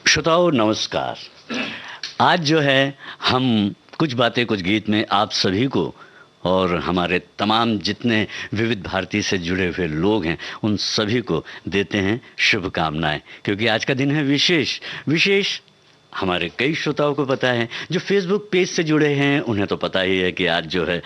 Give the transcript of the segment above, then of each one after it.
श्रोताओं नमस्कार। आज जो है हम कुछ बातें कुछ गीत में आप सभी को और हमारे तमाम जितने विविध भारती से जुड़े हुए लोग हैं उन सभी को देते हैं शुभकामनाएं, क्योंकि आज का दिन है विशेष। हमारे कई श्रोताओं को पता है, जो फेसबुक पेज से जुड़े हैं उन्हें तो पता ही है कि आज जो है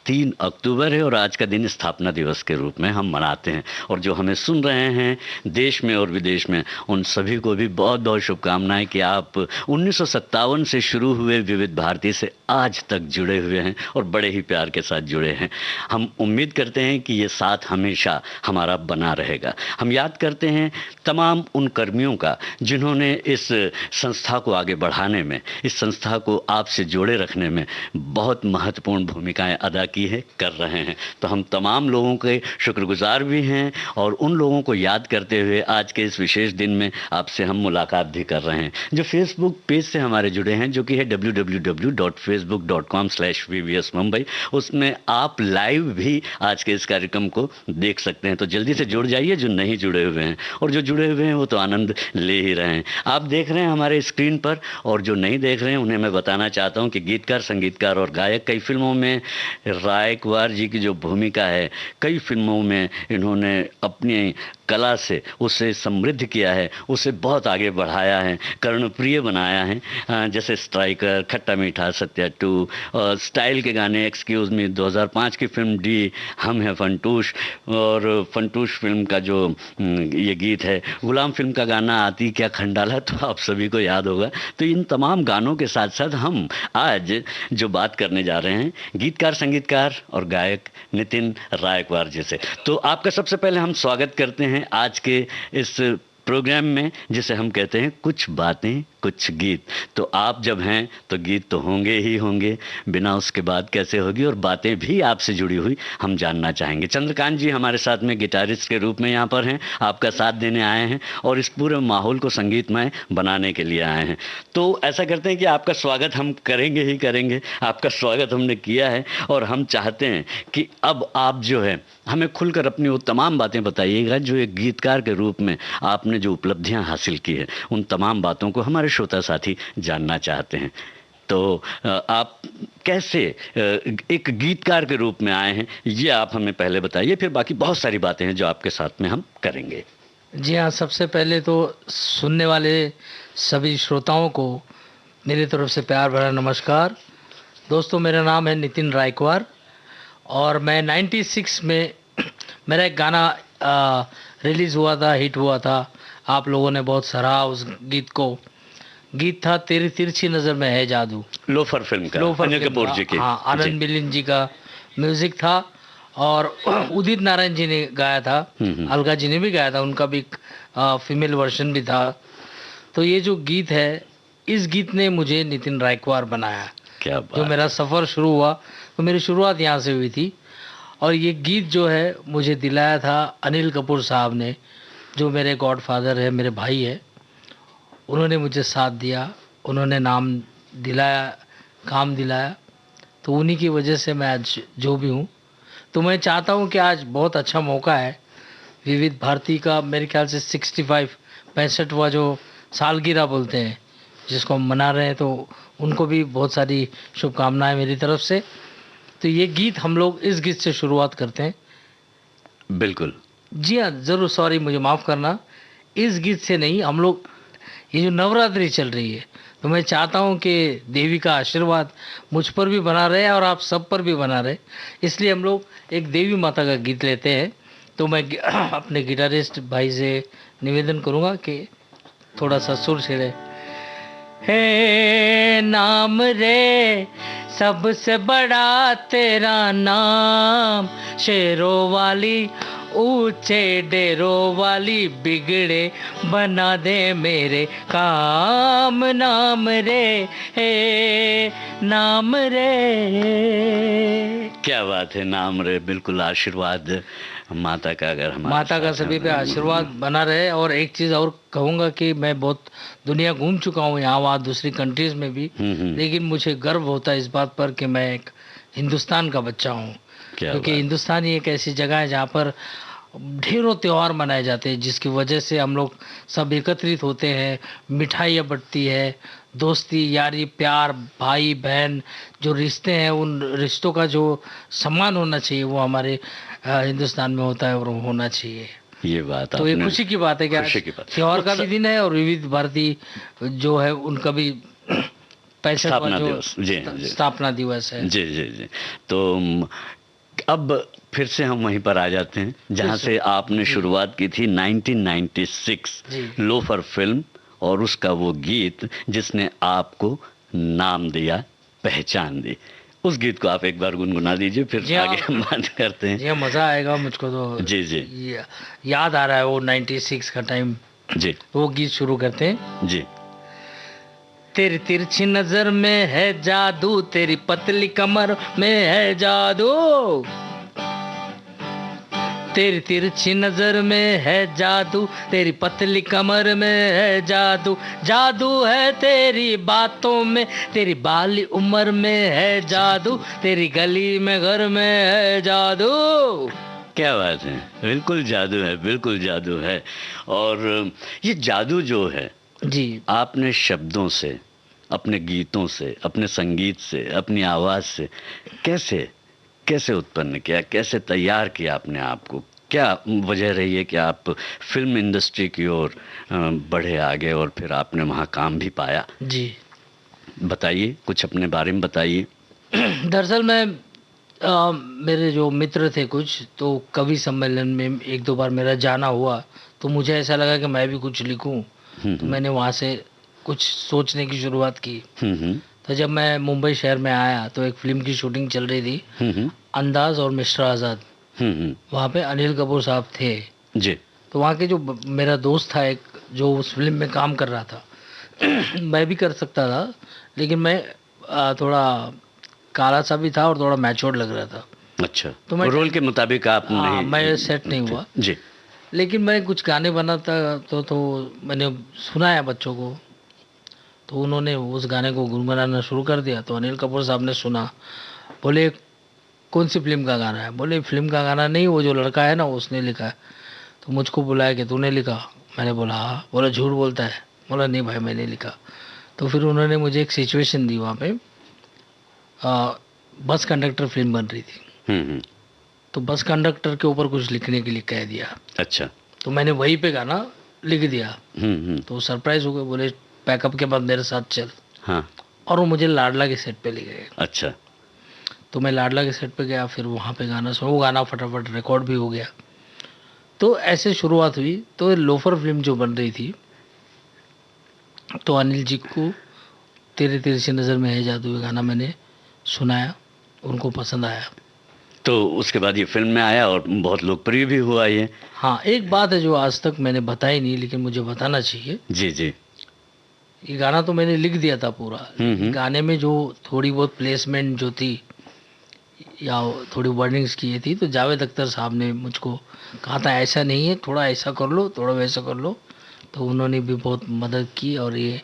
3 अक्टूबर है और आज का दिन स्थापना दिवस के रूप में हम मनाते हैं। और जो हमें सुन रहे हैं देश में और विदेश में, उन सभी को भी बहुत बहुत शुभकामनाएं कि आप 1957 से शुरू हुए विविध भारती से आज तक जुड़े हुए हैं और बड़े ही प्यार के साथ जुड़े हैं। हम उम्मीद करते हैं कि ये साथ हमेशा हमारा बना रहेगा। हम याद करते हैं तमाम उन कर्मियों का जिन्होंने इस संस्था को आगे बढ़ाने में, इस संस्था को आपसे जोड़े रखने में बहुत महत्वपूर्ण भूमिकाएं अदा की है, कर रहे हैं। तो हम तमाम लोगों के शुक्रगुजार भी हैं और उन लोगों को याद करते हुए आज के इस विशेष दिन में आपसे हम मुलाकात भी कर रहे हैं। जो फेसबुक पेज से हमारे जुड़े हैं, जो कि है www.facebook.com/vvsmumbai, उसमें आप लाइव भी आज के इस कार्यक्रम को देख सकते हैं। तो जल्दी से जुड़ जाइए जो नहीं जुड़े हुए हैं, और जो जुड़े हुए हैं वो तो आनंद ले ही रहे हैं। आप देख रहे हैं हमारे स्क्रीन पर, और जो नहीं देख रहे हैं उन्हें मैं बताना चाहता हूं कि गीतकार, संगीतकार और गायक कई फिल्मों में रायकवार जी की जो भूमिका है, कई फिल्मों में इन्होंने अपनी कला से उसे समृद्ध किया है, उसे बहुत आगे बढ़ाया है, कर्णप्रिय बनाया है। जैसे स्ट्राइकर, खट्टा मीठा, सत्या 2, स्टाइल के गाने, एक्सक्यूज़ मी, 2005 की फिल्म डी, हम हैं फंटूश, और फंटूश फिल्म का जो ये गीत है, गुलाम फिल्म का गाना आती क्या खंडाला, तो आप सभी को याद होगा। तो इन तमाम गानों के साथ साथ हम आज जो बात करने जा रहे हैं गीतकार, संगीतकार और गायक नितिन रायकवार जी से। तो आपका सबसे पहले हम स्वागत करते हैं आज के इस प्रोग्राम में, जिसे हम कहते हैं कुछ बातें कुछ गीत। तो आप जब हैं तो गीत तो होंगे ही होंगे, बिना उसके बात कैसे होगी, और बातें भी आपसे जुड़ी हुई हम जानना चाहेंगे। चंद्रकांत जी हमारे साथ में गिटारिस्ट के रूप में यहाँ पर हैं, आपका साथ देने आए हैं और इस पूरे माहौल को संगीतमय बनाने के लिए आए हैं। तो ऐसा करते हैं कि आपका स्वागत हम करेंगे ही करेंगे। आपका स्वागत हमने किया है और हम चाहते हैं कि अब आप जो है हमें खुलकर अपनी वो तमाम बातें बताइएगा जो एक गीतकार के रूप में आपने जो उपलब्धियां हासिल की है, उन तमाम बातों को हमारे श्रोता साथी जानना चाहते हैं। तो आप कैसे एक गीतकार के रूप में आए हैं, ये आप हमें पहले बताइए, फिर बाकी बहुत सारी बातें हैं जो आपके साथ में हम करेंगे। जी हाँ, सबसे पहले तो सुनने वाले सभी श्रोताओं को मेरी तरफ से प्यार भरा नमस्कार। दोस्तों, मेरा नाम है नितिन रायकवार और मैं 96 में मेरा एक गाना रिलीज़ हुआ था, हिट हुआ था। आप लोगों ने बहुत सराहा उस गीत को। गीत था तेरी तिरछी नज़र में है जादू, लोफर फिल्म का, अनिल कपूर जी की। हाँ, आनंद मिलिंद जी का म्यूज़िक था और उदित नारायण जी ने गाया था, अलका जी ने भी गाया था, उनका भी फीमेल वर्जन भी था। तो ये जो गीत है, इस गीत ने मुझे नितिन रायकवार बनाया। क्या बात। जो मेरा सफ़र शुरू हुआ तो मेरी शुरुआत यहाँ से हुई थी। और ये गीत जो है मुझे दिलाया था अनिल कपूर साहब ने, जो मेरे गॉडफादर है, मेरे भाई है। उन्होंने मुझे साथ दिया, उन्होंने नाम दिलाया, काम दिलाया, तो उन्हीं की वजह से मैं आज जो भी हूँ। तो मैं चाहता हूँ कि आज बहुत अच्छा मौका है विविध भारती का, मेरे ख्याल से 65वां जो सालगिरह बोलते हैं जिसको हम मना रहे हैं, तो उनको भी बहुत सारी शुभकामनाएं मेरी तरफ से। तो ये गीत हम लोग इस गीत से शुरुआत करते हैं। बिल्कुल, जी हाँ, ज़रूर, सॉरी, मुझे माफ़ करना। इस गीत से नहीं, हम लोग ये जो नवरात्रि चल रही है, तो मैं चाहता हूँ कि देवी का आशीर्वाद मुझ पर भी बना रहे और आप सब पर भी बना रहे, इसलिए हम लोग एक देवी माता का गीत लेते हैं। तो मैं अपने गिटारिस्ट भाई से निवेदन करूँगा कि थोड़ा सा सुर छेड़े। हे नाम रे सबसे बड़ा तेरा नाम, शेरों वाली ऊंचे डेरों वाली, बिगड़े बना दे मेरे काम। नाम रे, हे नाम रे। क्या बात है, नाम रे। बिल्कुल, आशीर्वाद माता का, अगर हमारा माता का सभी पे आशीर्वाद बना रहे। और एक चीज़ और कहूँगा कि मैं बहुत दुनिया घूम चुका हूँ, यहाँ वहाँ दूसरी कंट्रीज़ में भी, लेकिन मुझे गर्व होता है इस बात पर कि मैं एक हिंदुस्तान का बच्चा हूँ, क्योंकि हिंदुस्तान ही एक ऐसी जगह है जहाँ पर ढेरों त्योहार मनाए जाते हैं, जिसकी वजह से हम लोग सब एकत्रित होते हैं, मिठाइयाँ बंटती है, दोस्ती यारी प्यार भाई बहन जो रिश्ते हैं, उन रिश्तों का जो सम्मान होना चाहिए वो हमारे हिंदुस्तान में होता है और वो होना चाहिए। ये बात तो ये आपने, खुशी की बात है कि आज खुशी की बात। त्योहार तो का भी दिन है और विविध भारती जो है उनका भी 65वां स्थापना जो दिवस, जी जी स्थापना दिवस है। जी जी जी। तो अब फिर से हम वहीं पर आ जाते हैं जहां फिर से आपने जी। शुरुआत की थी, 1996 जी। लोफर फिल्म, और उसका वो गीत जिसने आपको नाम दिया, पहचान दी। उस गीत को आप एक बार गुनगुना दीजिए, फिर जी आगे हाँ, हम बात करते हैं। जी हाँ, मज़ा आएगा मुझको तो। जी जी याद आ रहा है वो 96 का टाइम। जी वो गीत शुरू करते हैं। जी। तेरी तिरछी नजर में है जादू, तेरी पतली कमर में है जादू, तेरी तिरछी नजर में है जादू, तेरी पतली कमर में है जादू, जादू है तेरी बातों में, तेरी बाली उम्र में है जादू, तेरी गली में घर में है जादू। क्या बात है, बिल्कुल जादू है, बिल्कुल जादू है। और ये जादू जो है, जी। आपने शब्दों से, अपने गीतों से, अपने संगीत से, अपनी आवाज से कैसे कैसे उत्पन्न किया, कैसे तैयार किया अपने आप को? क्या वजह रही है कि आप फिल्म इंडस्ट्री की ओर बढ़े आगे और फिर आपने वहाँ काम भी पाया? जी। बताइए, कुछ अपने बारे में बताइए। दरअसल मैं मेरे जो मित्र थे कुछ, तो कवि सम्मेलन में एक दो बार मेरा जाना हुआ, तो मुझे ऐसा लगा कि मैं भी कुछ लिखूं, तो हम्म मैंने वहाँ से कुछ सोचने की शुरुआत की। हम्म तो जब मैं मुंबई शहर में आया तो एक फिल्म की शूटिंग चल रही थी, हम्म अंदाज और मिस्टर आज़ाद। हम्म। वहाँ पे अनिल कपूर साहब थे। जी तो वहाँ के जो मेरा दोस्त था एक, जो उस फिल्म में काम कर रहा था, मैं भी कर सकता था, लेकिन मैं थोड़ा काला सा भी था और थोड़ा मैच्योर्ड लग रहा था। अच्छा, तो मैं रोल के मुताबिक आप हाँ, नहीं मैं सेट नहीं थे। हुआ। जी लेकिन मैं कुछ गाने बनाता तो मैंने सुनाया बच्चों को, तो उन्होंने उस गाने को गुनगुनाना शुरू कर दिया। तो अनिल कपूर साहब ने सुना, बोले कौन सी फिल्म का गाना है? बोले फिल्म का गाना नहीं, वो जो लड़का है ना उसने लिखा है। तो मुझको बुलाया कि तूने लिखा? मैंने बोला हाँ। बोला झूठ बोलता है? बोला नहीं भाई मैंने लिखा। तो फिर उन्होंने मुझे एक सिचुएशन दी वहाँ पे, बस कंडक्टर फिल्म बन रही थी, हम्म। तो बस कंडक्टर के ऊपर कुछ लिखने के लिए कह दिया। अच्छा। तो मैंने वहीं पे गाना लिख दिया। तो सरप्राइज हो गए, बोले पैकअप के बाद मेरे साथ चल। हाँ। और वो मुझे लाडला के सेट पे ले गए। अच्छा। तो मैं लाडला के सेट पे गया, फिर वहाँ पे गाना सुना, वो गाना फटाफट रिकॉर्ड भी हो गया। तो ऐसे शुरुआत हुई। तो लोफर फिल्म जो बन रही थी, तो अनिल जी को तेरे तिरछी नज़र में है जादू गाना मैंने सुनाया, उनको पसंद आया। तो उसके बाद ये फिल्म में आया और बहुत लोकप्रिय भी हुआ ये। हाँ, एक बात है जो आज तक मैंने बताई नहीं, लेकिन मुझे बताना चाहिए। जी जी। ये गाना तो मैंने लिख दिया था पूरा। गाने में जो थोड़ी बहुत प्लेसमेंट जो थी या थोड़ी वर्डिंग्स की थी, तो जावेद अख्तर साहब ने मुझको कहा था ऐसा नहीं है, थोड़ा ऐसा कर लो, थोड़ा वैसा कर लो। तो उन्होंने भी बहुत मदद की, और ये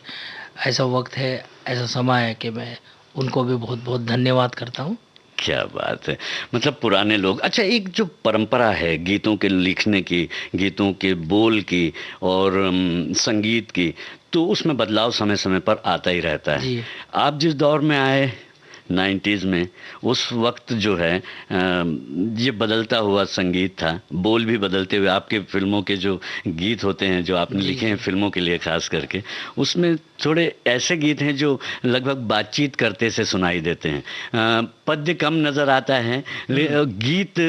ऐसा वक्त है, ऐसा समय है कि मैं उनको भी बहुत बहुत धन्यवाद करता हूँ। क्या बात है, मतलब पुराने लोग। अच्छा, एक जो परंपरा है गीतों के लिखने की, गीतों के बोल की और संगीत की, तो उसमें बदलाव समय समय पर आता ही रहता है। जी। आप जिस दौर में आए 90s में, उस वक्त जो है ये बदलता हुआ संगीत था, बोल भी बदलते हुए, आपके फिल्मों के जो गीत होते हैं जो आपने लिखे हैं फिल्मों के लिए खास करके, उसमें थोड़े ऐसे गीत हैं जो लगभग बातचीत करते से सुनाई देते हैं। पद्य कम नज़र आता है, गीत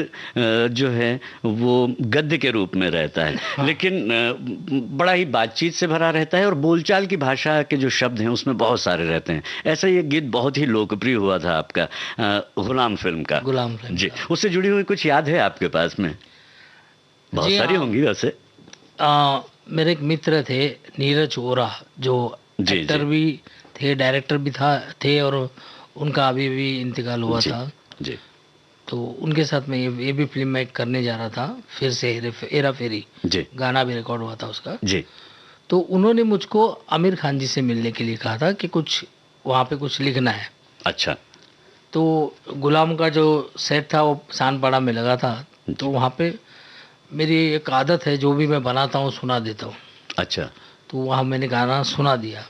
जो है वो गद्य के रूप में रहता है। हाँ। लेकिन बड़ा ही बातचीत से भरा रहता है, और बोलचाल की भाषा के जो शब्द हैं उसमें बहुत सारे रहते हैं। ऐसा ये गीत बहुत ही लोकप्रिय हुआ था आपका, गुलाम फिल्म का। गुलाम फिल्म जी, का। उससे जुड़ी हुई कुछ याद है आपके पास में? बहुत जी सारी हाँ। होंगी वैसे। मेरे एक मित्र थे नीरज ओरा, जो जी एक्टर जी भी थे, डायरेक्टर भी थे, और उनका अभी भी इंतकाल हुआ जी था। जी तो उनके साथ में ये भी फिल्म मैं करने जा रहा था, फिर से हेरा फेरी। जी गाना भी रिकॉर्ड हुआ था उसका। जी। तो उन्होंने मुझको आमिर खान जी से मिलने के लिए कहा था कि कुछ वहाँ पे कुछ लिखना है। अच्छा। तो गुलाम का जो सेट था वो सानपाड़ा में लगा था। तो वहाँ पे मेरी एक आदत है, जो भी मैं बनाता हूँ सुना देता हूँ। अच्छा। तो वहाँ मैंने गाना सुना दिया।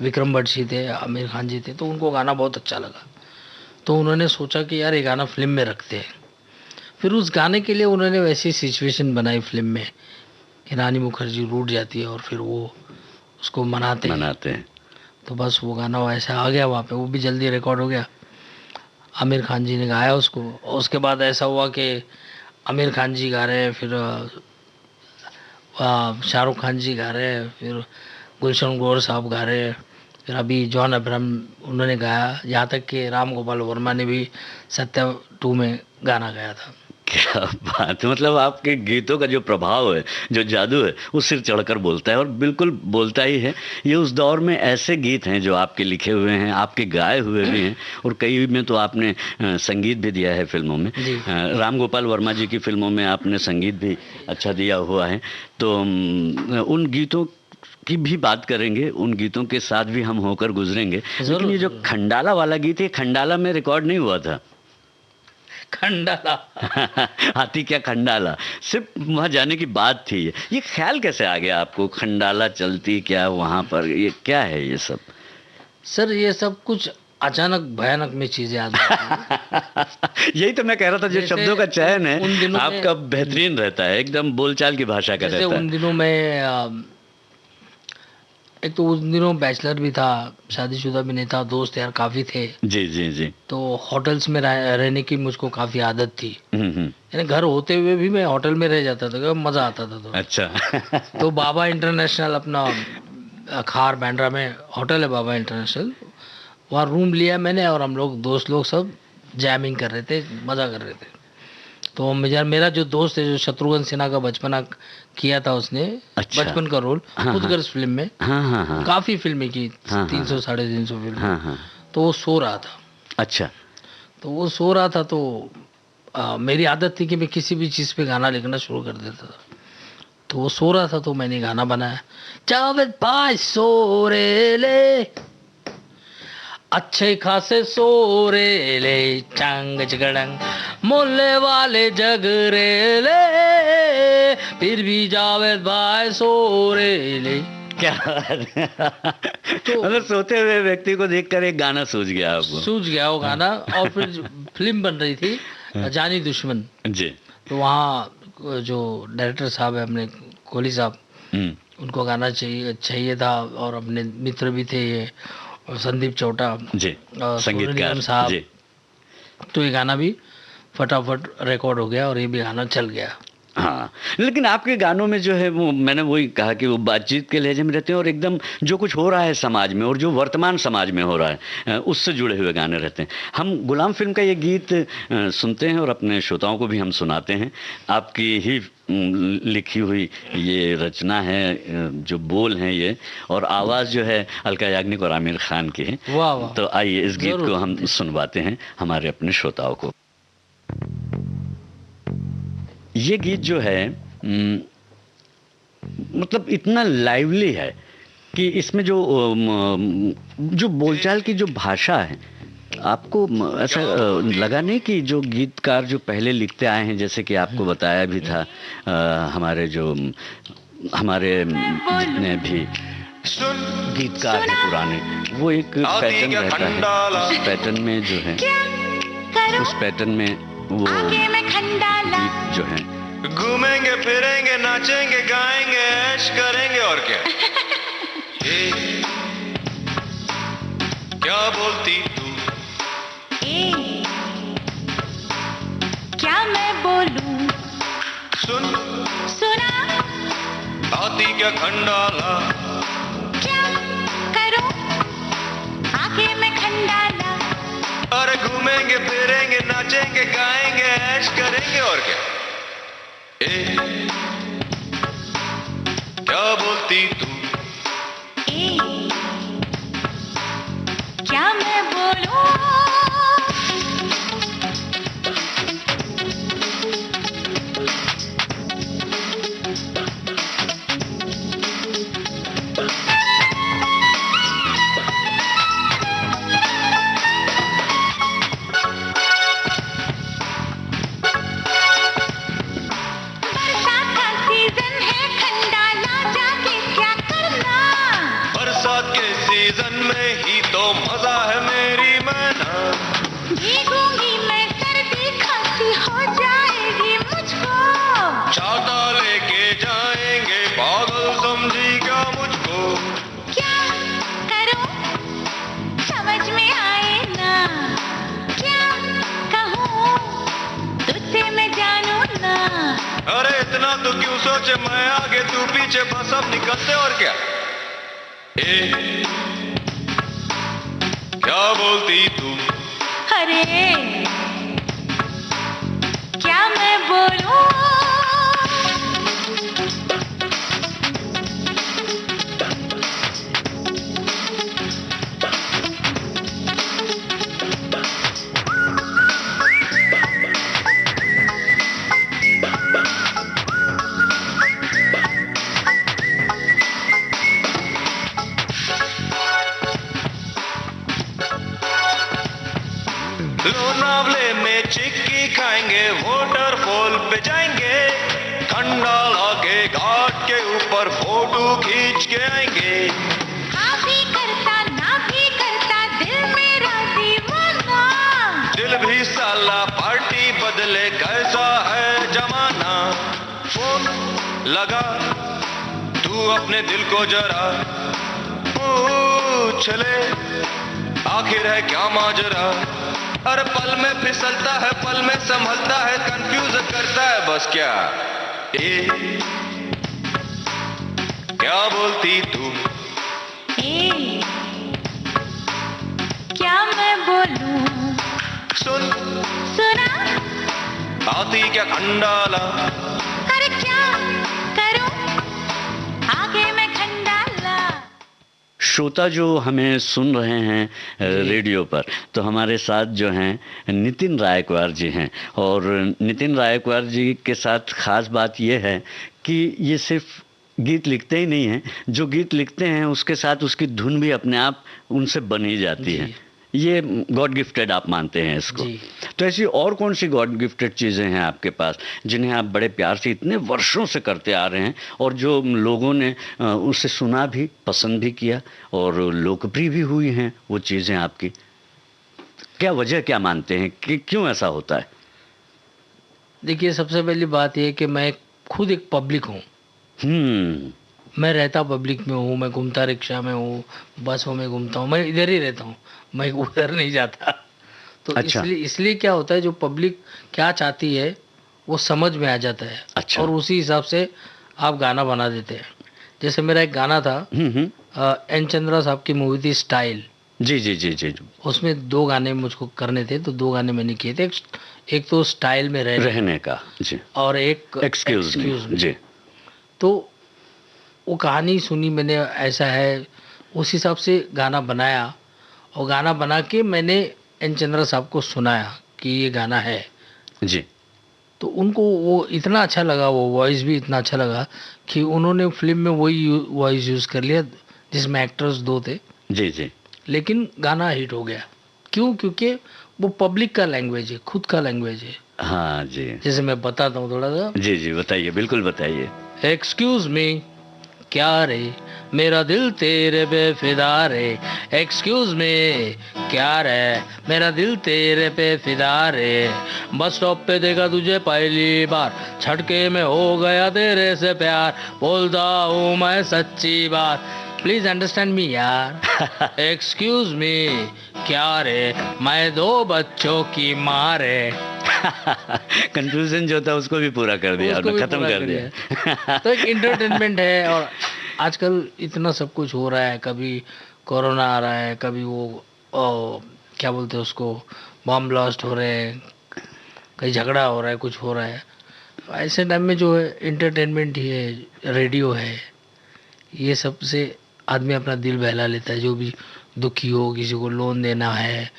विक्रम भट्ट जी थे, आमिर खान जी थे, तो उनको गाना बहुत अच्छा लगा। तो उन्होंने सोचा कि यार ये गाना फिल्म में रखते हैं। फिर उस गाने के लिए उन्होंने वैसी सिचुएशन बनाई फिल्म में कि रानी मुखर्जी रूठ जाती है और फिर वो उसको मनाते हैं। मनाते हैं। तो बस वो गाना वैसा आ गया वहाँ पे, वो भी जल्दी रिकॉर्ड हो गया। आमिर खान जी ने गाया उसको, और उसके बाद ऐसा हुआ कि आमिर खान जी गा रहे हैं, फिर शाहरुख खान जी गा रहे हैं, फिर गुलशन ग्रोवर साहब गा रहे हैं, फिर अभी जॉन अब्राहम उन्होंने गाया, यहाँ तक कि राम गोपाल वर्मा ने भी सत्या 2 में गाना गाया था। क्या बात है, मतलब आपके गीतों का जो प्रभाव है, जो जादू है, वो सिर चढ़कर बोलता है, और बिल्कुल बोलता ही है। ये उस दौर में ऐसे गीत हैं जो आपके लिखे हुए हैं, आपके गाए हुए भी हैं, और कई में तो आपने संगीत भी दिया है फिल्मों में। राम गोपाल वर्मा जी की फिल्मों में आपने संगीत भी अच्छा दिया हुआ है। तो उन गीतों की भी बात करेंगे, उन गीतों के साथ भी हम होकर गुजरेंगे। लेकिन ये जो खंडाला वाला गीत है, खंडाला में रिकॉर्ड नहीं हुआ था। खंडाला हाथी क्या खंडाला, सिर्फ वहाँ जाने की बात थी। ये ख्याल कैसे आ गया आपको, खंडाला चलती क्या वहाँ पर, ये क्या है ये सब? सर ये सब कुछ अचानक भयानक में चीजें आ जाती। यही तो मैं कह रहा था, जो शब्दों का चयन है उन दिनों आपका बेहतरीन रहता है, एकदम बोलचाल की भाषा का रहता है। उन दिनों में एक तो उन दिनों बैचलर भी था, शादीशुदा भी नहीं था, दोस्त यार काफ़ी थे। जी जी जी। तो होटल्स में रहने की मुझको काफ़ी आदत थी। हम्म। यानी घर होते हुए भी मैं होटल में रह जाता था, मज़ा आता था। तो अच्छा। तो बाबा इंटरनेशनल अपना खार बांद्रा में होटल है बाबा इंटरनेशनल, वहाँ रूम लिया मैंने, और हम लोग दोस्त लोग सब जैमिंग कर रहे थे, मज़ा कर रहे थे। तो मेरा जो दोस्त है, जो शत्रुघ्न सिन्हा का बचपना किया था उसने, अच्छा। बचपन का रोल खुदगर्ज फिल्म में, काफ़ी फिल्में की, 300 350 फिल्म। तो वो सो रहा था। अच्छा। तो वो सो रहा था, तो मेरी आदत थी कि मैं किसी भी चीज़ पे गाना लिखना शुरू कर देता था। तो वो सो रहा था, तो मैंने गाना बनाया, जावेद भाई सो रे ले, अच्छे खासे सोरे ले, चांग चगड़ंग मोले वाले जगरे ले, फिर भी जावेद भाई सोरे ले। क्या तो मतलब सोते हुए व्यक्ति को देखकर एक गाना सूझ गया आपको? सूझ गया वो गाना। और फिर फिल्म बन रही थी जानी दुश्मन जी। तो वहाँ जो डायरेक्टर साहब है अपने कोहली साहब, उनको गाना चाहिए था, और अपने मित्र भी थे ये, और संदीप चौटा जी, संगीतकार साहब जी। तो ये गाना भी फटाफट रिकॉर्ड हो गया, और ये भी गाना चल गया। हाँ, लेकिन आपके गानों में जो है वो, मैंने वही कहा कि वो बातचीत के लहजे में रहते हैं, और एकदम जो कुछ हो रहा है समाज में, और जो वर्तमान समाज में हो रहा है उससे जुड़े हुए गाने रहते हैं। हम गुलाम फिल्म का ये गीत सुनते हैं, और अपने श्रोताओं को भी हम सुनाते हैं। आपकी ही लिखी हुई ये रचना है, जो बोल हैं ये, और आवाज़ जो है अलका याग्निक और आमिर खान की है। वाह वाह। तो आइए इस गीत को हम सुनवाते हैं हमारे अपने श्रोताओं को। ये गीत जो है मतलब इतना लाइवली है कि इसमें जो बोलचाल की जो भाषा है, आपको ऐसा लगा नहीं कि जो गीतकार जो पहले लिखते आए हैं, जैसे कि आपको बताया भी था, हमारे जितने भी गीतकार हैं पुराने, वो एक पैटर्न रहता है, उस पैटर्न में जो है, उस पैटर्न में वो गीत जो है, घूमेंगे फिरेंगे नाचेंगे गाएंगे ऐश करेंगे, और क्या क्या बोलती तू, क्या मैं बोलूं, सुना आती क्या खंडाला, क्या करूं आगे में खंडाला, अरे घूमेंगे फिरेंगे नाचेंगे गाएंगे ऐश करेंगे, और क्या क्या बोलती तू, क्या मैं बोलूं, बरसात बरसात के सीजन में ही तो मजा है मेरी मैना। भीगूंगी मैं, सर्दी खांसी हो जाएगी मुझको। छाता लेके जाएंगे, पागल समझी क्या मुझको। क्या करूं समझ में आए ना, क्या कहूं तुझसे मैं जानू ना। अरे इतना तो क्यों सोचे, मैं आगे तू पीछे, बस अब निकलते और क्या। ए क्या बोलती तू? अरे क्या मैं बोलूं। लोनावले में चिक्की खाएंगे, वाटरफॉल पे जाएंगे, खंडाला के घाट के ऊपर फोटो खींच के आएंगे। हाँ भी करता ना भी करता दिल मेरा दीवाना। दिल भी साला पार्टी बदले, कैसा है जमाना। फोन लगा तू अपने दिल को जरा, पूछ ले आखिर है क्या माजरा। हर पल में फिसलता है, पल में संभलता है, कंफ्यूज करता है बस क्या। ए क्या बोलती तू? ए क्या मैं बोलूं। सुन सुना आती क्या खंडाला। अरे क्या करूं आगे मैं खंडाला। श्रोता जो हमें सुन रहे हैं रेडियो पर, तो हमारे साथ जो हैं नितिन रायकवार जी हैं। और नितिन रायकवार जी के साथ ख़ास बात ये है कि ये सिर्फ गीत लिखते ही नहीं हैं, जो गीत लिखते हैं उसके साथ उसकी धुन भी अपने आप उनसे बनी जाती है। ये गॉड गिफ्टेड आप मानते हैं इसको? जी। तो ऐसी और कौन सी गॉड गिफ्टेड चीज़ें हैं आपके पास जिन्हें आप बड़े प्यार से इतने वर्षों से करते आ रहे हैं, और जो लोगों ने उसे सुना भी, पसंद भी किया और लोकप्रिय भी हुई हैं वो चीज़ें आपकी? क्या वजह क्या मानते हैं कि क्यों ऐसा होता है? देखिए, सबसे पहली बात यह कि मैं खुद एक पब्लिक हूँ। मैं रहता पब्लिक में हूँ, मैं घूमता रिक्शा में हूँ, बसों में घूमता हूँ, मैं इधर ही रहता हूँ, मैं उधर नहीं जाता। तो अच्छा। इसलिए क्या होता है, जो पब्लिक क्या चाहती है वो समझ में आ जाता है। अच्छा। और उसी हिसाब से आप गाना बना देते हैं। जैसे मेरा एक गाना था, एन चंद्रा साहब की मूवी थी स्टाइल। जी जी जी जी। उसमें 2 गाने मुझको करने थे, तो 2 गाने मैंने किए थे। एक तो स्टाइल में रहने का जी, और एक एक्सक्यूज मी जी। तो वो कहानी सुनी मैंने, ऐसा है, उस हिसाब से गाना बनाया। और गाना बना के मैंने एन चंद्रा साहब को सुनाया कि ये गाना है जी। तो उनको वो इतना अच्छा लगा, वो वॉइस भी इतना अच्छा लगा कि उन्होंने फिल्म में वही वॉइस यूज़ कर लिया जिसमें एक्टर्स 2 थे। जी जी। लेकिन गाना हिट हो गया। क्यों? क्योंकि वो पब्लिक का लैंग्वेज है, खुद का लैंग्वेज है। हाँ जी। जैसे मैं बताता हूँ थोड़ा सा। जी जी बताइए, बिल्कुल बताइए। एक्सक्यूज मी क्या रे, मेरा दिल तेरे पे फिदा रे। एक्सक्यूज मी क्या रे, मेरा दिल तेरे पे फिदा रे। बस स्टॉप पे देखा तुझे पहली बार, छटके में हो गया तेरे से प्यार। बोलता हूँ मैं सच्ची बात, प्लीज अंडरस्टैंड मी यार। एक्सक्यूज मी क्या रे, मैं 2 बच्चों की माँ रे। कंफ्यूजन जो था उसको भी पूरा कर दिया, उसको भी खत्म पूरा कर दिया। तो एक इंटरटेनमेंट है। और आजकल इतना सब कुछ हो रहा है, कभी कोरोना आ रहा है, कभी वो क्या बोलते हैं उसको, बॉम्ब ब्लास्ट हो रहे हैं, कहीं झगड़ा हो रहा है, कुछ हो रहा है। ऐसे टाइम में जो है इंटरटेनमेंट ही है, रेडियो है, ये सब से आदमी अपना दिल बहला लेता है। जो भी दुखी हो, किसी को लोन देना है,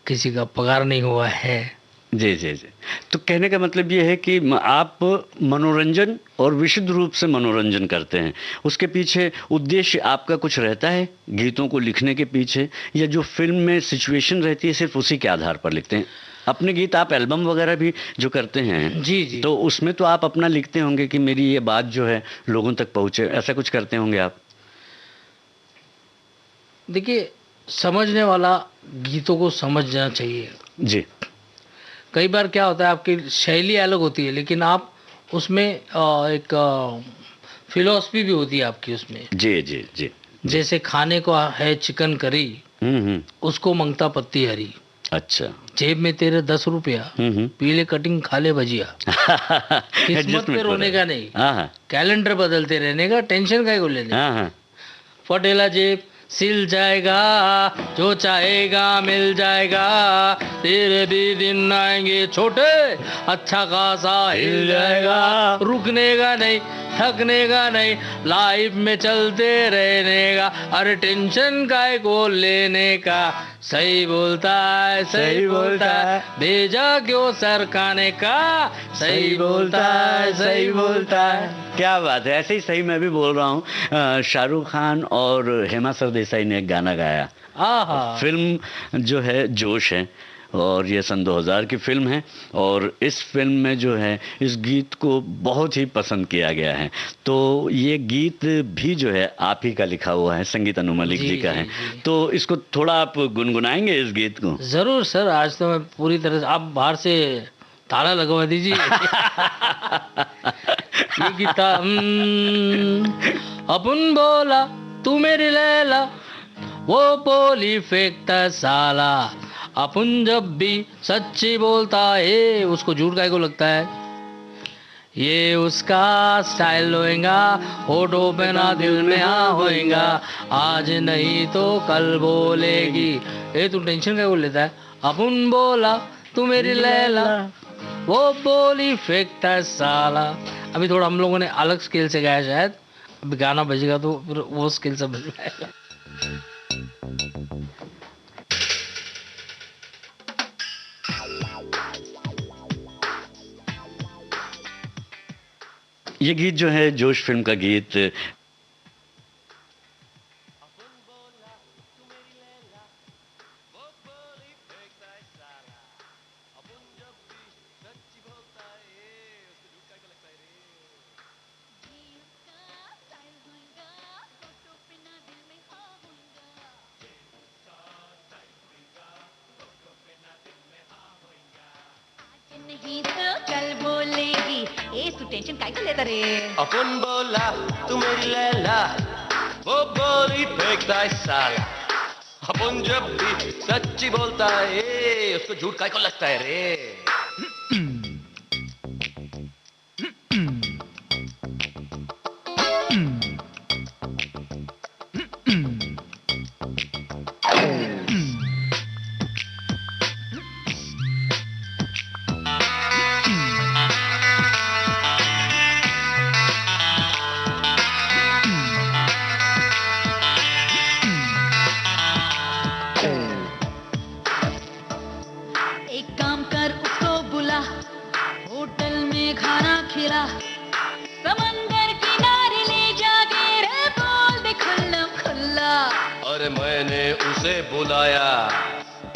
किसी का पगार नहीं हुआ है। जी जी जी। तो कहने का मतलब ये है कि आप मनोरंजन और विशुद्ध रूप से मनोरंजन करते हैं, उसके पीछे उद्देश्य आपका कुछ रहता है गीतों को लिखने के पीछे, या जो फिल्म में सिचुएशन रहती है सिर्फ उसी के आधार पर लिखते हैं? अपने गीत आप एल्बम वगैरह भी जो करते हैं जी जी, तो उसमें तो आप अपना लिखते होंगे कि मेरी ये बात जो है लोगों तक पहुँचे, ऐसा कुछ करते होंगे आप? देखिए, समझने वाला गीतों को समझना चाहिए। जी। कई बार क्या होता है, आपकी शैली अलग होती है, लेकिन आप उसमें एक फिलॉसफी भी होती है आपकी उसमें। जी जी जी। जैसे खाने को है चिकन करी, हम्म। उसको मंगता पत्ती हरी, अच्छा। जेब में तेरे 10 रुपया, हम्म। पीले कटिंग खा ले भजिया। किस्मत पे Adjustment हो रोने रहा का है। नहीं, हाँ हाँ कैलेंडर बदलते रहने का, टेंशन का को लेने। हाँ हाँ। फटेला जेब सिल जाएगा, जो चाहेगा मिल जाएगा, तेरे भी दिन आएंगे छोटे, अच्छा खासा हिल जाएगा। रुकने का नहीं, थकने का नहीं, लाइफ में चलते रहने का, अरे टेंशन काय को लेने का। सही बोलता है, सही बोलता है, भेजा क्यों सर खाने का। सही बोलता है, सही बोलता है। क्या बात है, ऐसे ही सही मैं भी बोल रहा हूँ। शाहरुख खान और हेमा सरदेसाई ने एक गाना गाया। आहा, फिल्म जो है जोश है, और ये सन 2000 की फिल्म है, और इस फिल्म में जो है इस गीत को बहुत ही पसंद किया गया है। तो ये गीत भी जो है आप ही का लिखा हुआ है, संगीत अनु मलिक जी का है। तो इसको थोड़ा आप गुनगुनाएंगे इस गीत को? जरूर सर, आज तो मैं पूरी तरह से, आप बाहर से ताला लगवा दीजिए। ये गीता अपन बोला तू मेरी लैला, वो बोली फेंकता साला, अपन जब भी सच्ची बोलता है, उसको झूठ काहे को लगता है। ये उसका स्टाइल होएगा, होठों पे ना दिल में हाँ होएगा, आज नहीं तो कल बोलेगी। ए तू टेंशन काहे को लेता है। अपन बोला तू मेरी लैला, वो बोली फेंकता है साला। अभी थोड़ा हम लोगों ने अलग स्केल से गाया, शायद अभी गाना बजेगा तो फिर वो स्केल से बज जाएगा। ये गीत जो है जोश फिल्म का गीत, नहीं तो कल बोलेगी, ए तू टेंशन काहे को लेता रे। अपन बोला तू मेरी लैला, वो बोली फेंकता है साला। अपन जब भी सच्ची बोलता है, उसको झूठ काहे को लगता है रे। एक काम कर, उसको बुला, होटल में खाना खिला, समंदर किनारे ले जाके रे, बोल दे खुल्लम खुल्ला। अरे मैंने उसे बुलाया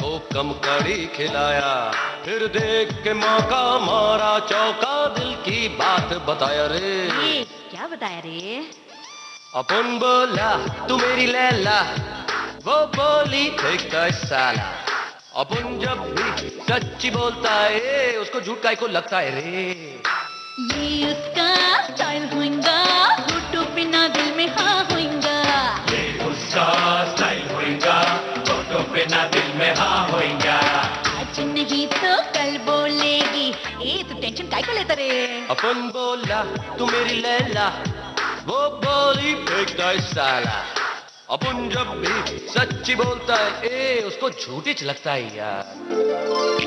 तो कम कड़ी खिलाया, फिर देख के मौका मारा चौका, दिल की बात बताया रे। ये क्या बताया रे। अपन बोला तू मेरी लैला, वो बोली फेंकता है साला। अपन जब भी सच्ची बोलता है, उसको झूठ काहे को लगता है रे। ये उसका स्टाइल होएगा, होठों पे ना दिल में हाँ होएगा। ये उसका स्टाइल होएगा, होठों पे ना दिल में हाँ होएगा। आज नहीं तो कल बोलेगी, ए तू टेंशन काहे को लेता रे। अपन बोला तू मेरी लैला, वो बोली फेंकता है साला। अपन जब भी सच्ची बोलता है, उसको झूठी लगता है यार।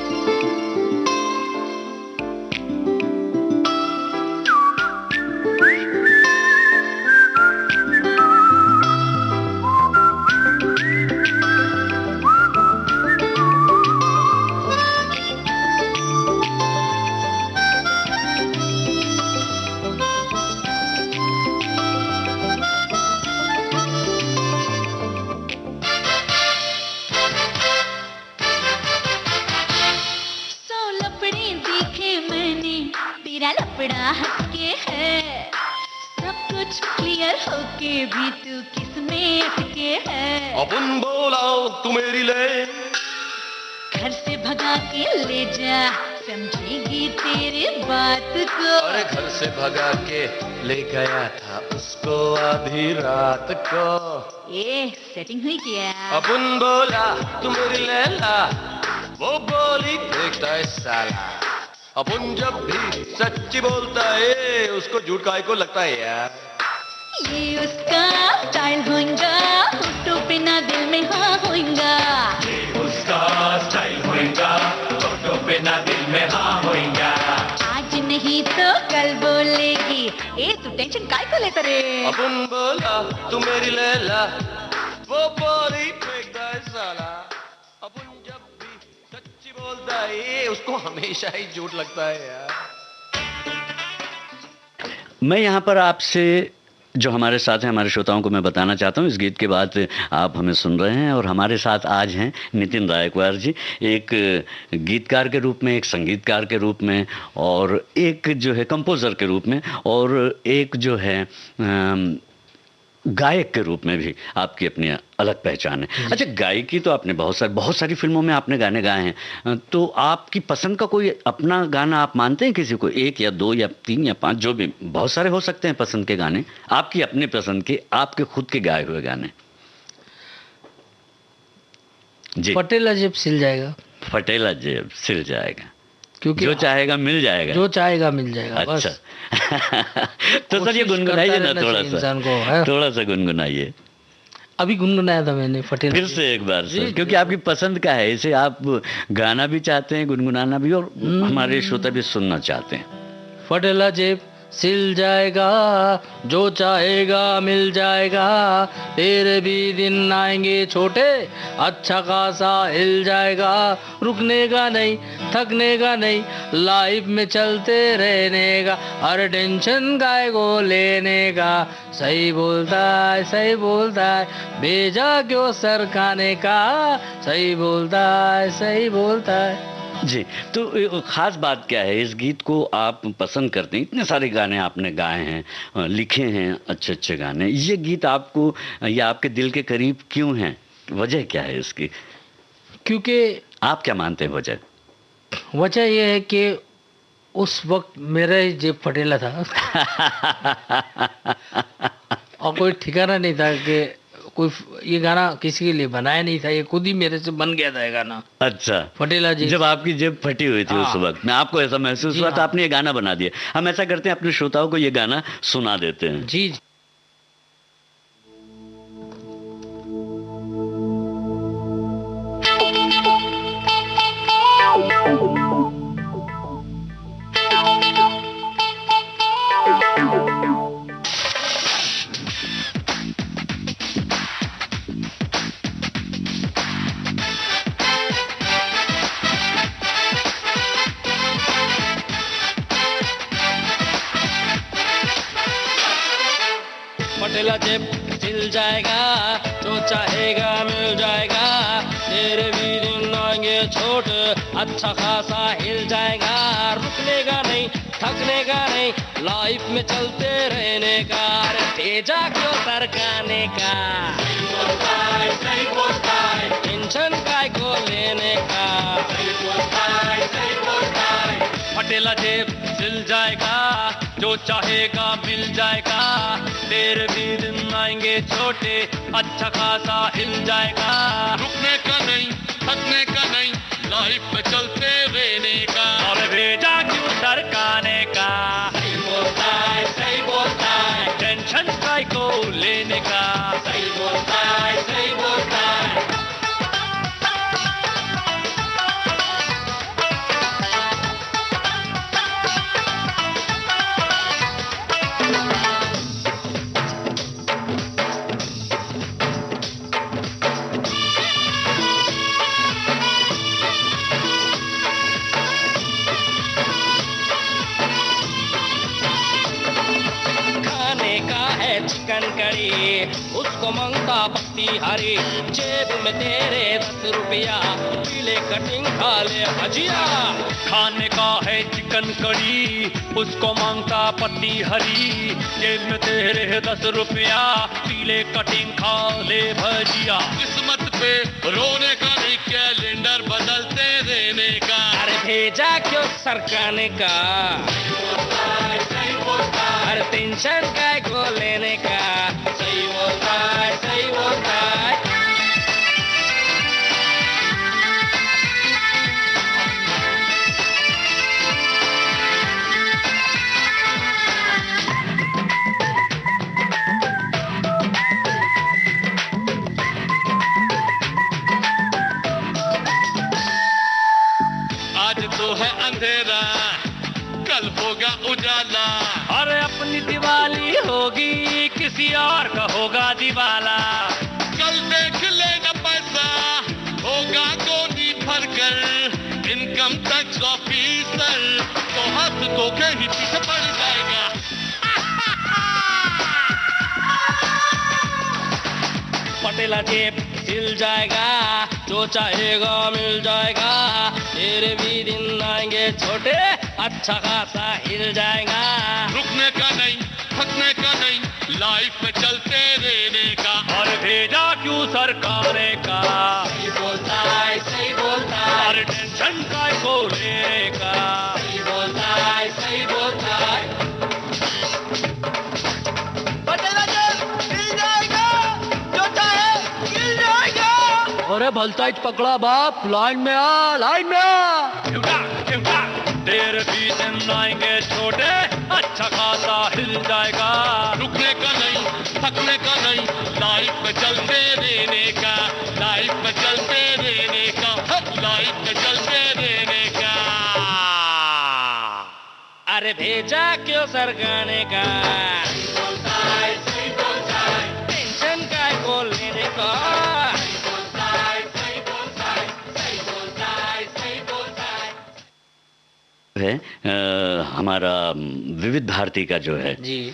आज क्लियर होके भी तू किसमें अटके है? अपन बोला तू मेरी ले, घर से भगा के ले जा, समझेगी तेरी बात को। अरे घर से भगा के ले गया था उसको आधी रात को। ए सेटिंग हुई क्या? अपन बोला तू मेरी लैला, वो बोली देखता है साला। अपन जब भी सच्ची बोलता है उसको झूठ काहे को लगता है यार। ये उसका स्टाइल होगा, होठों पे ना दिल में हाँ होगा। उसका स्टाइल होएगा, फोटो पे ना दिल में हाँ होएगा। आज नहीं तो कल बोलेगी, ए तू टेंशन काय को लेता रे? अपन बोला तू मेरी लैला, वो बोली फेंकता है साला। अपन जब भी सच्ची बोलता है उसको हमेशा ही झूठ लगता है यार। मैं यहाँ पर आपसे जो हमारे साथ हैं, हमारे श्रोताओं को मैं बताना चाहता हूँ, इस गीत के बाद आप हमें सुन रहे हैं और हमारे साथ आज हैं नितिन रायकवार जी, एक गीतकार के रूप में, एक संगीतकार के रूप में, और एक जो है कंपोज़र के रूप में, और एक जो है गायक के रूप में भी आपकी अपनी अलग पहचान है। अच्छा, गायकी तो आपने बहुत सारी फिल्मों में आपने गाने गाए हैं, तो आपकी पसंद का कोई अपना गाना आप मानते हैं किसी को? एक या दो या तीन या पांच, जो भी, बहुत सारे हो सकते हैं पसंद के गाने, आपकी अपने पसंद के, आपके खुद के गाए हुए गाने। जी। पटेला जेब सिल जाएगा। फटेला जेब सिल जाएगा, क्योंकि जो चाहेगा मिल जाएगा। जो चाहेगा मिल जाएगा। अच्छा। बस तो सर ये कोशिश गुनगुनाइए करता ना रहना थोड़ा चाहिए सा, इंसान को, है? थोड़ा सा गुनगुनाइए अभी गुनगुनाया था मैंने पटेला फिर जेब। से एक बार जी, सर, क्योंकि आपकी पसंद का है, इसे आप गाना भी चाहते हैं, गुनगुनाना भी, और हमारे श्रोता भी सुनना चाहते हैं। फटेला जेब सिल जाएगा, जो चाहेगा मिल जाएगा, तेरे भी दिन आएंगे छोटे, अच्छा खासा हिल जाएगा, रुकने का नहीं, थकने का नहीं, लाइफ में चलते रहने का, हर टेंशन गाय को लेने का, सही बोलता है, भेजा क्यों सर खाने का, सही बोलता है। जी, तो ख़ास बात क्या है, इस गीत को आप पसंद करते हैं? इतने सारे गाने आपने गाए हैं, लिखे हैं अच्छे अच्छे गाने, ये गीत आपको या आपके दिल के करीब क्यों हैं? वजह क्या है इसकी? क्योंकि आप क्या मानते हैं वजह? वजह यह है कि उस वक्त मेरा ही जेब फटेला था और कोई ठिकाना नहीं था कि कोई ये गाना किसी के लिए बनाया नहीं था, ये खुद ही मेरे से बन गया था ये गाना। अच्छा, फटेला जी जब आपकी जेब फटी हुई थी उस हाँ। वक्त में आपको ऐसा महसूस जी हुआ, तो हाँ। आपने ये गाना बना दिया। हम ऐसा करते हैं, अपने श्रोताओं को ये गाना सुना देते हैं। जी। फटेला जेब सिल जाएगा, जो चाहेगा मिल जाएगा, तेरे भी दिन आएंगे छोट, अच्छा खासा हिल जाएगा, रुकने का नहीं, थकने का नहीं, लाइफ में चलते रहने का, अरे भेजा क्यों सरकाने का, टेंशन काय को लेने का, फटेला जेब सिल जाएगा, जो चाहेगा मिल जाएगा, तेरे भी दिन आएंगे छोटे, अच्छा खासा हिल जाएगा, रुकने का नहीं, थकने का नहीं, लाइफ में चलते रहने का, और भेजा क्यों सरकाने का, सही बोलता है, टेंशन काय को लेने का, सही बोलता है। उसको मांगता पत्ती हरी, जेब में तेरे 10 रुपया, पीले कटिंग खा ले भजिया। खाने का है चिकन कड़ी, उसको मांगता पत्ती हरी, जेब में तेरे 10 रुपया, पीले कटिंग खा ले भजिया। किस्मत पे रोने का नहीं, कैलेंडर बदलते रहने का। अरे भेजा क्यों सरकाने का, हर टेंशन काय को लेने का। सही बोलता है, सही बोलता है। आज तो है अंधेरा, कल होगा उजाला। अरे अपनी दिवाली होगी, किसी और का होगा दिवाला। कल देख लेना पैसा, होगा गोदी भरकर। इनकम टैक्स ऑफिसर तो हाथ धो के ही पीछे पड़ जाएगा। पटेला जेब हिल जाएगा, जो चाहेगा मिल जाएगा। तेरे भी दिन आएंगे छोटे, अच्छा खासा हिल जाएगा। रुकने का नहीं, थकने का नहीं, लाइफ में चलते रहने का। और भेजा क्यों सरकाने का, सही बोलता है, सही बोलता है। और टेंशन का को लेने का। सही बोलता है, सही बोलता है। पटेला जेब हिल जाएगा, जो चाहे मिल जाएगा। अरे भलता पकड़ा बाप, लाइन में आ, लाइन में आ। क्योंटा क्योंटा तेरे भी दिन आएंगे छोटे, अच्छा खासा हिल जाएगा। रुकने का नहीं, थकने का नहीं, लाइफ में चलते रहने का। लाइफ में चलते रहने का, लाइफ में चलते रहने का। अरे भेजा क्यों सरकाने का, टेंशन का को लेने का। है हमारा विविध भारती का जो है जी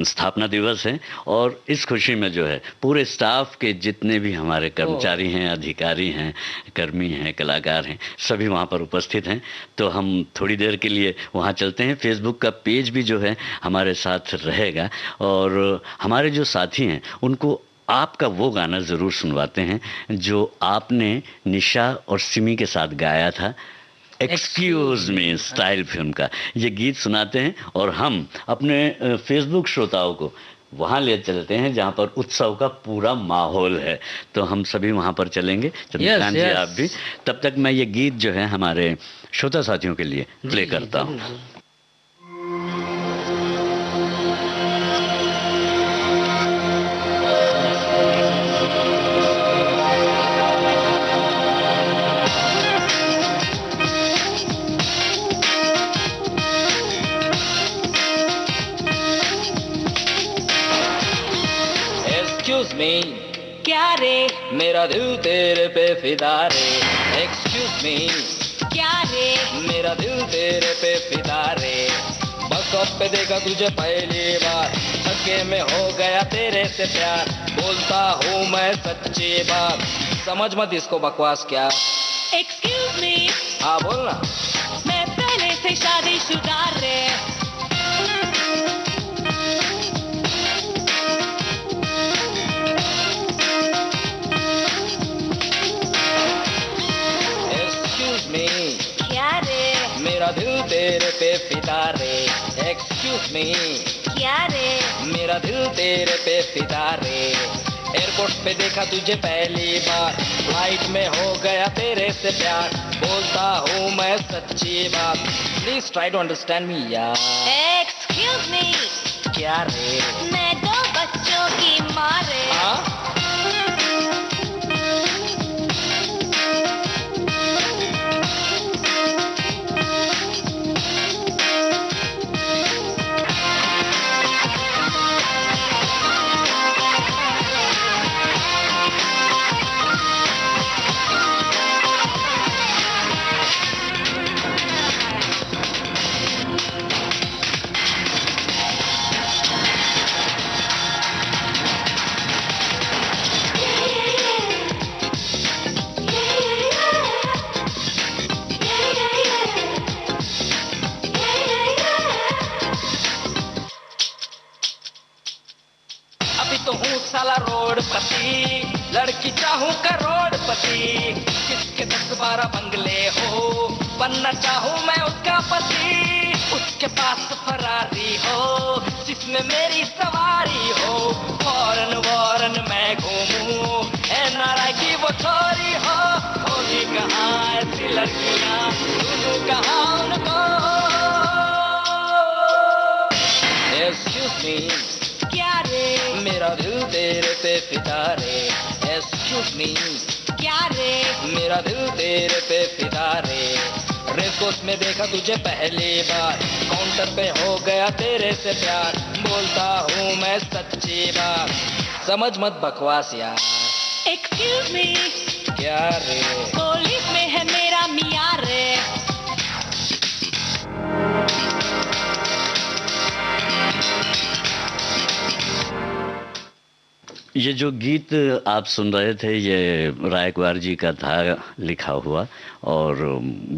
स्थापना दिवस है, और इस खुशी में जो है पूरे स्टाफ के जितने भी हमारे कर्मचारी हैं, अधिकारी हैं, कर्मी हैं, कलाकार हैं, सभी वहाँ पर उपस्थित हैं। तो हम थोड़ी देर के लिए वहाँ चलते हैं। फेसबुक का पेज भी जो है हमारे साथ रहेगा, और हमारे जो साथी हैं उनको आपका वो गाना ज़रूर सुनवाते हैं जो आपने निशा और सिमी के साथ गाया था, एक्सक्यूज मी स्टाइल फिल्म का। ये गीत सुनाते हैं और हम अपने फेसबुक श्रोताओं को वहाँ ले चलते हैं जहाँ पर उत्सव का पूरा माहौल है। तो हम सभी वहाँ पर चलेंगे। चंद्रकांत जी आप भी। तब तक मैं ये गीत जो है हमारे श्रोता साथियों के लिए प्ले करता हूँ। एक्सक्यूज मी, क्या रे, मेरा दिल तेरे पे फिदा रे। एक्सक्यूज मी, क्या रे, मेरा दिल तेरे पे फिदा रे। बस स्टॉप पे देखा तुझे पहली बार, धक्के में हो गया तेरे से प्यार। बोलता हूँ मैं सच्ची बात, समझ मत इसको बकवास क्या। एक्सक्यूज मी, हाँ बोलना। मैं पहले से शादीशुदा रे। एक्सक्यूज मी, क्या रे, मेरा दिल तेरे पे फिदा रे। एक्सक्यूज मी, क्या रे, मेरा दिल तेरे पे फिदा रे। एयरपोर्ट पे देखा तुझे पहली बार, फ्लाइट में हो गया तेरे से प्यार। बोलता हूँ मैं सच्ची बात, please try to understand me यार। एक्सक्यूज मी, क्या रे, मैं 2 बच्चों की माँ रे। हाँ? लड़की चाहूं करोड़पति, किसके 10-12 बंगले हो, बनना चाहूं मैं उसका पति, उसके पास फरारी हो जिसमें मेरी सवारी हो, फॉरन वॉरन मैं घूमूं, एनआरआई की वो छोरी हो, होगी कहाँ ऐसी लड़कियां, ढूंढूं कहाँ उनको। Excuse me, क्या रे मेरा दिल तेरे पे फिदा रे। Excuse me, क्या रे मेरा दिल तेरे पे फिदा रे। रेसकोर्स में देखा तुझे पहली बार, काउंटर पे हो गया तेरे से प्यार, बोलता हूँ मैं सच्ची बात, समझ मत बकवास यार। एक्सक्यूज मी, क्या रे पुलिस में है मेरा मियाँ रे। ये जो गीत आप सुन रहे थे ये रायकवार जी का था लिखा हुआ और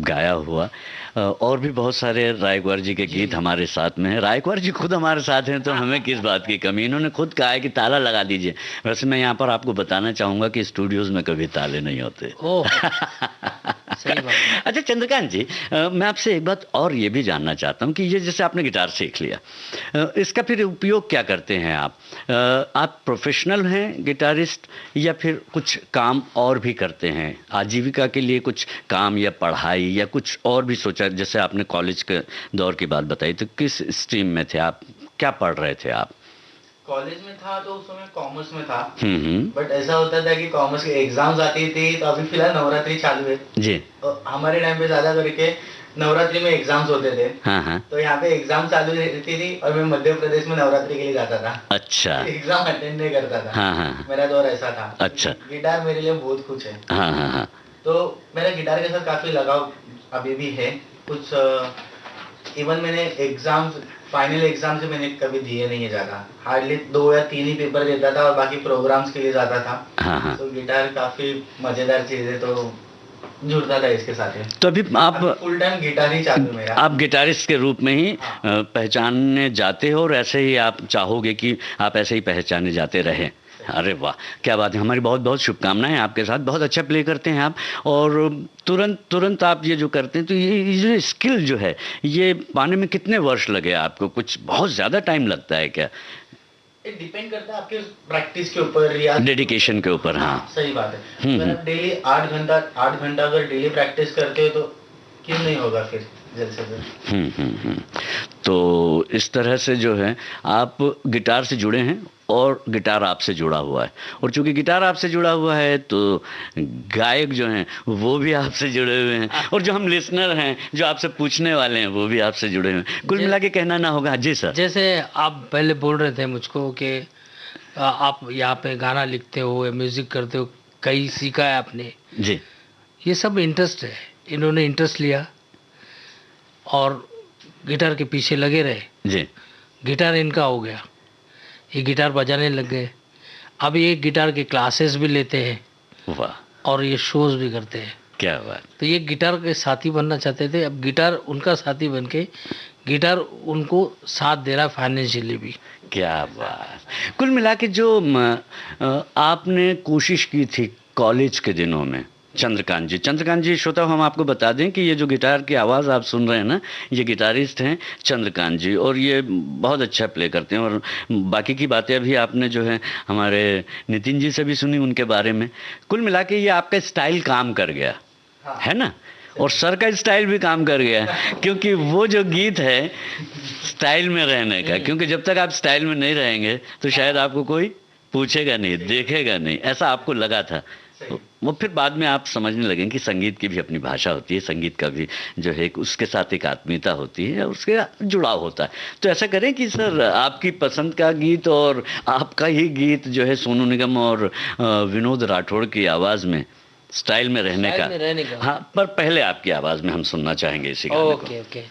गाया हुआ। और भी बहुत सारे रायकवार जी के गीत हमारे साथ में हैं। रायकवार जी खुद हमारे साथ हैं तो हमें किस बात की कमी। इन्होंने खुद कहा है कि ताला लगा दीजिए। वैसे मैं यहाँ पर आपको बताना चाहूँगा कि स्टूडियोज़ में कभी ताले नहीं होते। ओह सही बात। अच्छा चंद्रकांत जी, मैं आपसे एक बात और ये भी जानना चाहता हूँ कि ये जैसे आपने गिटार सीख लिया, इसका फिर उपयोग क्या करते हैं आप? आप प्रोफेशनल हैं गिटारिस्ट या फिर कुछ काम और भी करते हैं आजीविका के लिए, कुछ काम या पढ़ाई या कुछ और भी सोचा? जैसे आपने कॉलेज के दौर की बात बताई, तो किस स्ट्रीम में थे आप, क्या पढ़ रहे थे आप? कॉलेज में था तो उस समय कॉमर्स में था। हम्म। बट ऐसा होता था कि कॉमर्स के एग्जाम्स आती थी, तो अभी फिलहाल नवरात्रि चालू है जी। और हमारे टाइम पे ज्यादा करके नवरात्रि में एग्जाम्स होते थे। हाँ हाँ। तो यहाँ पे एग्जाम चालू रहती थी और मैं मध्य प्रदेश में नवरात्रि के लिए जाता था। अच्छा। एग्जाम अटेंड नहीं करता था। हाँ हाँ। मेरा दौर ऐसा था। अच्छा। गिटार मेरे लिए बहुत कुछ है। हाँ हाँ हाँ। तो मेरा गिटार के साथ काफी लगाव अभी भी है। कुछ इवन मैंने एग्जाम्स, फाइनल एग्जाम से मैंने कभी दिए नहीं है ज्यादा, हार्डली 2 या 3 ही पेपर देता था और बाकी प्रोग्राम्स के लिए जाता था। हाँ हाँ। तो गिटार काफी मजेदार चीज है, तो जुड़ता था इसके साथ ही। तो अभी आप फुल टाइम गिटार ही चालू है मेरा। आप गिटारिस्ट के रूप में ही पहचानने जाते हो और ऐसे ही आप चाहोगे कि आप ऐसे ही पहचाने जाते रहें। अरे वाह, क्या बात है। हमारी बहुत बहुत शुभकामनाएं आपके साथ। बहुत अच्छा प्ले करते हैं आप और तुरंत आप ये जो करते हैं, तो ये जो स्किल जो है ये पाने में कितने वर्ष लगे आपको? कुछ बहुत ज़्यादा टाइम लगता है क्या? ये डिपेंड करता है आपके प्रैक्टिस के ऊपर या डेडिकेशन के ऊपर। हाँ सही बात है। अगर आप डेली 8 घंटा अगर डेली प्रैक्टिस करते हो तो क्यों नहीं होगा फिर जल्द से जल्द। तो इस तरह से जो है आप गिटार से जुड़े हैं और गिटार आपसे जुड़ा हुआ है, और चूंकि गिटार आपसे जुड़ा हुआ है तो गायक जो हैं वो भी आपसे जुड़े हुए हैं, और जो हम लिसनर हैं जो आपसे पूछने वाले हैं वो भी आपसे जुड़े हुए हैं। कुल मिला के कहना ना होगा। जी सर। जैसे आप पहले बोल रहे थे मुझको कि आप यहाँ पे गाना लिखते हो या म्यूजिक करते हो, कहीं सीखा है आपने? जी। ये सब इंटरेस्ट है। इन्होंने इंटरेस्ट लिया और गिटार के पीछे लगे रहे। जी। गिटार इनका हो गया, ये गिटार बजाने लग गए। अब ये गिटार के क्लासेस भी लेते हैं वाह। और ये शोज भी करते हैं। क्या बात। तो ये गिटार के साथी बनना चाहते थे, अब गिटार उनका साथी बन के गिटार उनको साथ दे रहा है फाइनेंशियली भी। क्या बात। कुल मिला के जो आपने कोशिश की थी कॉलेज के दिनों में, चंद्रकांत जी श्रोता हम आपको बता दें कि ये जो गिटार की आवाज़ आप सुन रहे हैं ना, ये गिटारिस्ट हैं चंद्रकांत जी, और ये बहुत अच्छा प्ले करते हैं। और बाकी की बातें अभी आपने जो है हमारे नितिन जी से भी सुनी उनके बारे में। कुल मिला के ये आपका स्टाइल काम कर गया है ना, और सर का स्टाइल भी काम कर गया, क्योंकि वो जो गीत है स्टाइल में रहने का, क्योंकि जब तक आप स्टाइल में नहीं रहेंगे तो शायद आपको कोई पूछेगा नहीं, देखेगा नहीं, ऐसा आपको लगा था। वो फिर बाद में आप समझने लगे कि संगीत की भी अपनी भाषा होती है, संगीत का भी जो है उसके साथ एक आत्मीयता होती है, उसके जुड़ाव होता है। तो ऐसा करें कि सर आपकी पसंद का गीत और आपका ही गीत जो है सोनू निगम और विनोद राठौड़ की आवाज़ में स्टाइल में रहने का। हाँ, पर पहले आपकी आवाज़ में हम सुनना चाहेंगे इसी गाने को। ओके।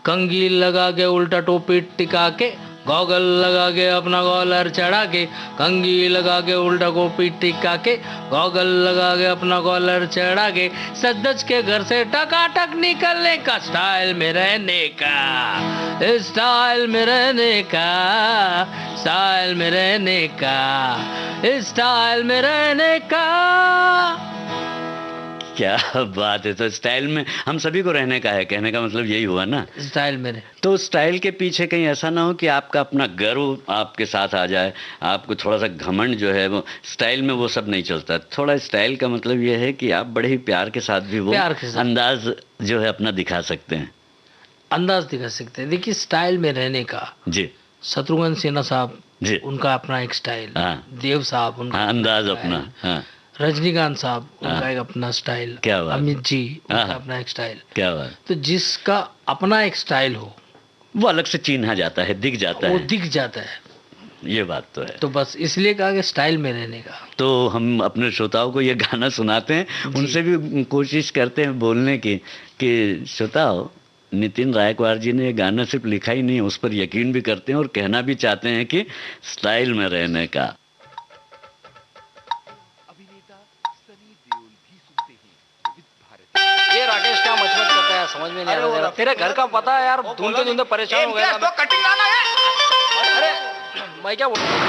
कंघी लगा के उल्टा टोपी टिका के, गॉगल लगा के अपना कॉलर चढ़ा के, कंघी लगा के उल्टा कोपी टिका के, गॉगल लगा के अपना कॉलर चढ़ा के, सज धज के घर से टकाटक निकलने का, स्टाइल में रहने का, स्टाइल में रहने का, स्टाइल में रहने का, स्टाइल में रहने का। क्या बात है। तो स्टाइल में हम सभी को रहने का है, कहने का मतलब यही हुआ ना, स्टाइल में रहे। तो स्टाइल के पीछे कहीं ऐसा ना हो कि आपका अपना गर्व आपके साथ आ जाए, आपको थोड़ा सा घमंड जो है वो स्टाइल में, वो सब नहीं चलता। थोड़ा स्टाइल का मतलब ये है कि आप बड़े ही प्यार के साथ भी वो अंदाज जो है अपना दिखा सकते हैं, अंदाज दिखा सकते हैं। देखिए स्टाइल में रहने का, जी शत्रुघ्न सिन्हा साहब जी, उनका अपना एक स्टाइल, हाँ। देव साहब उनका अंदाज अपना, हाँ। रजनीकांत साहब उनका एक अपना स्टाइल, क्या बात, अमित जी उनका हाँ। अपना एक स्टाइल। क्या बात। तो जिसका अपना एक स्टाइल हो वो अलग से चिन्हा जाता है, दिख जाता वो है, दिख जाता है। ये बात तो है। तो बस इसलिए कहा कि स्टाइल में रहने का। तो हम अपने श्रोताओं को ये गाना सुनाते हैं, उनसे भी कोशिश करते हैं बोलने की कि श्रोताओ, नितिन रायकवार जी ने ये गाना सिर्फ लिखा ही नहीं, उस पर यकीन भी करते हैं और कहना भी चाहते हैं कि स्टाइल में रहने का। ये राकेश क्या मचमच करता है, समझ में नहीं आ रहा। तेरे घर का पता है यार, ढूंढते ढूंढते परेशान हो गया। कटिंग लाना है। अरे मैं क्या बोल रहा हूँ,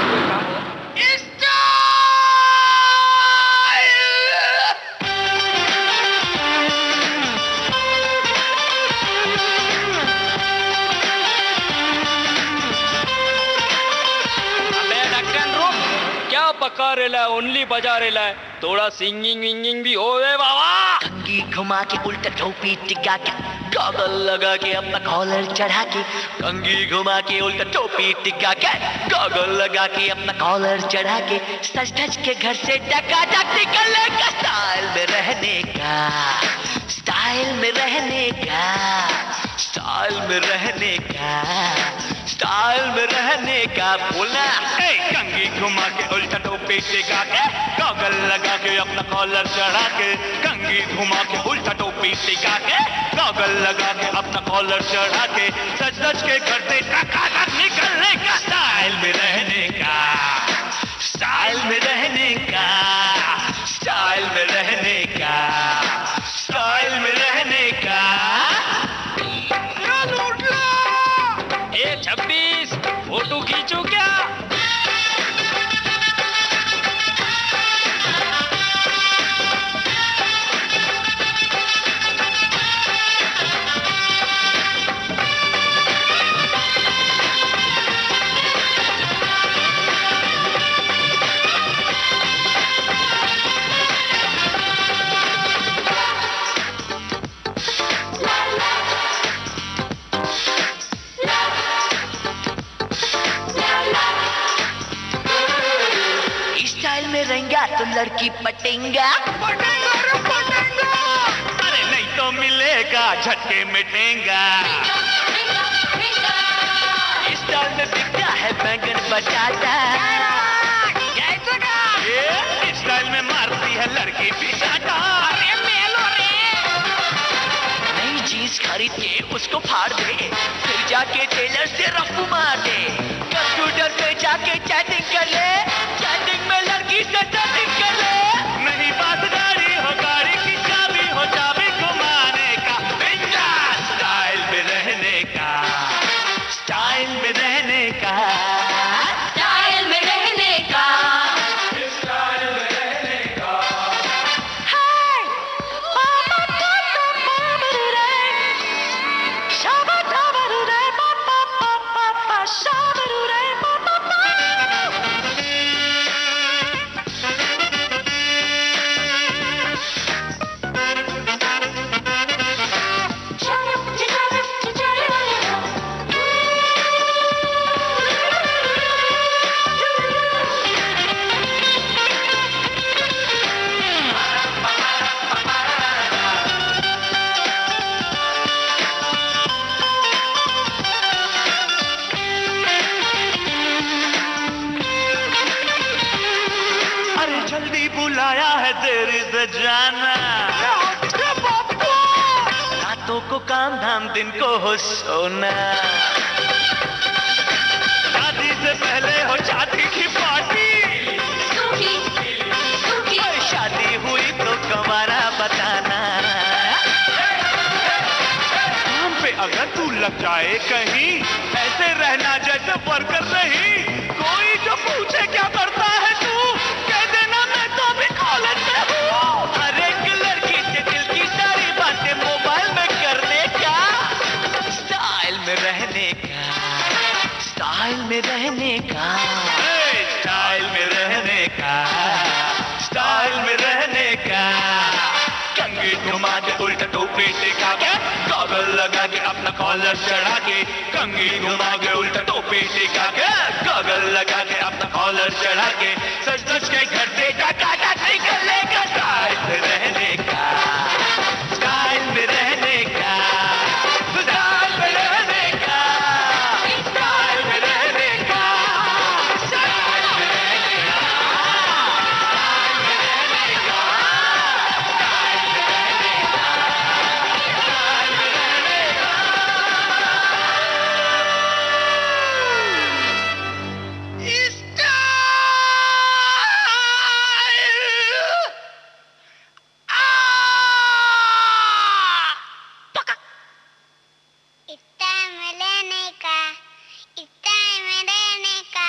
पका रेला है, ओनली बजा रेला है, थोड़ा सिंगिंग विंगिंग भी होवे बाबा। कंघी घुमा के उल्टा टोपी टिका के, गॉगल लगा के अपना कॉलर चढ़ा के, कंघी घुमा के उल्टा टोपी टिका के, गॉगल लगा के अपना कॉलर चढ़ा के, सज धज के घर से टकाटक निकलने का, स्टाइल में रहने का, स्टाइल में रहने का, स्टाइल में रहने का, स्टाइल में रहने का। बोलना कंघी घुमा के उल्टा टोपी टिका के, गॉगल लगा के अपना कॉलर चढ़ा के, कंघी घुमा के उल्टा टोपी टिका के, गॉगल लगा के अपना कॉलर चढ़ा के, सज धज के घर से टकाटक निकलने का, स्टाइल में रहने का, स्टाइल में रहने का, स्टाइल में रहने का, स्टाइल में रहने का। ए 26 फोटो खींचू क्या? रहेगा तो लड़की पटेंगा, अरे नहीं तो मिलेगा झटके मिटेगा। इस स्टाइल में बिकता है बैंगन बटाटा, ये स्टाइल में मारती है लड़की पिटाटा। नई जीन्स खरीद के उसको फाड़ दे, फिर जाके टेलर से रफू मार दे, कंप्यूटर पे जाके चैटिंग कर ले, चैटिंग में लड़की से चैटिंग कर ले। नहीं बात गाड़ी हो, गाड़ी की चाबी हो, चाबी घुमाने का, स्टाइल में रहने का, स्टाइल में रहने का, स्टाइल में रहने का, स्टाइल में रहने का। बुलाया है तेरी से जाना, रातों को काम धाम दिन को हो सोना। से पहले हो शादी की पार्टी। शादी हुई तो कमारा बताना। काम पे अगर तू लग जाए कहीं, ऐसे रहना जैसे वर्कर नहीं। कोई जो पूछे क्या करता है तू, कह देना मैं तो भी कॉलेज में हूँ। हर एक लड़की से दिल की सारी बातें मोबाइल में करने का, स्टाइल में रहने का, स्टाइल में रहने का, स्टाइल में रहने का, स्टाइल में रहने का। कंघी घुमा के उल्टा टोपी टिका के, गॉगल लगा के अपना कॉलर चढ़ा के। कंघी घुमा के उल्टा टोपी टिका के, गॉगल लगा के अपना कॉलर चढ़ा के। सच सच के घर से काटा निकलेगा। स्टाइल में रहने का, स्टाइल में रहने का, स्टाइल में रहने का, स्टाइल में रहने का, स्टाइल में रहने का, स्टाइल में रहने का, स्टाइल में रहने का, स्टाइल में रहने का। स्टाइल में लेने का, स्टाइल में रहने का।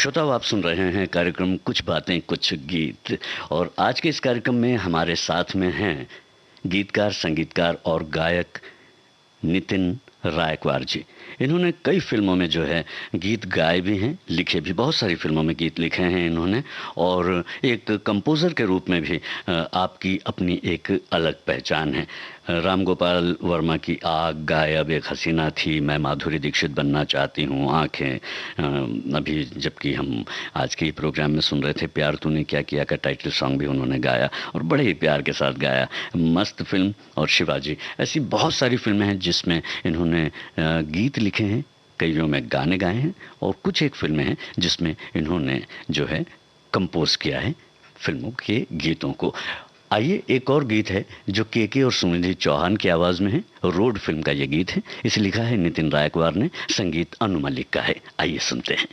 श्रोताओं, आप सुन रहे हैं कार्यक्रम कुछ बातें कुछ गीत, और आज के इस कार्यक्रम में हमारे साथ में हैं गीतकार, संगीतकार और गायक नितिन रायकवार जी। इन्होंने कई फिल्मों में जो है गीत गाए भी हैं, लिखे भी, बहुत सारी फिल्मों में गीत लिखे हैं इन्होंने, और एक कंपोज़र के रूप में भी आपकी अपनी एक अलग पहचान है। राम गोपाल वर्मा की आग, गायब, एक हसीना थी, मैं माधुरी दीक्षित बनना चाहती हूँ, आँखें, अभी जबकि हम आज के प्रोग्राम में सुन रहे थे प्यार तूने क्या किया का टाइटल सॉन्ग भी उन्होंने गाया और बड़े ही प्यार के साथ गाया। मस्त फिल्म और शिवाजी, ऐसी बहुत सारी फिल्में हैं जिसमें इन्होंने गीत लिखे हैं, कईयों में गाने गाए हैं, और कुछ एक फिल्में हैं जिसमें इन्होंने जो है कंपोज किया है फिल्मों के गीतों को। आइए, एक और गीत है जो के और सुनिधि चौहान की आवाज़ में है, रोड फिल्म का ये गीत है। इसे लिखा है नितिन रायकवार ने, संगीत अनु मलिक का है। आइए सुनते हैं।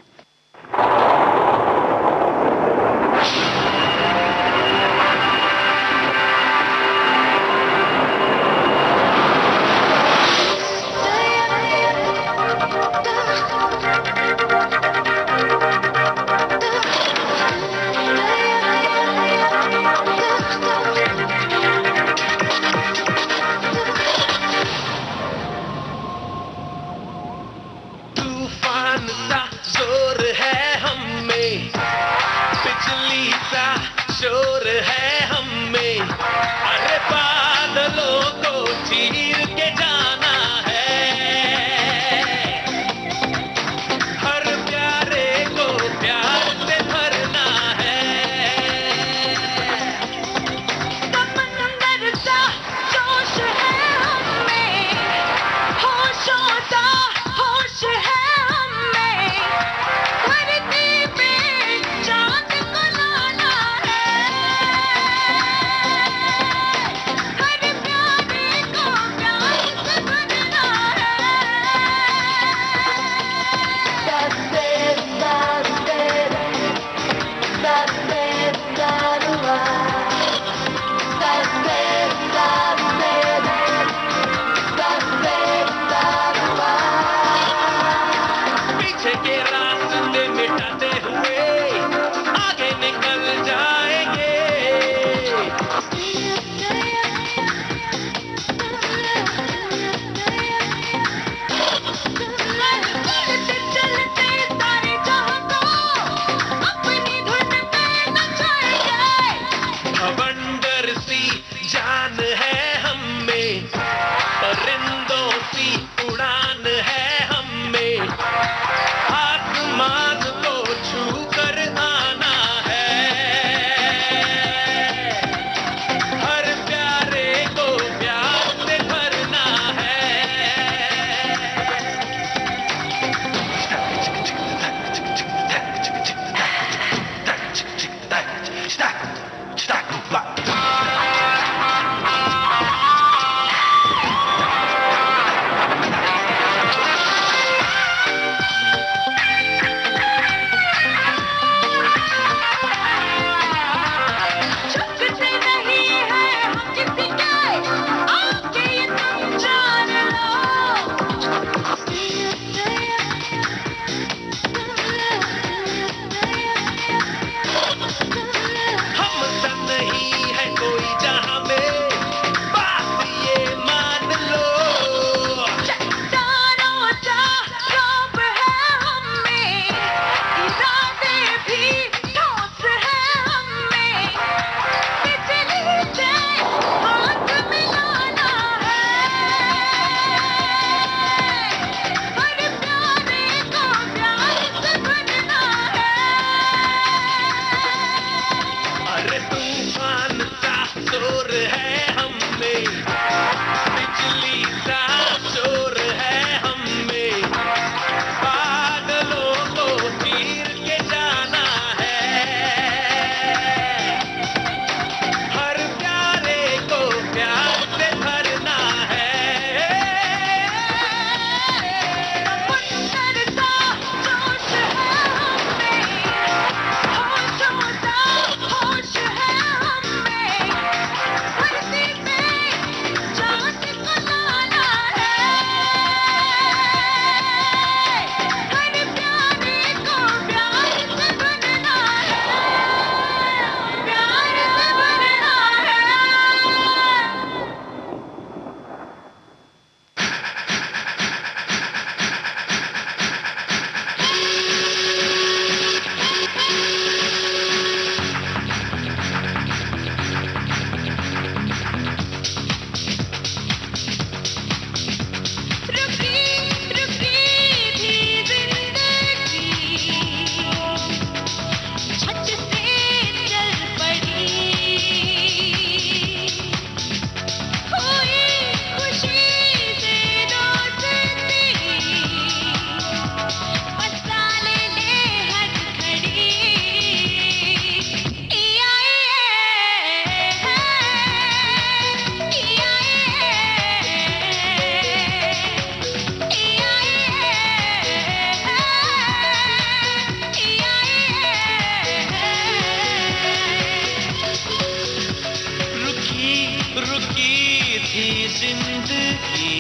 रुकी थी जिंदगी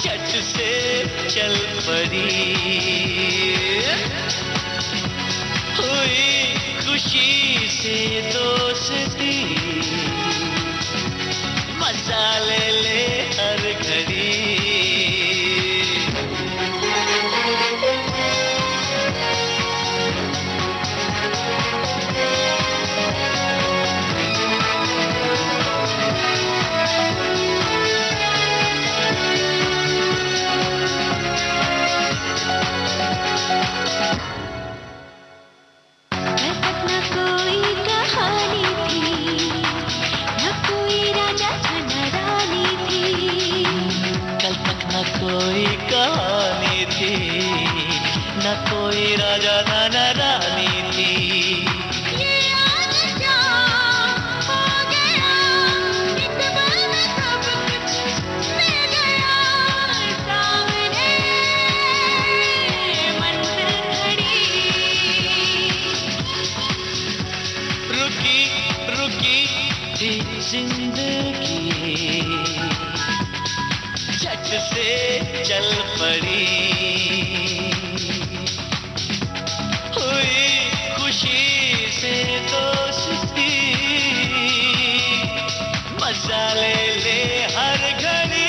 झट से चल पड़ी हुई खुशी से दोस्ती मजा ले ले हर घड़ी कोई कहानी थी न कोई राजा न रानी थी ये आज क्या हो गया एक पल में सब कुछ मिल गया सामने मंजिल खड़ी रुकी रुकी थी जिंदगी झट से चल पड़ी हुई खुशी से दोस्ती मजा ले ले हर घड़ी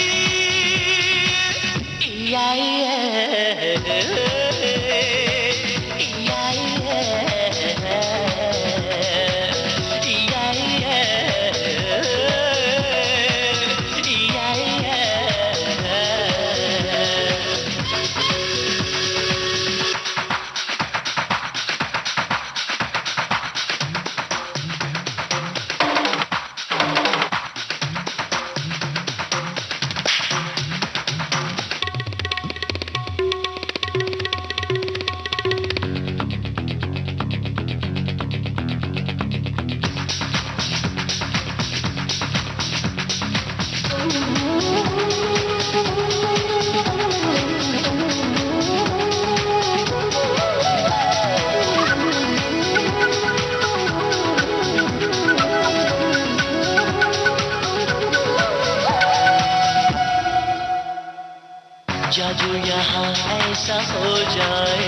जादू यहाँ ऐसा हो जाए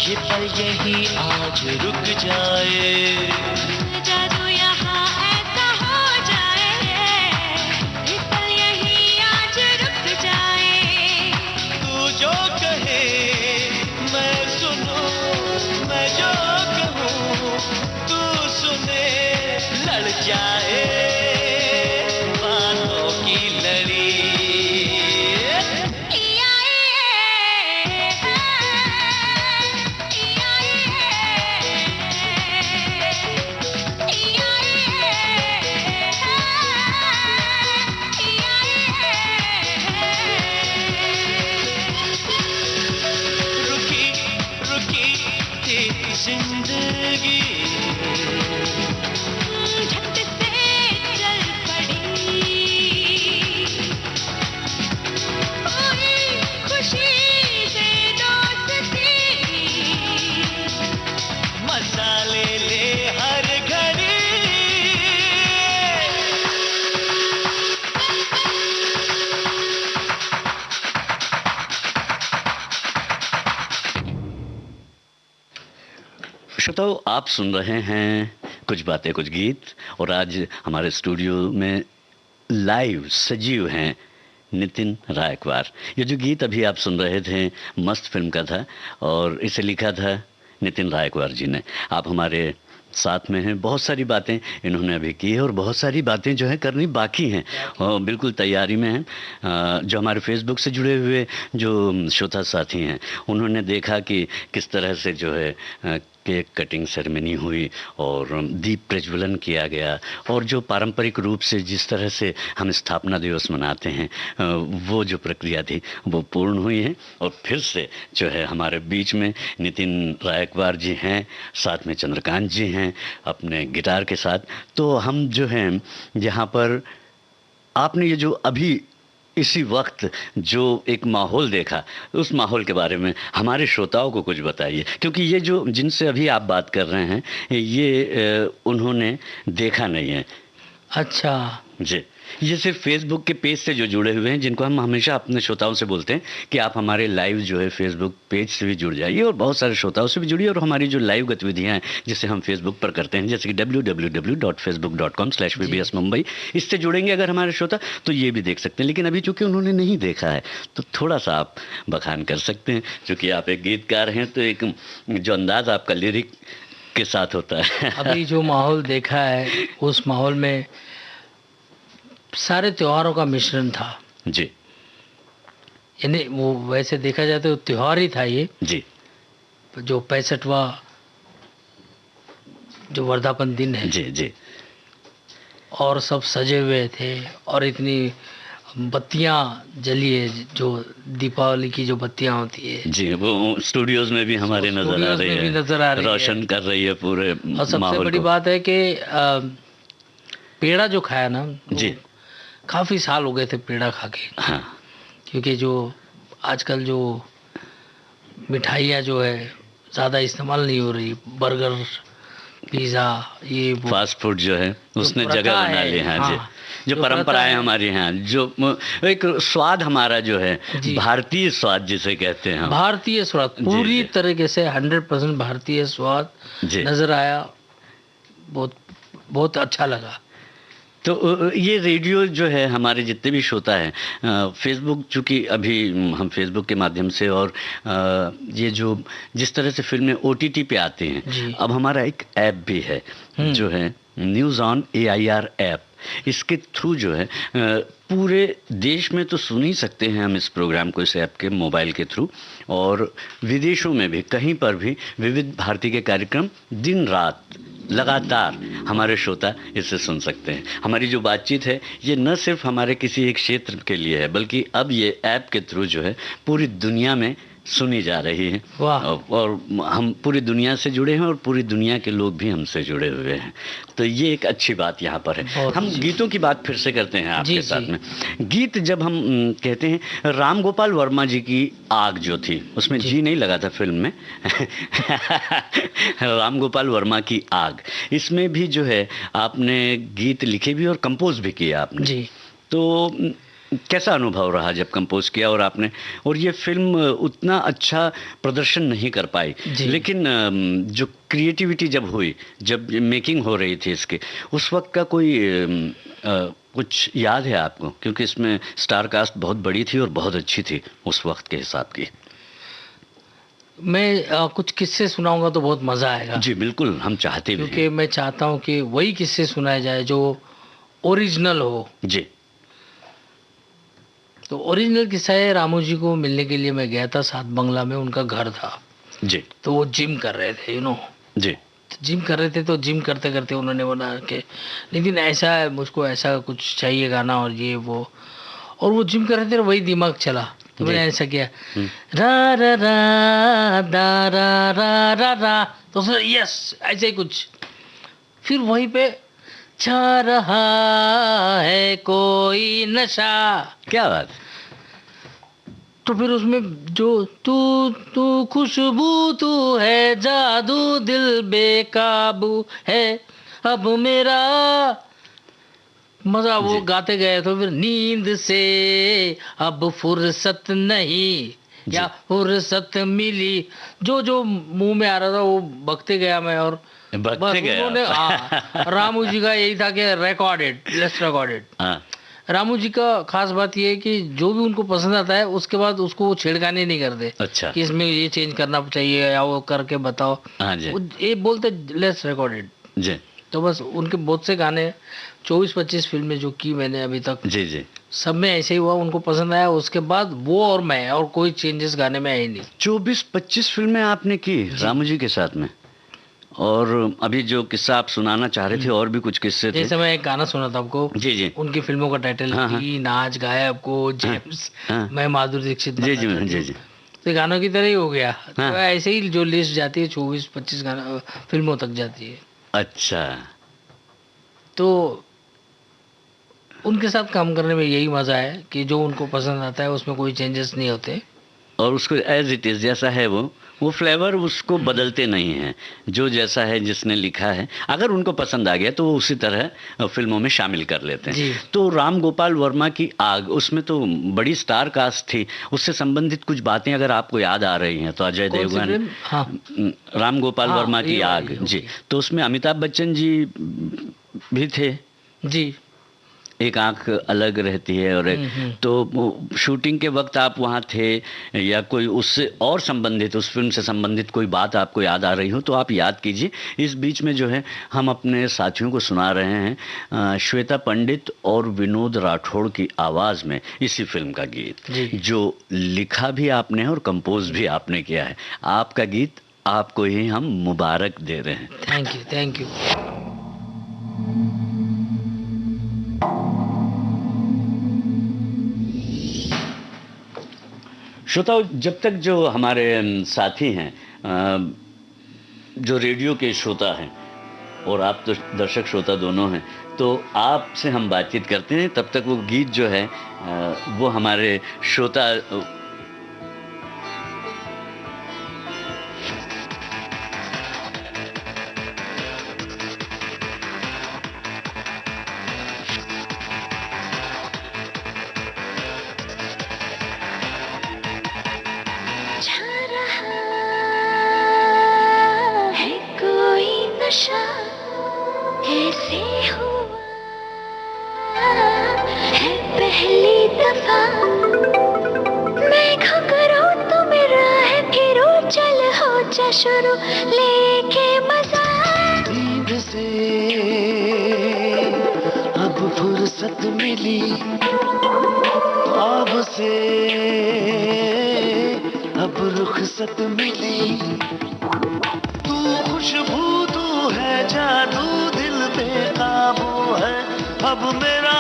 ये पल यही आज रुक जाए जादू यहाँ ऐसा हो जाए ये पल यही आज रुक जाए तू जो कहे मैं सुनूं मैं जो कहूँ तू सुने लड़ जाए बातों की लड़ी जिंदगी झट से चल पड़ी हुई खुशी से दोस्ती मजा ले ले हर घड़ी श्रोताओ, आप सुन रहे हैं कुछ बातें कुछ गीत और आज हमारे स्टूडियो में लाइव सजीव हैं नितिन रायकवार। ये जो गीत अभी आप सुन रहे थे मस्त फिल्म का था और इसे लिखा था नितिन रायकवार जी ने। आप हमारे साथ में हैं, बहुत सारी बातें इन्होंने अभी की है और बहुत सारी बातें जो है करनी बाकी हैं और बिल्कुल तैयारी में हैं। जो हमारे फेसबुक से जुड़े हुए जो श्रोता साथी हैं उन्होंने देखा कि किस तरह से जो है केक कटिंग सेरेमनी हुई और दीप प्रज्वलन किया गया और जो पारंपरिक रूप से जिस तरह से हम स्थापना दिवस मनाते हैं वो जो प्रक्रिया थी वो पूर्ण हुई है। और फिर से जो है हमारे बीच में नितिन रायकवार जी हैं, साथ में चंद्रकांत जी हैं अपने गिटार के साथ। तो हम जो हैं यहाँ पर आपने ये जो अभी इसी वक्त जो एक माहौल देखा, उस माहौल के बारे में हमारे श्रोताओं को कुछ बताइए, क्योंकि ये जो जिनसे अभी आप बात कर रहे हैं ये उन्होंने देखा नहीं है। अच्छा जी, ये सिर्फ फेसबुक के पेज से जो जुड़े हुए हैं, जिनको हम हमेशा अपने श्रोताओं से बोलते हैं कि आप हमारे लाइव जो है फेसबुक पेज से भी जुड़ जाइए और बहुत सारे श्रोताओं से भी जुड़िए, और हमारी जो लाइव गतिविधियां हैं जिसे हम फेसबुक पर करते हैं, जैसे कि www.facebook.com/vbs Mumbai, इससे जुड़ेंगे अगर हमारे श्रोता तो ये भी देख सकते हैं। लेकिन अभी चूंकि उन्होंने नहीं देखा है तो थोड़ा सा आप बखान कर सकते हैं, चूँकि आप एक गीतकार हैं तो एक जो अंदाज आपका लिरिक के साथ होता है। अभी जो माहौल देखा है उस माहौल में सारे त्योहारों का मिश्रण था जी यानी वो वैसे देखा जाए तो त्योहार ही था ये जी। जो 65वां जो वर्धापन दिन है जी जी। और सब सजे हुए थे और इतनी बत्तियां जली है, जो दीपावली की जो बत्तियां होती है जी, वो स्टूडियोज में भी हमारे नजर आ स्टूडियोज रही में भी है, नजर आ रही है। रोशन कर रही है पूरे और सबसे माहौल बड़ी को। बात है कि पेड़ा जो खाया ना जी काफ़ी साल हो गए थे पेड़ा खा के, हाँ क्योंकि जो आजकल जो मिठाइयाँ जो है ज़्यादा इस्तेमाल नहीं हो रही, बर्गर पिज़्ज़ा ये वो फास्ट फूड जो है उसने प्रथा जगह बना है, ली। हाँ जी, हाँ, जो जो परंपराएं प्रथा है। हमारे यहाँ, जो एक स्वाद हमारा जो है जी। भारतीय स्वाद जिसे कहते हैं हम। भारतीय स्वाद जी, पूरी जी। तरीके से 100% भारतीय स्वाद जी। नज़र आया, बहुत बहुत अच्छा लगा। तो ये रेडियो जो है हमारे जितने भी श्रोता है, फेसबुक चूँकि अभी हम फेसबुक के माध्यम से और ये जो जिस तरह से फिल्में OTT पे आती हैं, जी। अब हमारा एक ऐप भी है जो है न्यूज़ ऑन AIR ऐप। इसके थ्रू जो है पूरे देश में तो सुन ही सकते हैं हम इस प्रोग्राम को, इस ऐप के मोबाइल के थ्रू, और विदेशों में भी कहीं पर भी विविध भारती के कार्यक्रम दिन रात लगातार हमारे श्रोता इसे सुन सकते हैं। हमारी जो बातचीत है ये न सिर्फ हमारे किसी एक क्षेत्र के लिए है, बल्कि अब ये ऐप के थ्रू जो है पूरी दुनिया में सुनी जा रही है। वाह। और हम पूरी दुनिया से जुड़े हैं और पूरी दुनिया के लोग भी हमसे जुड़े हुए हैं, तो ये एक अच्छी बात यहाँ पर है। बहुत हम अच्छी। गीतों की बात फिर से करते हैं आपके जी, साथ जी। में। गीत जब हम कहते हैं, राम गोपाल वर्मा जी की आग जो थी उसमें जी नहीं लगा था फिल्म में राम गोपाल वर्मा की आग, इसमें भी जो है आपने गीत लिखे भी और कंपोज भी किया आपने। जी। तो कैसा अनुभव रहा जब कंपोज किया और आपने, और ये फिल्म उतना अच्छा प्रदर्शन नहीं कर पाई, जी। लेकिन जो क्रिएटिविटी जब हुई, जब मेकिंग हो रही थी इसके, उस वक्त का कोई कुछ याद है आपको? क्योंकि इसमें स्टार कास्ट बहुत बड़ी थी और बहुत अच्छी थी उस वक्त के हिसाब की। मैं कुछ किस्से सुनाऊंगा तो बहुत मज़ा आएगा, जी बिल्कुल, हम चाहते भी क्योंकि हैं। मैं चाहता हूँ कि वही किस्से सुनाए जाए जो ओरिजिनल हो। जी तो ओरिजिनल किस्सा है, रामू जी को मिलने के लिए मैं गया था, सात बंगला में उनका घर था। जी तो वो जिम कर रहे थे, जी जिम कर रहे थे। तो जिम करते करते उन्होंने बोला कि लेकिन ऐसा है, मुझको ऐसा कुछ चाहिए गाना और ये वो, और वो जिम कर रहे थे, वही दिमाग चला। तो मैंने ऐसा किया, रा रा रा दा रा रा रा रा, तो उसने यस ऐसे ही कुछ, फिर वहीं पे छा रहा है कोई नशा। क्या बात। तो फिर उसमें जो तू तू खुशबू तू है, जादू दिल बेकाबू है, अब मेरा मजा। वो गाते गए। तो फिर नींद से अब फुर्सत नहीं, या फुर्सत मिली, जो जो मुंह में आ रहा था वो बकते गया मैं, और बकते बस गए उन्होंने, आप। हाँ, रामू जी का यही था कि रिकॉर्डेड, लेट्स रिकॉर्डेड। हाँ रामू जी का खास बात ये है कि जो भी उनको पसंद आता है उसके बाद उसको वो छेड़खानी नहीं करते अच्छा। कि इसमें ये चेंज करना चाहिए या वो करके बताओ। हाँ जी वो ये बोलते लेट्स रिकॉर्डेड। जी तो बस उनके बहुत से गाने 24-25 फिल्में जो की मैंने अभी तक, जी जी। सब में ऐसे ही हुआ, उनको पसंद आया। उसके बाद वो और मैं, और कोई चेंजेस गाने में आए नहीं। 24-25 फिल्में आपने की रामू जी के साथ में, और अभी जो किस्सा आप सुनाना चाह रहे थे और भी कुछ किस्से थे। जैसे मैं एक गाना सुना था आपको, जी जी उनकी फिल्मों का टाइटल हाँ, हाँ। थी नाच गायब को जेम्स, हाँ। मैं माधुरी दीक्षित जी बनना जी चाहती जी हूँ। जी। तो गानों की तरह ही हो गया। हाँ। तो ऐसे ही जो लिस्ट जाती है 24-25 गाना फिल्मों तक जाती है। अच्छा। तो उनके साथ काम करने में यही मज़ा है कि जो उनको पसंद आता है उसमें कोई चेंजेस नहीं होते। और उसको एज इट इज़ जैसा है वो फ्लेवर उसको बदलते नहीं हैं। जो जैसा है जिसने लिखा है, अगर उनको पसंद आ गया तो वो उसी तरह फिल्मों में शामिल कर लेते हैं। तो राम गोपाल वर्मा की आग, उसमें तो बड़ी स्टार कास्ट थी। उससे संबंधित कुछ बातें अगर आपको याद आ रही हैं तो अजय देवगन, हाँ। राम गोपाल वर्मा की आग जी, तो उसमें अमिताभ बच्चन जी भी थे जी। एक आंख अलग रहती है और एक तो शूटिंग के वक्त आप वहाँ थे, या कोई उससे और संबंधित, उस फिल्म से संबंधित कोई बात आपको याद आ रही हो तो आप याद कीजिए। इस बीच में जो है हम अपने साथियों को सुना रहे हैं श्वेता पंडित और विनोद राठौड़ की आवाज़ में इसी फिल्म का गीत, जो लिखा भी आपने और कंपोज भी आपने किया है। आपका गीत आपको ही हम मुबारक दे रहे हैं। Thank you, thank you. श्रोताओ, जब तक जो हमारे साथी हैं, जो रेडियो के श्रोता हैं और आप तो दर्शक श्रोता दोनों हैं, तो आपसे हम बातचीत करते हैं, तब तक वो गीत जो है वो हमारे श्रोता ऐसे हुआ है पहली दफा, मैं घुघरू तो मेरा है फिरो, चल हो जा शुरू लेके मजा। नींद से अब फुर्सत मिली, ख्वाब से अब रुखसत मिली, तू खुशबू तू है जादू, दिल पे काबू है अब मेरा।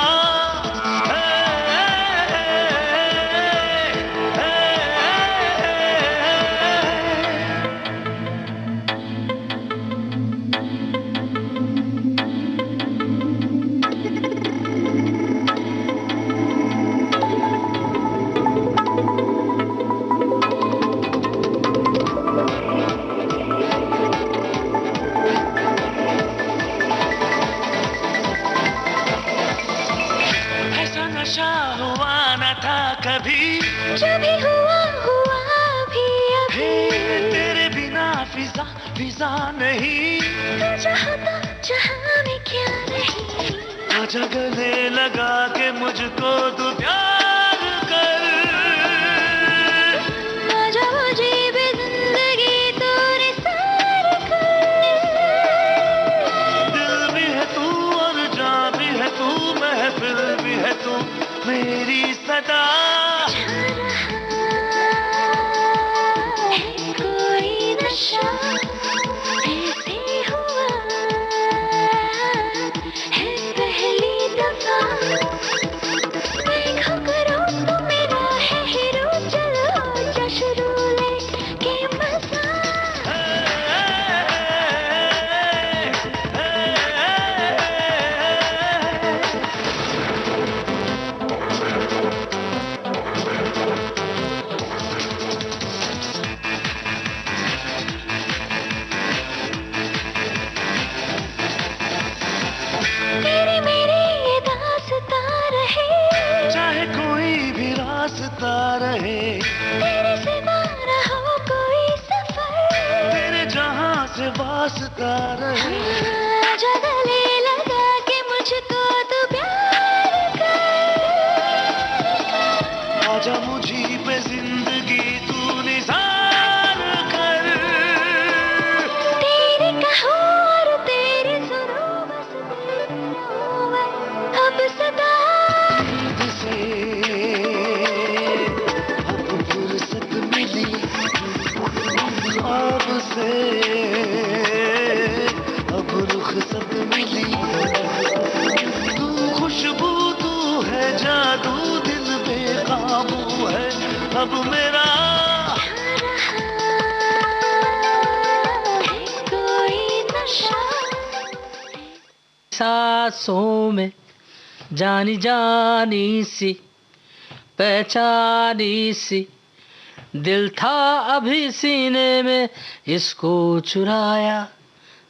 कभी जो भी हुआ हुआ भी अभी, तेरे बिना फिजा फिजा नहीं, तू चाहता जहां में क्या नहीं, आजा गले लगा के मुझको तू प्यार कर, आजा मुझे भी जिंदगी तू निसार कर, दिल भी है तू और जान भी है तू, महफिल भी है तू मेरी सदा। कोई नशा ऐसे हुआ है पहली दफा, मैं घुघरू तो मेरा है हीरो, चलो जा शुरू लेके मजा। रहे तेरे सिवा ना हो कोई सफर, तेरे जहां से वास्ता रहे, आजा गले लगा के मुझको तू प्यार कर, आजा मुझी पे जिंदगी तू निसार कर, तेरे कहो और तेरे सुनो बस तेरे रहो अब सदा। से अब रुखसत मिली, तू खुशबू तू है जादू, दिल बेकाबू है अब मेरा। सांसों में जानी जानी सी पहचानी सी, दिल था अभी सीने में, इसको चुराया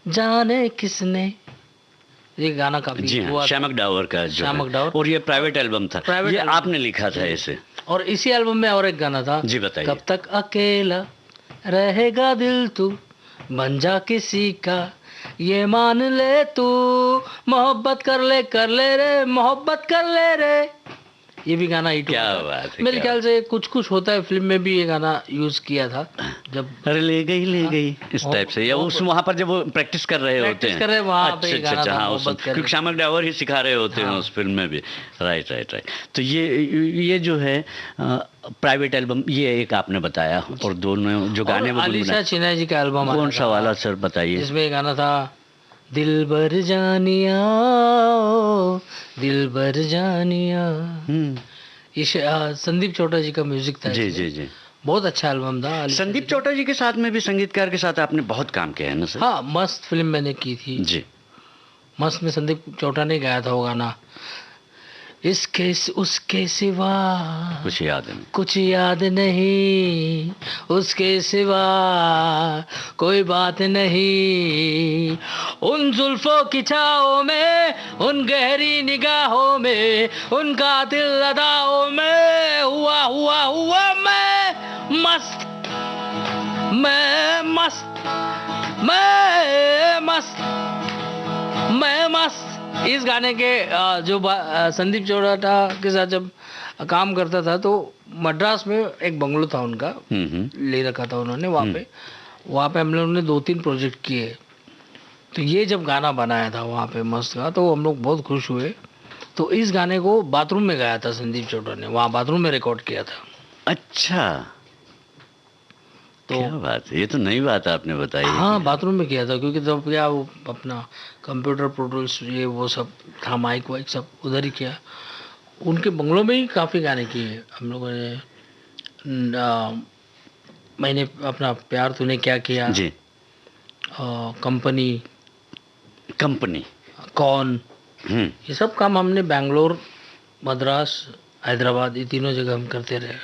जाने किसने। ये गाना काफी जी हुआ हाँ, था। श्यामक डावर का जो श्यामक है। डावर। और ये प्राइवेट एल्बम था, प्राइवेट ये एल्बम। आपने लिखा था इसे। और इसी एल्बम में और एक गाना था। जी बताइए। कब तक अकेला रहेगा दिल तू, बन जा किसी का ये मान ले तू, मोहब्बत कर ले रे, मोहब्बत कर ले रे। ये भी गाना हिट क्या हुआ था। बात है, मेरे क्या ख्याल से कुछ कुछ होता है फिल्म में भी ये गाना यूज किया था, जब अरे ले गई इस टाइप से, या उस वहाँ पर जब वो प्रैक्टिस कर रहे होते प्रैक्टिस हैं। कर रहे हैं, वहाँ पे अच्छा गाना अच्छा, था हाँ उस मोहब्बत कर ले। क्योंकि श्यामक डावर ही सिखा रहे होते हैं हाँ। उस फिल्म में भी। राइट। तो ये जो है प्राइवेट एल्बम, ये एक आपने बताया, और दोनों जो गाने वो अलीशा चिनाई जी का एल्बम कौन सा वाला सर बताइए। जिसमें ये गाना था, दिल बर जानिया ओ, दिल बर जानिया। ये संदीप चोटा जी का म्यूजिक था जी इसमें। जी जी। बहुत अच्छा एल्बम था। अलीशा संदीप जी चोटा जी के साथ में भी, संगीतकार के साथ आपने बहुत काम किया है ना सर। का। हाँ, मस्त फिल्म मैंने की थी। जी। मस्त में संदीप चोटा ने गाया था वो गाना, इसके उसके सिवा कुछ याद नहीं। कुछ याद नहीं, उसके सिवा कोई बात नहीं, उन जुल्फों की छाओं में, उन गहरी निगाहों में, उन कातिल अदाओं में हुआ हुआ हुआ मैं मस्त, मैं मस्त, मैं मस्त, मैं मस्त। इस गाने के जो संदीप चोटाटा के साथ जब काम करता था, तो मद्रास में एक बंगलो था उनका, ले रखा था उन्होंने वहाँ पे हम लोगों ने 2-3 प्रोजेक्ट किए। तो ये जब गाना बनाया था वहाँ पे मस्त का, तो हम लोग बहुत खुश हुए। तो इस गाने को बाथरूम में गाया था संदीप चोटा ने, वहाँ बाथरूम में रिकॉर्ड किया था। अच्छा, तो क्या बात है, ये तो नई बात आपने बताई। हाँ, बाथरूम में किया था, क्योंकि तब क्या वो अपना कंप्यूटर प्रोटूल्स ये वो सब था, माइक वाइक सब उधर ही किया। उनके बंगलों में ही काफ़ी गाने किए हम लोगों ने। मैंने अपना प्यार तूने क्या किया जी, कंपनी कौन, ये सब काम हमने बेंगलोर, मद्रास, हैदराबाद, ये तीनों जगह हम करते रहे।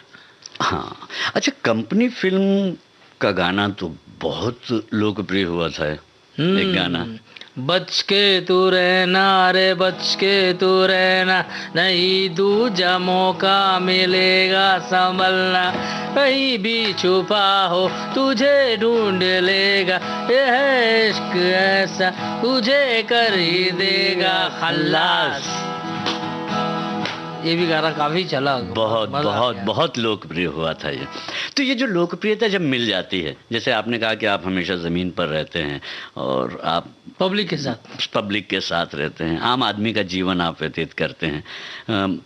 हाँ। अच्छा, कंपनी फिल्म का गाना तो बहुत लोकप्रिय हुआ था, एक गाना, बच के तू रहना रे, बच के तू रहना, नहीं दूजा मौका मिलेगा संभलना, कहीं भी छुपा हो तुझे ढूंढ लेगा, ये है इश्क ऐसा तुझे कर ही देगा खल्लास। ये भी गाना काफी चला, बहुत लोकप्रिय हुआ था ये। तो ये जो लोकप्रियता जब मिल जाती है, जैसे आपने कहा कि आप हमेशा ज़मीन पर रहते हैं और आप पब्लिक के साथ रहते हैं, आम आदमी का जीवन आप व्यतीत करते हैं,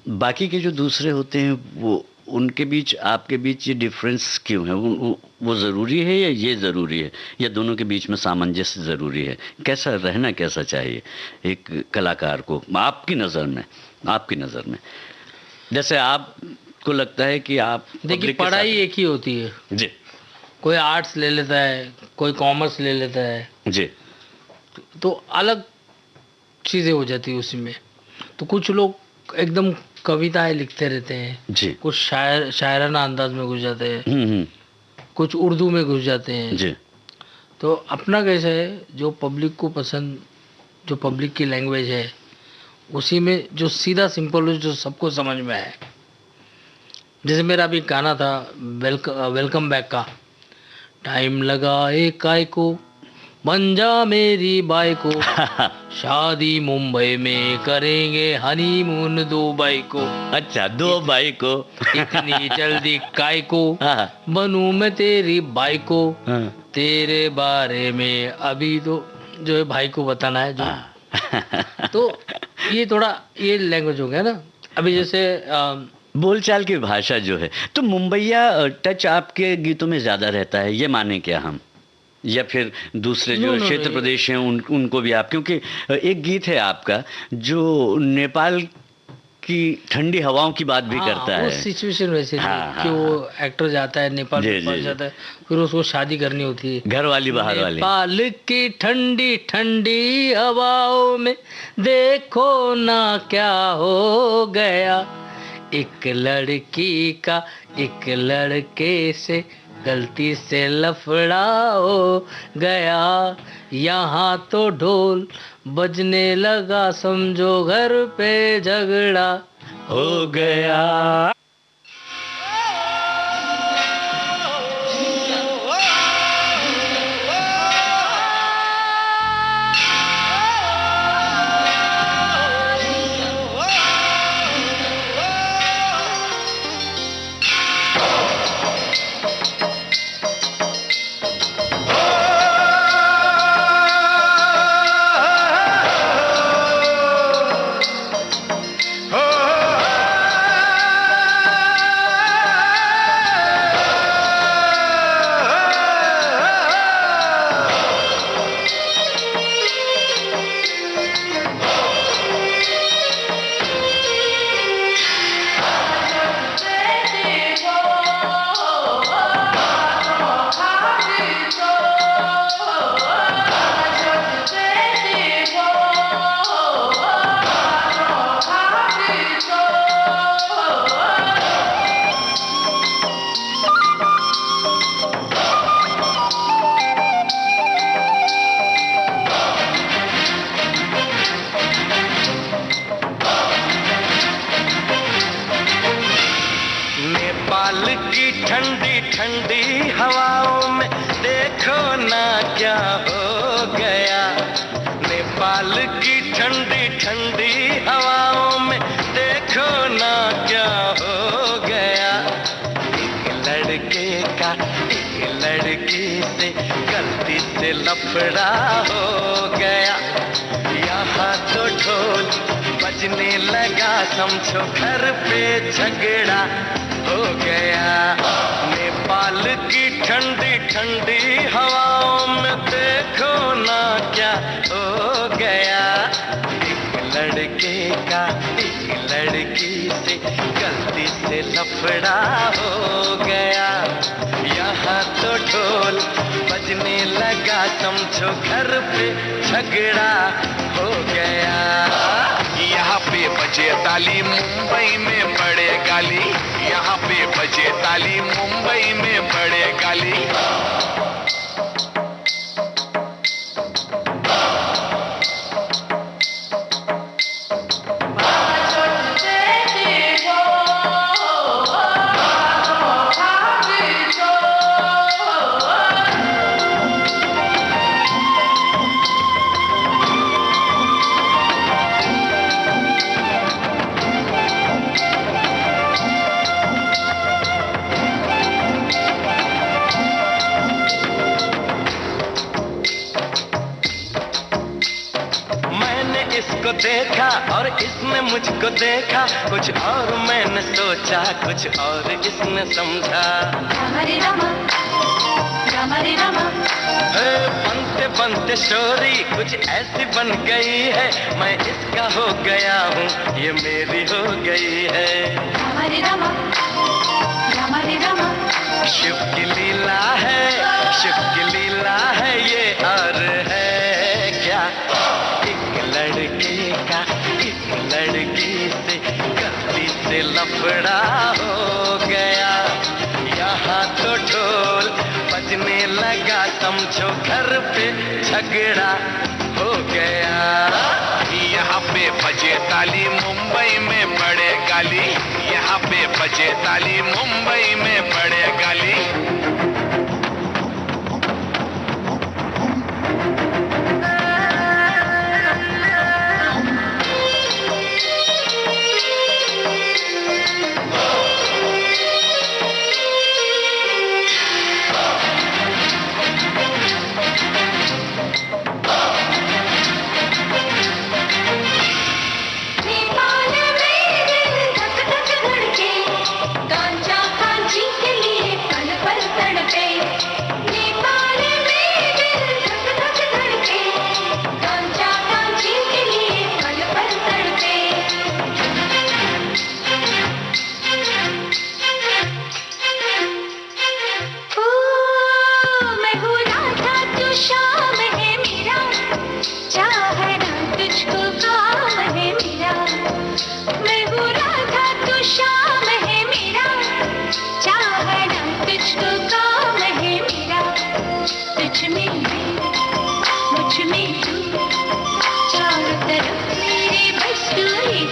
बाकी के जो दूसरे होते हैं वो, उनके बीच आपके बीच ये डिफरेंस क्यों है? वो ज़रूरी है या ये ज़रूरी है, या दोनों के बीच में सामंजस्य ज़रूरी है? कैसा रहना कैसा चाहिए एक कलाकार को आपकी नज़र में? जैसे आपको लगता है कि आप, देखिए, पढ़ाई एक ही होती है जी, कोई आर्ट्स ले लेता है, कोई कॉमर्स ले लेता है जी, तो अलग चीज़ें हो जाती है उसी में। तो कुछ लोग एकदम कविताएं लिखते रहते हैं जी, कुछ शायराना अंदाज में घुस जाते हैं, कुछ उर्दू में घुस जाते हैं जी। तो अपना कैसा है, जो पब्लिक को पसंद, जो पब्लिक की लैंग्वेज है, उसी में जो सीधा सिंपल है, जो सबको समझ में आए। जैसे मेरा भी गाना था वेलकम बैक का, टाइम लगा एक काय को, बन जा मेरी बाई को, शादी मुंबई में करेंगे, हनीमून दुबई को। अच्छा, दुबई को, इतनी जल्दी काय को, बनूं मैं तेरी बाई को, तेरे बारे में अभी तो जो है भाई को बताना है जो। तो ये थोड़ा ये लैंग्वेज हो गया ना। अभी जैसे बोलचाल की भाषा जो है, तो मुंबईया टच आपके गीतों में ज़्यादा रहता है, ये माने क्या हम, या फिर दूसरे जो क्षेत्र प्रदेश हैं उनको भी आप, क्योंकि एक गीत है आपका जो नेपाल की ठंडी हवाओं की बात भी करता है। उस सिचुएशन वैसे थी हाँ, कि हाँ, वो एक्टर जाता है नेपाल जी, नेपाल जी, जाता है, फिर उसको शादी करनी होती है। घर वाली बाहर वाली। नेपाल की ठंडी ठंडी हवाओं में देखो ना क्या हो गया, एक लड़की का एक लड़के से गलती से लफड़ा हो गया, यहाँ तो ढोल बजने लगा, समझो घर पे झगड़ा हो गया। नेपाल की ठंडी ठंडी हवाओं में देखो ना क्या हो गया, नेपाल की ठंडी ठंडी हवाओं में देखो ना क्या हो गया, एक लड़के का एक लड़की से गलती से लफड़ा हो गया, यहाँ तो ढोल बजने लगा, समझो घर पे झगड़ा हो गया। नेपाल की ठंडी ठंडी हवाओं में देखो ना क्या हो गया, एक लड़के का एक लड़की से गलती से लफड़ा हो गया, यहाँ तो ढोल बजने लगा, समझो घर पे झगड़ा हो गया। यहाँ पे बजे ताली मुंबई में बड़े गाली, यहाँ पे बजे ताली मुंबई में बड़े गाली। इसको देखा और इसने मुझको देखा, कुछ और मैंने सोचा कुछ और इसने समझा। बनते बनते स्टोरी कुछ ऐसी बन गई है, मैं इसका हो गया हूँ ये मेरी हो गई है। शिव की लीला है, शिव की लीला है ये, और है क्या लड़के का एक लड़की से गलती से लफड़ा हो गया, यहाँ तो ढोल बजने लगा, समझो घर पे झगड़ा हो गया। यहाँ पे बजे ताली मुंबई में बड़े गाली, यहाँ पे बजे ताली मुंबई में बड़े गाली। कांचा कांची के तरफ मेरे बस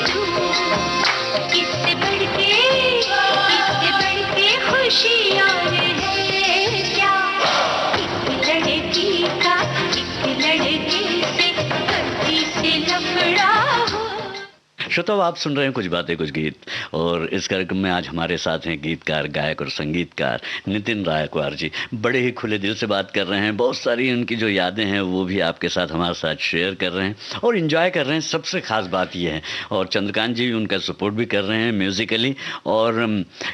तू किससे बढ़ के खुशी और है क्या, एक लड़की का एक लड़के से कभी से लफड़ा हो। श्रोताओ, आप सुन रहे हैं कुछ बातें कुछ गीत, और इस कार्यक्रम में आज हमारे साथ हैं गीतकार, गायक और संगीतकार नितिन रायकवार जी। बड़े ही खुले दिल से बात कर रहे हैं, बहुत सारी उनकी जो यादें हैं वो भी आपके साथ हमारे साथ शेयर कर रहे हैं और इन्जॉय कर रहे हैं। सबसे खास बात ये है, और चंद्रकांत जी उनका सपोर्ट भी कर रहे हैं म्यूज़िकली। और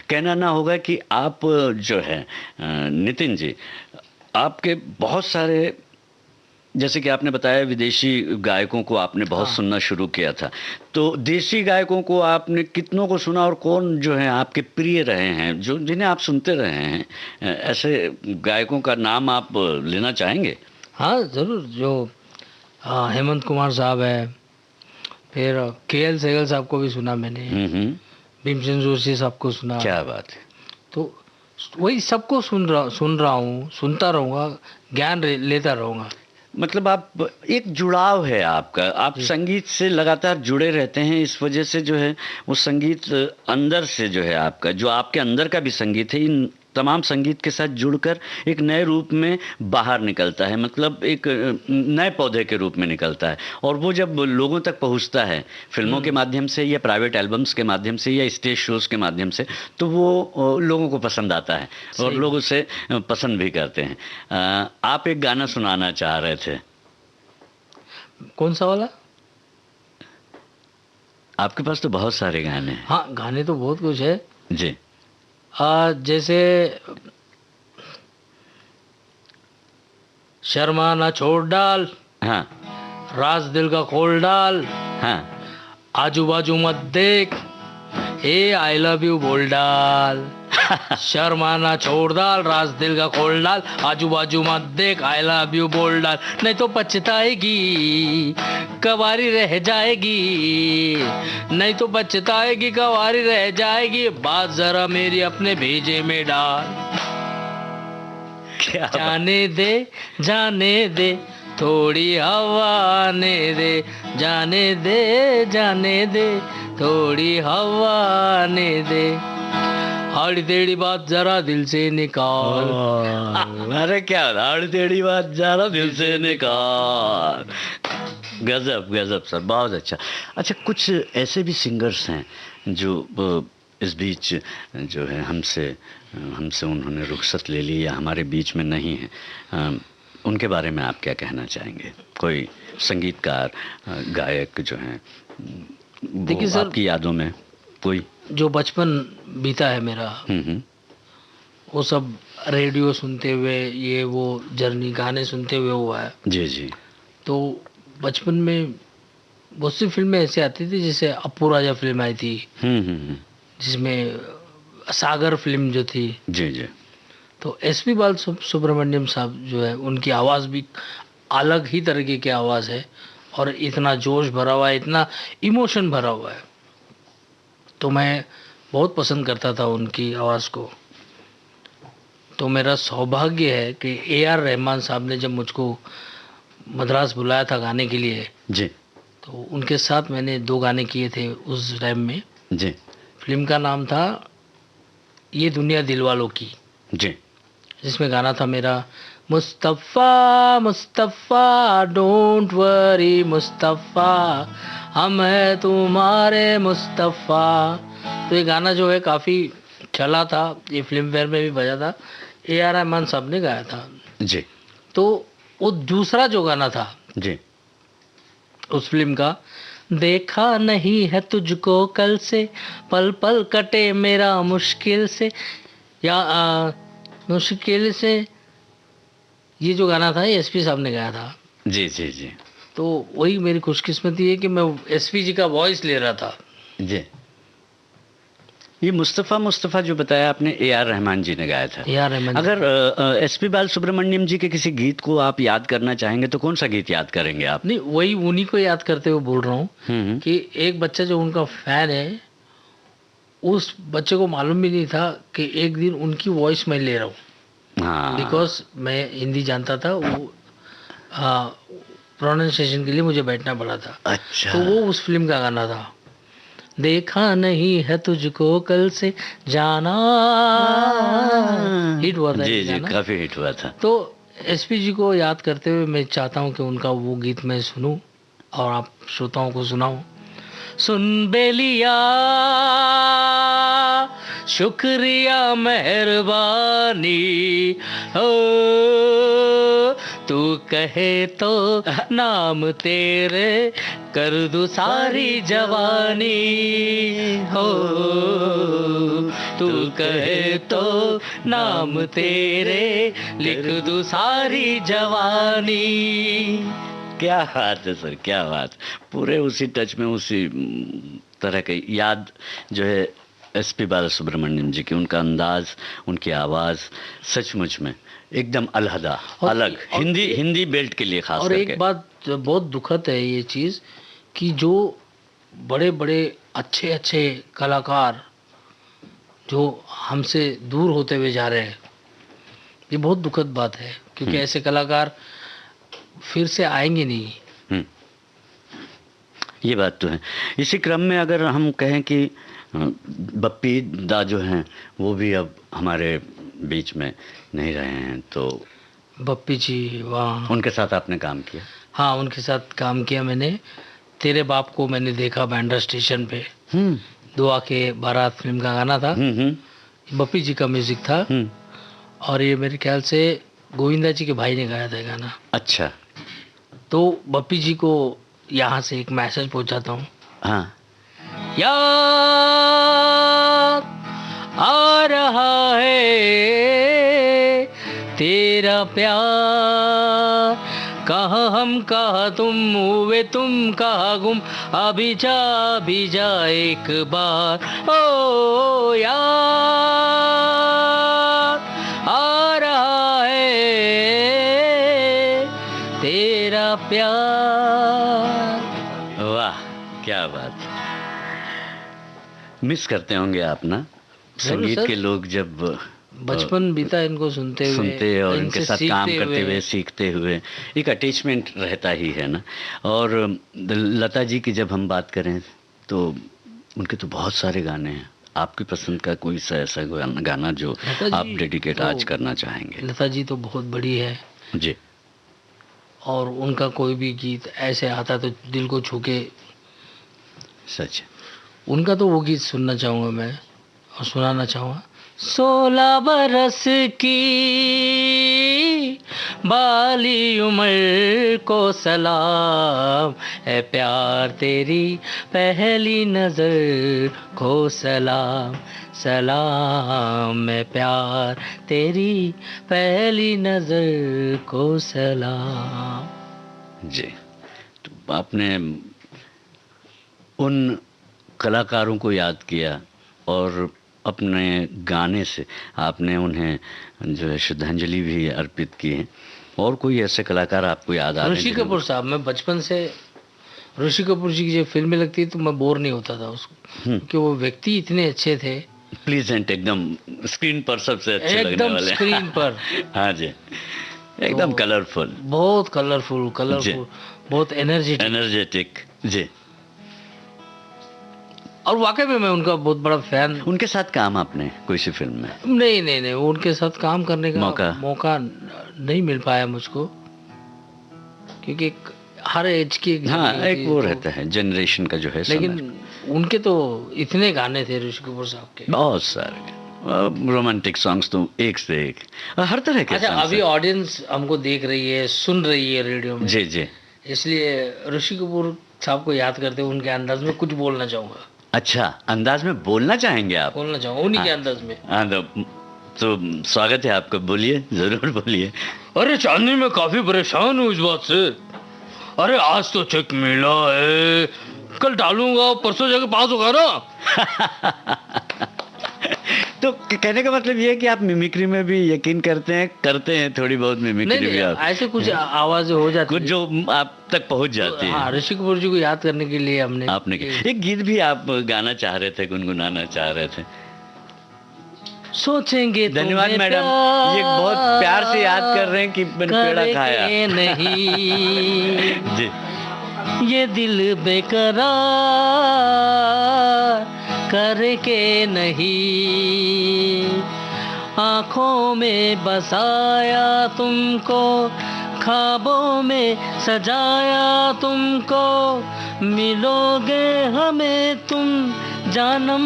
कहना ना होगा कि आप जो है नितिन जी, आपके बहुत सारे, जैसे कि आपने बताया विदेशी गायकों को आपने बहुत सुनना शुरू किया था, तो देसी गायकों को आपने कितनों को सुना और कौन जो है आपके प्रिय रहे हैं, जो जिन्हें आप सुनते रहे हैं? ऐसे गायकों का नाम आप लेना चाहेंगे? हाँ ज़रूर। जो हेमंत कुमार साहब है, फिर KL सहगल साहब को भी सुना मैंने, भीमसेन जोशी साहब को सुना। क्या बात है। तो वही सबको सुन रहा हूँ, सुनता रहूँगा, ज्ञान लेता रहूँगा। मतलब आप, एक जुड़ाव है आपका, आप संगीत से लगातार जुड़े रहते हैं, इस वजह से जो है वो संगीत अंदर से जो है आपका, जो आपके अंदर का भी संगीत है, इन तमाम संगीत के साथ जुड़कर एक नए रूप में बाहर निकलता है, मतलब एक नए पौधे के रूप में निकलता है। और वो जब लोगों तक पहुंचता है फिल्मों के माध्यम से या प्राइवेट एल्बम्स के माध्यम से या स्टेज शोज़ के माध्यम से, तो वो लोगों को पसंद आता है और लोग उसे पसंद भी करते हैं। आप एक गाना सुनाना चाह रहे थे, कौन सा वाला? आपके पास तो बहुत सारे गाने हैं। हाँ, गाने तो बहुत कुछ है जी। जैसे शर्मा ना छोड़ डाल, हाँ, राज दिल का खोल डाल, हाँ, आजू बाजू मत देख, ए आई लव यू बोल डाल। शर्मा ना छोड़ डाल, राज दिल का खोल डाल, आजू बाजू मत देख, आई लव यू बोल डाल, नहीं तो पछताएगी, कवारी रह जाएगी, नहीं तो पछताएगी, कवारी रह जाएगी, बात जरा मेरी अपने भेजे में डाल। क्या जाने दे थोड़ी हवा आने दे, जाने दे थोड़ी हवा आने दे, हाड़ी टेढ़ी बात जरा दिल से निकाल। अरे क्या, हाड़ी टेढ़ी बात जरा दिल से निकाल। गजब गजब सर, बहुत अच्छा। अच्छा, कुछ ऐसे भी सिंगर्स हैं जो इस बीच जो है हमसे उन्होंने रुखसत ले ली या हमारे बीच में नहीं है, उनके बारे में आप क्या कहना चाहेंगे? कोई संगीतकार, गायक जो हैं, देखिए सर, आपकी यादों में कोई जो बचपन बीता है मेरा, वो सब रेडियो सुनते हुए, ये वो जर्नी गाने सुनते हुए हुआ है। जी जी। तो बचपन में बहुत सी फिल्में ऐसी आती थी, जैसे अप्पू राजा फिल्म आई थी, जिसमें सागर फिल्म जो थी। जी जी। तो SP बालसुब्रमण्यम साहब जो है, उनकी आवाज़ भी अलग ही तरीके की आवाज़ है और इतना जोश भरा हुआ है, इतना इमोशन भरा हुआ है। तो मैं बहुत पसंद करता था उनकी आवाज़ को। तो मेरा सौभाग्य है कि AR रहमान साहब ने जब मुझको मद्रास बुलाया था गाने के लिए जी, तो उनके साथ मैंने 2 गाने किए थे उस टाइम में जी। फिल्म का नाम था ये दुनिया दिलवालों की जी, जिसमें गाना था मेरा मुस्तफ़ा मुस्तफ़ा डोंट वरी मुस्तफ़ा हम है तुम्हारे मुस्तफ़ा। तो ये गाना जो है काफ़ी चला था, ये फिल्म फेयर में भी बजा था, AR रहमान साहब ने गाया था जी। तो वो दूसरा जो गाना था जी, उस फिल्म का, देखा नहीं है तुझको कल से, पल पल कटे मेरा मुश्किल से, या मुश्किल से, ये जो गाना था ये SP साहब ने गाया था। जी जी जी। तो वही मेरी खुशकिस्मती है कि मैं SP जी का वॉइस ले रहा था। जी। ये मुस्तफ़ा जो बताया आपने, AR रहमान जी ने गाया था। AR रहमान। अगर SP बालसुब्रमण्यम जी के किसी गीत को आप याद करना चाहेंगे तो कौन सा गीत याद करेंगे आप? नहीं, वही उन्हीं को याद करते हुए बोल रहा हूँ कि एक बच्चा जो उनका फैन है, उस बच्चे को मालूम भी नहीं था कि एक दिन उनकी वॉइस मैं ले रहा हूँ। हाँ। बिकॉज मैं हिंदी जानता था, वो प्रोनाउंसिएशन के लिए मुझे बैठना पड़ा था। अच्छा। तो वो उस फिल्म का गाना था, देखा नहीं है तुझको कल से जाना, हिट हुआ था जी ये जी, गाना। काफी हिट हुआ था। तो एसपी जी को याद करते हुए मैं चाहता हूँ कि उनका वो गीत मैं सुनूं और आप श्रोताओं को सुनाऊं। सुन बेलिया शुक्रिया मेहरबानी, हो तू कहे तो नाम तेरे कर दूं सारी जवानी, हो तू कहे तो नाम तेरे लिख दूं सारी जवानी। क्या बात है सर, क्या बात। पूरे उसी टच में, उसी तरह की याद जो है एसपी बालासुब्रमण्यम जी की, उनका अंदाज, उनकी आवाज़ सचमुच में एकदम अलहदा, अलग, हिंदी बेल्ट के लिए खास और करके। एक बात बहुत दुखद है ये चीज़ कि जो बड़े बड़े अच्छे अच्छे कलाकार जो हमसे दूर होते हुए जा रहे हैं, ये बहुत दुखद बात है, क्योंकि ऐसे कलाकार फिर से आएंगे नहीं। ये बात तो है। इसी क्रम में अगर हम कहें कि बप्पी दा जो हैं वो भी अब हमारे बीच में नहीं रहे हैं, तो बप्पी जी, वाह, उनके साथ आपने काम किया? हाँ, उनके साथ काम किया मैंने। तेरे बाप को मैंने देखा बैंड्रा स्टेशन पे, दुआ के बारात फिल्म का गाना था, बप्पी जी का म्यूजिक था, और ये मेरे ख्याल से गोविंदा जी के भाई ने गाया था गाना। अच्छा। तो बप्पी जी को यहाँ से एक मैसेज पहुँचाता हूँ। हाँ। याद आ रहा है तेरा प्यार, कहाँ हम कहाँ तुम, हुए तुम कहाँ गुम, अभी जा एक बार, ओ याद आ रहा है तेरा प्यार। वाह, क्या बात। मिस करते होंगे आप ना संगीत के लोग, जब बचपन बीता इनको सुनते और इनके साथ काम करते हुए, सीखते हुए, एक अटैचमेंट रहता ही है ना। और लता जी की जब हम बात करें तो उनके तो बहुत सारे गाने हैं। आपकी पसंद का कोई सा ऐसा गाना जो आप डेडिकेट तो आज करना चाहेंगे? लता जी तो बहुत बड़ी है जी, और उनका कोई भी गीत ऐसे आता तो दिल को छू के, सच। उनका तो वो गीत सुनना चाहूँगा मैं और सुनाना चाहूँगा। 16 बरस की बाली उम्र को सलाम, है प्यार तेरी पहली नजर को सलाम, सलाम है प्यार तेरी पहली नजर को सलाम। जी, तो आपने उन कलाकारों को याद किया और अपने गाने से आपने उन्हें जो है श्रद्धांजलि भी अर्पित की है। और कोई ऐसे कलाकार आपको याद आ रहे हैं? ऋषि कपूर साहब, मैं बचपन से ऋषि कपूर जी की जब फिल्में लगती तो मैं बोर नहीं होता था उसको, क्योंकि वो व्यक्ति इतने अच्छे थे, प्लीजेंट, एकदम स्क्रीन पर सबसे अच्छे लगने एकदम वाले। स्क्रीन पर हाँ जी, एकदम कलरफुल, बहुत कलरफुल, बहुत एनर्जेटिक जी। और वाकई में मैं उनका बहुत बड़ा फैन। उनके साथ काम आपने कोई सी फिल्म में? नहीं, उनके साथ काम करने का मौका नहीं मिल पाया मुझको, क्योंकि हर एज की एक वो रहता है जनरेशन का जो है। लेकिन उनके तो इतने गाने थे ऋषि कपूर साहब के, बहुत सारे रोमांटिक सॉन्ग्स तो एक से एक, हर तरह के। अच्छा, अभी ऑडियंस हमको देख रही है, सुन रही है रेडियो में, जी जी, इसलिए ऋषि कपूर साहब को याद करते हुए उनके अंदाज में कुछ बोलना चाहूँगा। अच्छा, अंदाज में बोलना चाहेंगे आप? बोलना चाहूँगा उन्हीं के अंदाज में। हाँ, तो स्वागत है आपका, बोलिए, जरूर बोलिए। अरे चांदनी, मैं काफी परेशान हूँ इस बात से। अरे आज तो चेक मिला है, कल डालूंगा, परसों जाके पास होगा ना। तो कहने का मतलब ये है कि आप मिमिक्री में भी यकीन करते हैं थोड़ी बहुत मिमिक्री भी आप? ऐसे कुछ आवाजें हो जाती कुछ जो आप तक पहुंच जाती है। हाँ, ऋषि कपूर जी को याद करने के लिए आपने एक गीत भी आप गाना चाह रहे थे, गुनगुनाना चाह रहे थे। सोचेंगे धन्यवाद तुम्हें मैडम, ये बहुत प्यार से याद कर रहे हैं कि मैंने पेड़ा करे खाया। के नहीं जी ये दिल बेकरार करे के नहीं, आँखों में बसाया तुमको, ख्वाबों में सजाया तुमको, मिलोगे हमें तुम जानम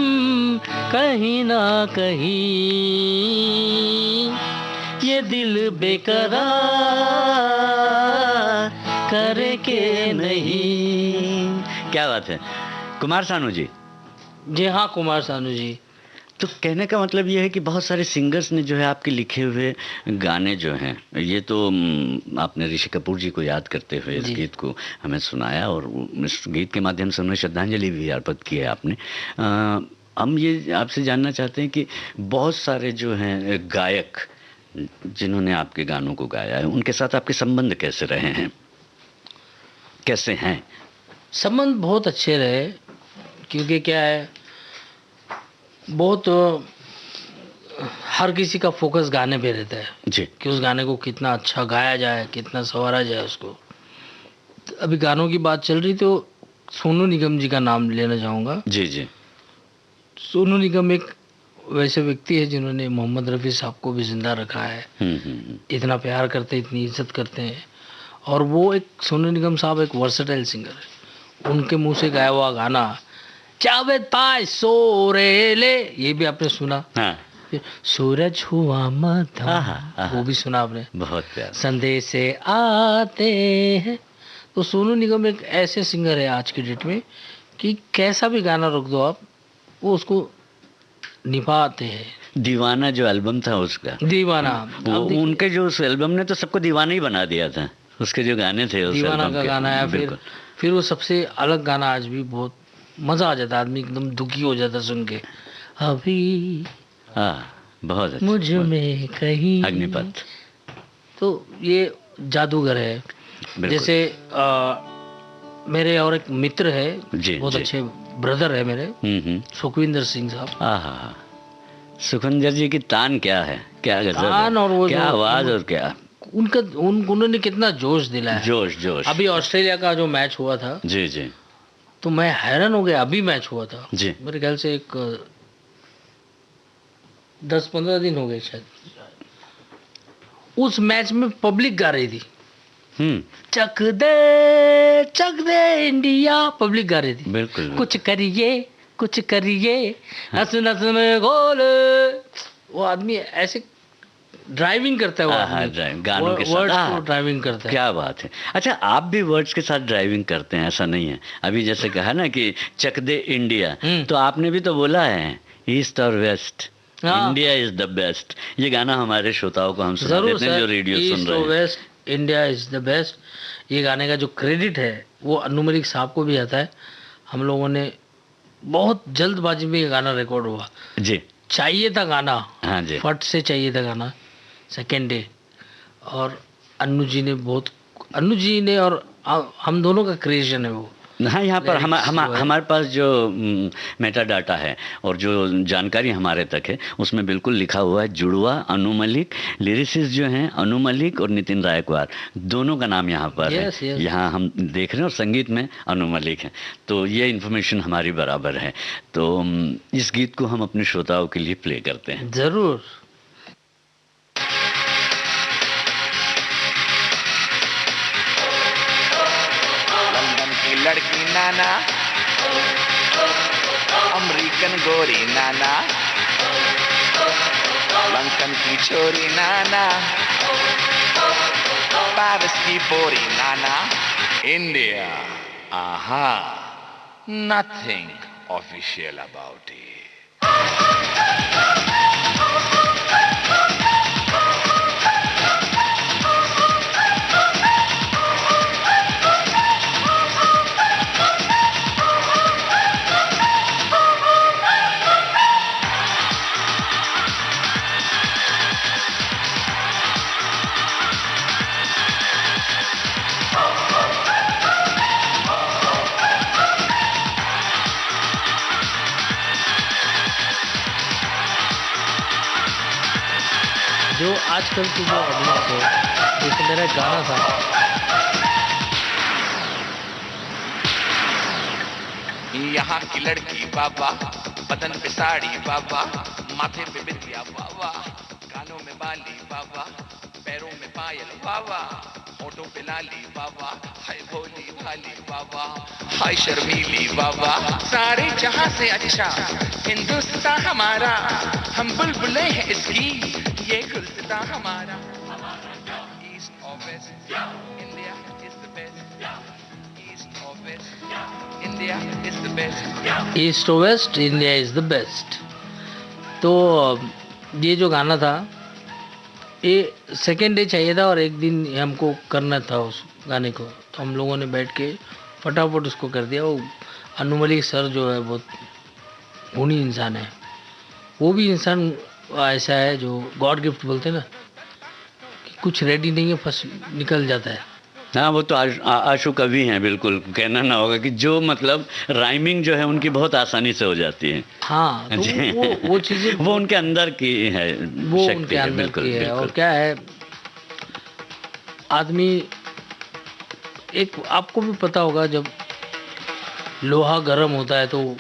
कहीं ना कहीं, ये दिल बेकरार करे के नहीं। क्या बात है कुमार सानू जी। जी हाँ, कुमार सानू जी। तो कहने का मतलब ये है कि बहुत सारे सिंगर्स ने जो है आपके लिखे हुए गाने जो हैं, ये तो आपने ऋषि कपूर जी को याद करते हुए इस गीत को हमें सुनाया, और इस गीत के माध्यम से उन्हें श्रद्धांजलि भी अर्पित की है आपने। हम ये आपसे जानना चाहते हैं कि बहुत सारे जो हैं गायक जिन्होंने आपके गानों को गाया है, उनके साथ आपके संबंध कैसे रहे हैं, कैसे हैं? संबंध बहुत अच्छे रहे, क्योंकि क्या है, बहुत हर किसी का फोकस गाने पे रहता है जी, कि उस गाने को कितना अच्छा गाया जाए, कितना संवारा जाए उसको। तो अभी गानों की बात चल रही तो सोनू निगम जी का नाम लेना चाहूँगा। जी जी। सोनू निगम एक वैसे व्यक्ति है जिन्होंने मोहम्मद रफ़ी साहब को भी जिंदा रखा है। इतना प्यार करते, इतनी इज्जत करते हैं, और वो एक सोनू निगम साहब एक वर्सेटाइल सिंगर है। उनके मुंह से गाया हुआ गाना जावेद पाय सोरेले, ये भी आपने सुना। हाँ। फिर सूरज हुआ मध्यम, वो भी सुना आपने। बहुत प्यार। संदेश से आते हैं। तो सोनू निगम एक ऐसे सिंगर है आज की डेट में कि कैसा भी गाना रख दो आप, वो उसको निभाते हैं। दीवाना जो एल्बम था उसका, दीवाना, वो उनके जो उस एल्बम ने तो सबको दीवाना ही बना दिया था। उसके जो गाने थे उस दीवाना एल्बम का के, गाना है। बिल्कुल। फिर वो सबसे अलग गाना, आज भी बहुत मजा आ जाता, आदमी एकदम दुखी हो जाता सुन के। अभी हाँ, बहुत अच्छा। मुझ में कहीं अग्निपथ। तो ये जादूगर है। जैसे मेरे और एक मित्र है, बहुत अच्छे ब्रदर है मेरे, सुखविंदर सिंह साहब। सुखविंदर जी की तान क्या है, क्या गजब तान, और वो क्या आवाज, और क्या उन्होंने कितना जोश दिलाया। जोश। अभी ऑस्ट्रेलिया का जो मैच हुआ था, जी जी, तो मैं हैरान हो गया। अभी मैच हुआ था जी, मेरे ख्याल से एक 10-15 दिन हो गए शायद। उस मैच में पब्लिक गा रही थी, चक दे इंडिया, पब्लिक गा रही थी। बिल्कुल। कुछ करिए नस नस में गोल। वो आदमी ऐसे ड्राइविंग करता है, वो आदमी गानों के वर्ड्स साथ को ड्राइविंग करता है। क्या बात है। अच्छा, आप भी वर्ड्स के साथ ड्राइविंग करते हैं, ऐसा नहीं है? अभी जैसे कहा ना कि चक दे इंडिया, तो आपने भी तो बोला है ईस्ट और west, India is the best. ये गाना हमारे श्रोताओं को हम सुना देते हैं जो रेडियो सुन रहे हैं। West, India is the best. ये गाने का जो क्रेडिट है वो अन्नू मलिक साहब को भी आता है। हम लोगों ने बहुत जल्दबाजी में ये गाना रिकॉर्ड हुआ जी, चाहिए था गाना, हाँ जी, फट से चाहिए था गाना सेकेंड डे। और अन्नू जी ने और हम दोनों का क्रिएशन है वो। हाँ, यहाँ पर हमारे पास जो मेटा डाटा है और जो जानकारी हमारे तक है उसमें बिल्कुल लिखा हुआ है जुड़वा अनु मलिक। लिरिसिस्ट जो हैं अनु मलिक और नितिन रायकवार, दोनों का नाम यहाँ पर है। यहाँ हम देख रहे हैं, और संगीत में अनु मलिक है। तो ये इन्फॉर्मेशन हमारी बराबर है। तो इस गीत को हम अपने श्रोताओं के लिए प्ले करते हैं। जरूर। लड़की नाना, अमेरिकन गोरी नाना, लंदन की छोरी नाना, पेरिस की पोरी नाना, इंडिया, आहा, nothing official about it. जो आजकल की जो ऑडियंस है, जैसे मेरा एक गाना था, यहाँ की लड़की बाबा, बदन पे साड़ी बाबा, माथे पे बिंदिया बाबा, कानों में बाली बाबा, पैरों में पायल बाबा, होठों पे लाली बाबा, हाय भोली भाली बाबा, हाय शर्मीली बाबा, सारे जहां से अच्छा हिंदुस्तान हमारा, हम बुलबुले हैं इसकी, ये गुलसितां हमारा। ईस्ट और west India is the best, east और west India is the best, east और west India is the best. तो ये जो गाना था, ये सेकेंड डे चाहिए था और एक दिन हमको करना था उस गाने को, तो हम लोगों ने बैठ के फटाफट उसको कर दिया। वो अनु मलिक सर जो है बहुत गुणी इंसान है, वो भी इंसान ऐसा है जो गॉड गिफ्ट बोलते हैं ना, कि कुछ रेडी नहीं है फर्स्ट निकल जाता है। हाँ, वो तो आशु कवि हैं, बिल्कुल कहना ना होगा कि जो मतलब राइमिंग जो है उनकी बहुत आसानी से हो जाती है। हाँ, तो वो चीज़ें वो उनके अंदर की है, वो शक्ति उनके है, अंदर बिल्कुल, की है। बिल्कुल। और क्या है, आदमी एक आपको भी पता होगा, जब लोहा गर्म होता है तो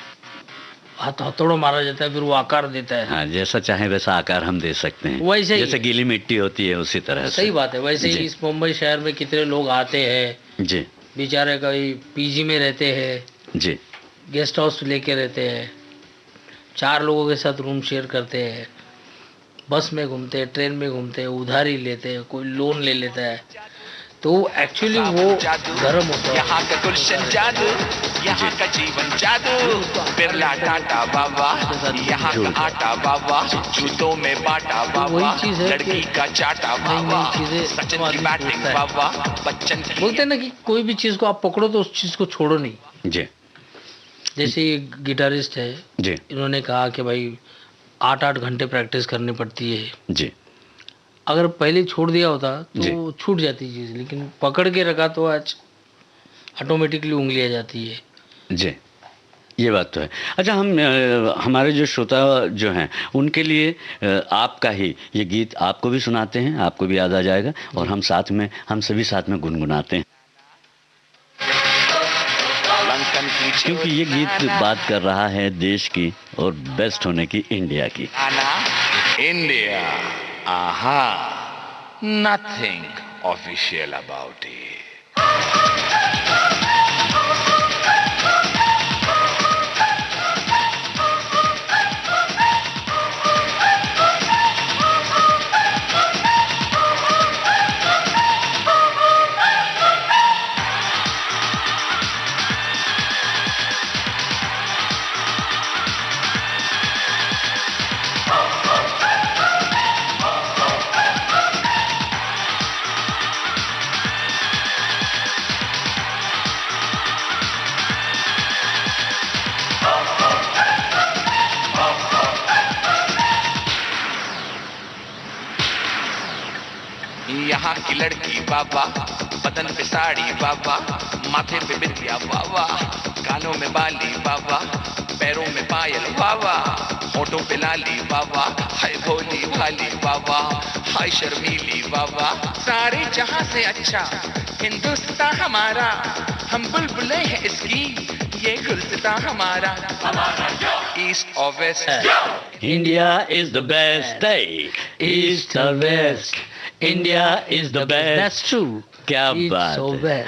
हथौड़ा मारा जाता है, फिर वो आकार देता है। हाँ, जैसा चाहे वैसा आकार हम दे सकते हैं, वैसे ही जैसे गीली मिट्टी होती है उसी तरह से। सही बात है। वैसे ही इस मुंबई शहर में कितने लोग आते हैं, जी बेचारे कभी पीजी में रहते हैं, जी गेस्ट हाउस लेके रहते हैं, 4 लोगों के साथ रूम शेयर करते हैं, बस में घूमते हैं, ट्रेन में घूमते हैं, उधारी लेते हैं, कोई लोन ले लेता है, तो एक्चुअली वो गर्म होता है। यहाँ का गुलशन जादू, यहाँ का जीवन जादू, बिरला टाटा बाबा, यहाँ का आटा बाबा, जूतों में बाटा बाबा, वही चीज़ है कि लड़की का चाटा बाबा, चीज़ें सचिन की बैटिंग बाबा, बच्चन की। बोलते हैं ना कि कोई भी चीज़ को आप पकड़ो तो उस चीज़ को छोड़ो नहीं। जी जैसे ये गिटारिस्ट है, जी इन्होंने कहा कि भाई 8-8 घंटे प्रैक्टिस करनी पड़ती है। जी अगर पहले छोड़ दिया होता तो छूट जाती चीज़, लेकिन पकड़ के रखा तो आज ऑटोमेटिकली उंगली आ जाती है। जी, ये बात तो है। अच्छा, हमारे जो श्रोता जो हैं उनके लिए आपका ही ये गीत आपको भी सुनाते हैं, आपको भी याद आ जाएगा, और हम सभी साथ में गुनगुनाते हैं, क्योंकि ये गीत बात कर रहा है देश की और बेस्ट होने की, इंडिया की। इंडिया, आहा, नथिंग ऑफिशियल अबाउट इट। यहाँ की लड़की बाबा, बदन पे साड़ी बाबा, माथे पे बिंदिया बाबा, कानों में बाली बाबा, पैरों में पायल बाबा, होठों पे लाली बाबा, हाय भोली भाली बाबा, हाय शर्मीली बाबा, सारे जहां से अच्छा हिंदुस्तान हमारा, हम बुलबुले हैं इसकी, ये गुलसितां हमारा। ईस्ट और west India is the best, east और west India is the best. That's true. क्या It's बात so है।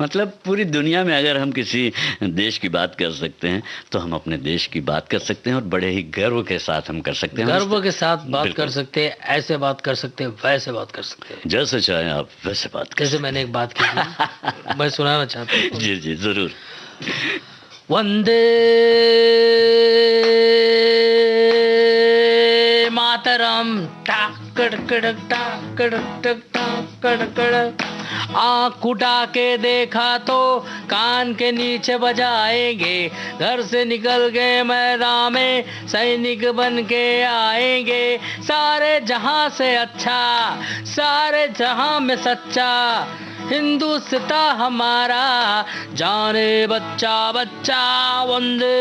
मतलब पूरी दुनिया में अगर हम किसी देश की बात कर सकते हैं तो हम अपने देश की बात कर सकते हैं, और बड़े ही गर्व के साथ हम कर सकते हैं। गर्व के साथ बात बिल्कुल। कर सकते हैं, ऐसे बात कर सकते हैं, वैसे बात कर सकते हैं। जैसे चाहे आप वैसे बात कर जैसे मैंने एक बात की थी, मैं सुनाना चाहता हूँ। जी जी जरूर। वंदे मातरम, टाक कड़क कड़क टाक कड़क टक टाक कड़क कड़क। आँख उठा के देखा तो कान के नीचे बजाएंगे, घर से निकल गए मैदान में सैनिक बन के आएंगे, सारे जहां से अच्छा, सारे जहां में सच्चा हिंदुस्तान हमारा, जाने बच्चा बच्चा वंदे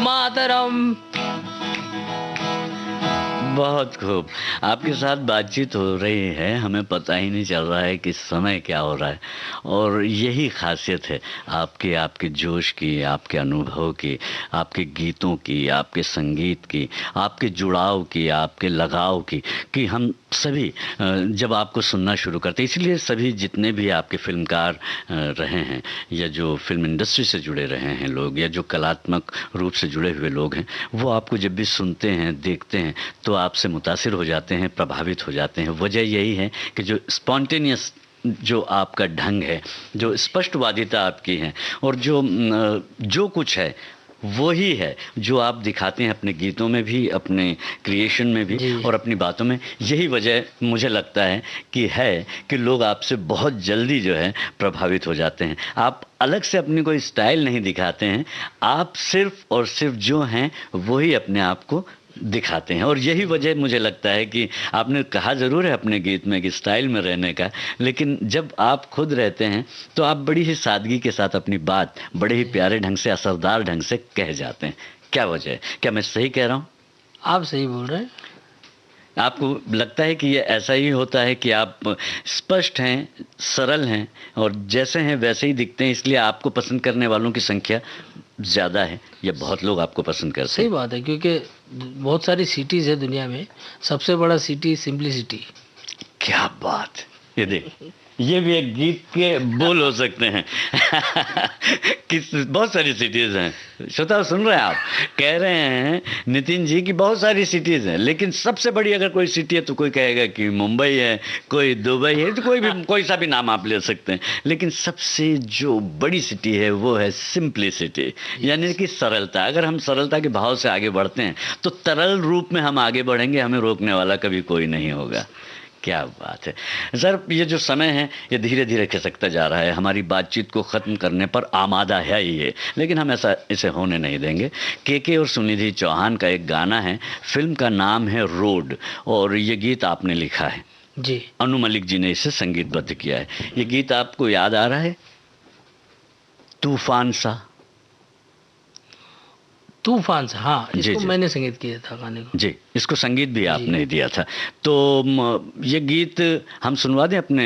मातरम। बहुत खूब। आपके साथ बातचीत हो रही है, हमें पता ही नहीं चल रहा है कि समय क्या हो रहा है, और यही खासियत है आपके जोश की, आपके अनुभव की, आपके गीतों की, आपके संगीत की, आपके जुड़ाव की, आपके लगाव की, कि हम सभी जब आपको सुनना शुरू करते हैं, इसलिए सभी जितने भी आपके फिल्मकार रहे हैं या जो फिल्म इंडस्ट्री से जुड़े रहे हैं लोग या जो कलात्मक रूप से जुड़े हुए लोग हैं, वो आपको जब भी सुनते हैं, देखते हैं, तो आपसे मुतासिर हो जाते हैं, प्रभावित हो जाते हैं। वजह यही है कि जो स्पॉन्टेनियस जो आपका ढंग है, जो स्पष्टवादिता आपकी है, और जो कुछ है वो ही है जो आप दिखाते हैं अपने गीतों में भी, अपने क्रिएशन में भी और अपनी बातों में। यही वजह मुझे लगता है कि लोग आपसे बहुत जल्दी जो है प्रभावित हो जाते हैं। आप अलग से अपनी कोई स्टाइल नहीं दिखाते हैं, आप सिर्फ और सिर्फ जो हैं वही अपने आप को दिखाते हैं। और यही वजह मुझे लगता है कि आपने कहा ज़रूर है अपने गीत में कि स्टाइल में रहने का, लेकिन जब आप खुद रहते हैं तो आप बड़ी ही सादगी के साथ अपनी बात बड़े ही प्यारे ढंग से, असरदार ढंग से कह जाते हैं। क्या वजह है? क्या मैं सही कह रहा हूँ? आप सही बोल रहे हैं। आपको लगता है कि ये ऐसा ही होता है कि आप स्पष्ट हैं, सरल हैं और जैसे हैं वैसे ही दिखते हैं, इसलिए आपको पसंद करने वालों की संख्या ज़्यादा है या बहुत लोग आपको पसंद करते हैं? सही बात है, क्योंकि बहुत सारी सिटीज़ है दुनिया में, सबसे बड़ा सिटी सिंपलिसिटी। क्या बात! ये देख, ये भी एक गीत के बोल हो सकते हैं कि बहुत सारी सिटीज़ हैं। श्रोता सुन रहे हैं, आप कह रहे हैं नितिन जी की बहुत सारी सिटीज़ हैं, लेकिन सबसे बड़ी अगर कोई सिटी है तो कोई कहेगा कि मुंबई है, कोई दुबई है, तो कोई सा भी नाम आप ले सकते हैं, लेकिन सबसे जो बड़ी सिटी है वो है सिंप्लिसिटी, यानी कि सरलता। अगर हम सरलता के भाव से आगे बढ़ते हैं तो तरल रूप में हम आगे बढ़ेंगे, हमें रोकने वाला कभी कोई नहीं होगा। क्या बात है सर! ये जो समय है ये धीरे धीरे खिसकता जा रहा है, हमारी बातचीत को ख़त्म करने पर आमादा है ये, लेकिन हम इसे होने नहीं देंगे। के और सुनिधि चौहान का एक गाना है, फिल्म का नाम है रोड, और ये गीत आपने लिखा है जी। अनु मलिक जी ने इसे संगीतबद्ध किया है। ये गीत आपको याद आ रहा है? तूफान सा। तूफान सा, हाँ, इसको मैंने संगीत किया था गाने को। जी, इसको संगीत भी आपने दिया था। तो ये गीत हम सुनवा दें अपने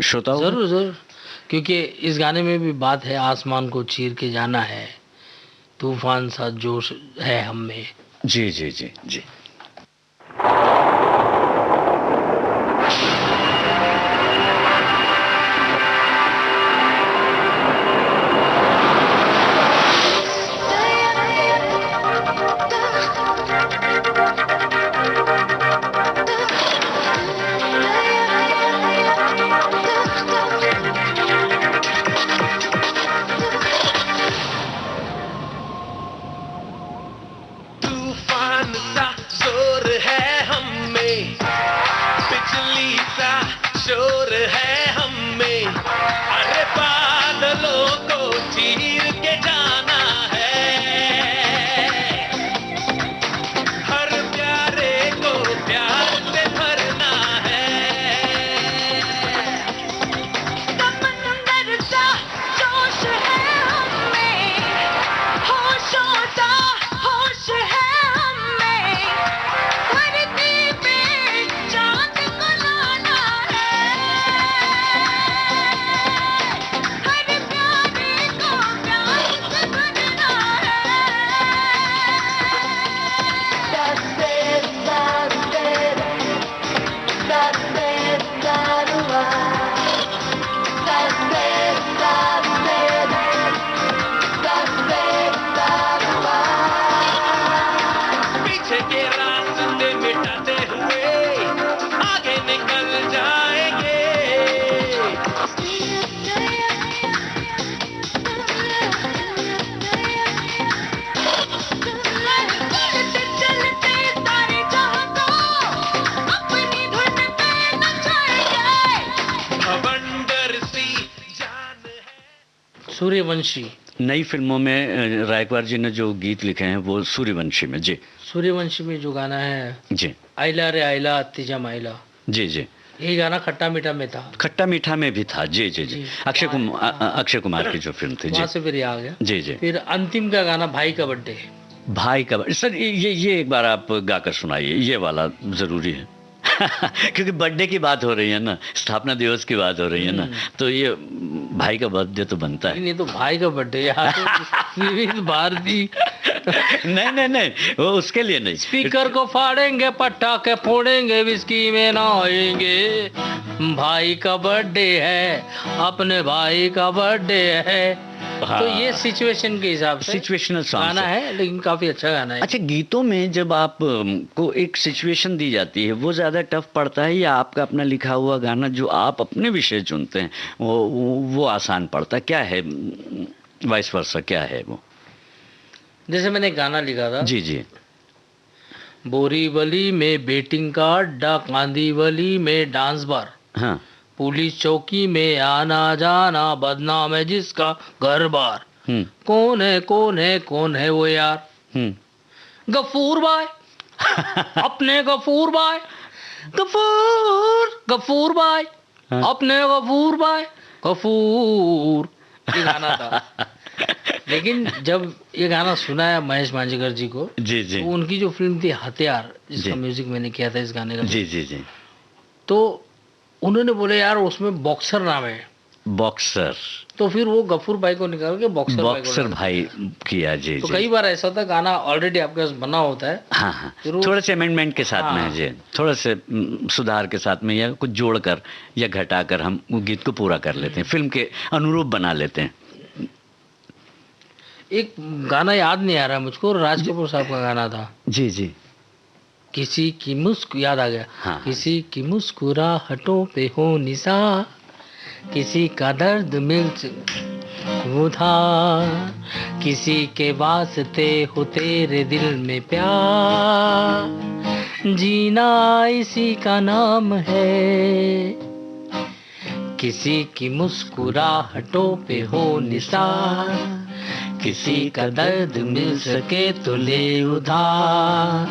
श्रोताओं को? ज़रूर ज़रूर, क्योंकि इस गाने में भी बात है आसमान को चीर के जाना है, तूफान सा जोश है हम में। जी जी जी जी। सूर्यवंशी। नई फिल्मों में रायकवार जी ने जो गीत लिखे हैं वो सूर्यवंशी में। जी, सूर्यवंशी में जो गाना है जी, आइला रे आइला अत्तिजा माइला, जी जी, ये गाना खट्टा मीठा में था। खट्टा मीठा में भी था। जी जी जी, अक्षय कुमार की जो फिल्म थी। वहाँ से फिर ये आ गया। जी जी। फिर अंतिम का गाना भाई का बर्थडे। भाई का सर, ये एक बार आप गाकर सुनाइए, ये वाला ज़रूरी है। क्योंकि बर्थडे की बात हो रही है ना, स्थापना दिवस की बात हो रही है ना, तो ये भाई का बर्थडे तो बनता है। नहीं तो भाई का बर्थडे यार, तो विविध भारती। नहीं, वो उसके लिए नहीं। स्पीकर को फाड़ेंगे, पटाखे फोड़ेंगे, विस्की में नहाएंगे, भाई का बर्थडे है, अपने भाई का बर्थडे है। हाँ। तो ये सिचुएशन के हिसाब से सिचुएशनल गाना है, लेकिन काफी अच्छा गाना है। अच्छा, गीतों में जब आप को एक सिचुएशन दी जाती है, वो ज़्यादा टफ पड़ता है या आपका अपना लिखा हुआ गाना जो आप अपने विषय चुनते हैं वो आसान पड़ता है? क्या है, वाइस वर्सा, क्या है वो? जैसे मैंने गाना लिखा था, जी। बोरीवली में बेटिंग का अड्डा, कांदीवली में डांस बार, हाँ, पुलिस चौकी में आना जाना, बदनाम है जिसका घर बार, कौन है वो यार, गफूर भाई, अपने गफूर भाई, गफूर भाई, अपने गफूर भाई, गफूर, ये गाना था। लेकिन जब ये गाना सुनाया महेश मांजरेकर जी को, जी, तो उनकी जो फिल्म थी हथियार, जिसका म्यूजिक मैंने किया था इस गाने का, जी, तो उन्होंने बोले यार उसमें बॉक्सर नाम है, बॉक्सर, तो फिर वो गफूर भाई को निकाल के बॉक्सर भाई किया। जी, तो कई बार ऐसा होता है गाना ऑलरेडी आपके पास बना होता है, हाँ, थोड़ा से अमेंडमेंट के साथ में है जी, थोड़ा से सुधार के साथ में, या कुछ जोड़कर या घटाकर हम गीत को पूरा कर लेते हैं, फिल्म के अनुरूप बना लेते हैं। एक गाना याद नहीं आ रहा मुझको, राज कपूर साहब का गाना था। जी, किसी की याद आ गया। हाँ। किसी की मुस्कुराहटों पे हो निसार, किसी का दर्द मिल उधार, किसी के वास्ते हो तेरे दिल में प्यार, जीना इसी का नाम है। किसी की मुस्कुराहटों पे हो निसार, किसी का दर्द मिल सके तो ले उधार,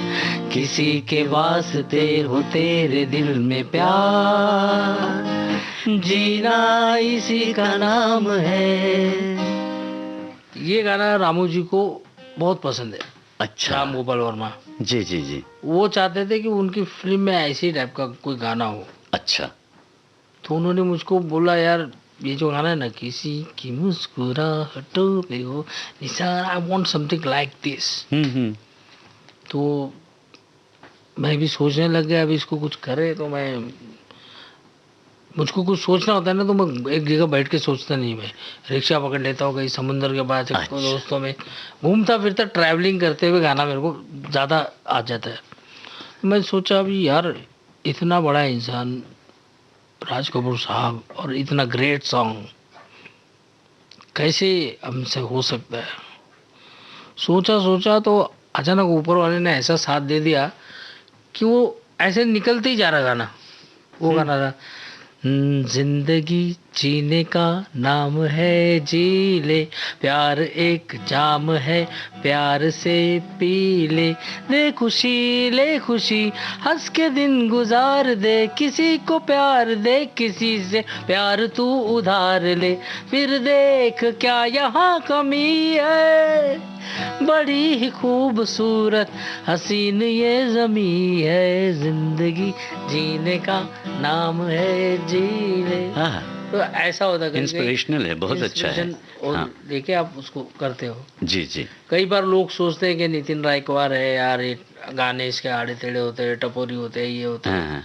किसी के वास्ते हो तेरे दिल में प्यार, जीना इसी का नाम है। ये गाना रामू जी को बहुत पसंद है। अच्छा, राम गोपाल वर्मा जी, वो चाहते थे कि उनकी फिल्म में ऐसी टाइप का कोई गाना हो। अच्छा, तो उन्होंने मुझको बोला यार ये जो गाना है ना, किसी की मुस्कुराहटों पे हो Nisar, I want something like this. तो मैं भी सोचने लग गया अभी इसको कुछ करे, तो मुझको कुछ सोचना होता है ना, तो मैं एक जगह बैठ के सोचता नहीं, मैं रिक्शा पकड़ लेता हूँ कहीं समुंदर के पास, दोस्तों में घूमता फिरता ट्रैवलिंग करते हुए गाना मेरे को ज़्यादा आ जाता है। मैं सोचा अभी यार इतना बड़ा इंसान राज कपूर साहब और इतना ग्रेट सॉन्ग कैसे हमसे हो सकता है। सोचा तो अचानक ऊपर वाले ने ऐसा साथ दे दिया कि वो ऐसे निकलते ही जा रहा गाना। वो गाना था, जिंदगी जीने का नाम है जी ले, प्यार एक जाम है प्यार से पी ले खुशी हंस के दिन गुजार दे, किसी को प्यार दे किसी से प्यार तू उधार ले, फिर देख क्या यहाँ कमी है, बड़ी ही खूबसूरत हसीन ये जमी है, जिंदगी जीने का नाम है जी ले। तो ऐसा होता है, इंस्पिरेशनल है, बहुत अच्छा है। और हाँ। देखे आप उसको करते हो। जी। कई बार लोग सोचते हैं कि नितिन रायकवार है यार, ये गाने इसके आड़े टेढ़े होते हैं, टपोरी होते हैं, ये होते हैं। हाँ।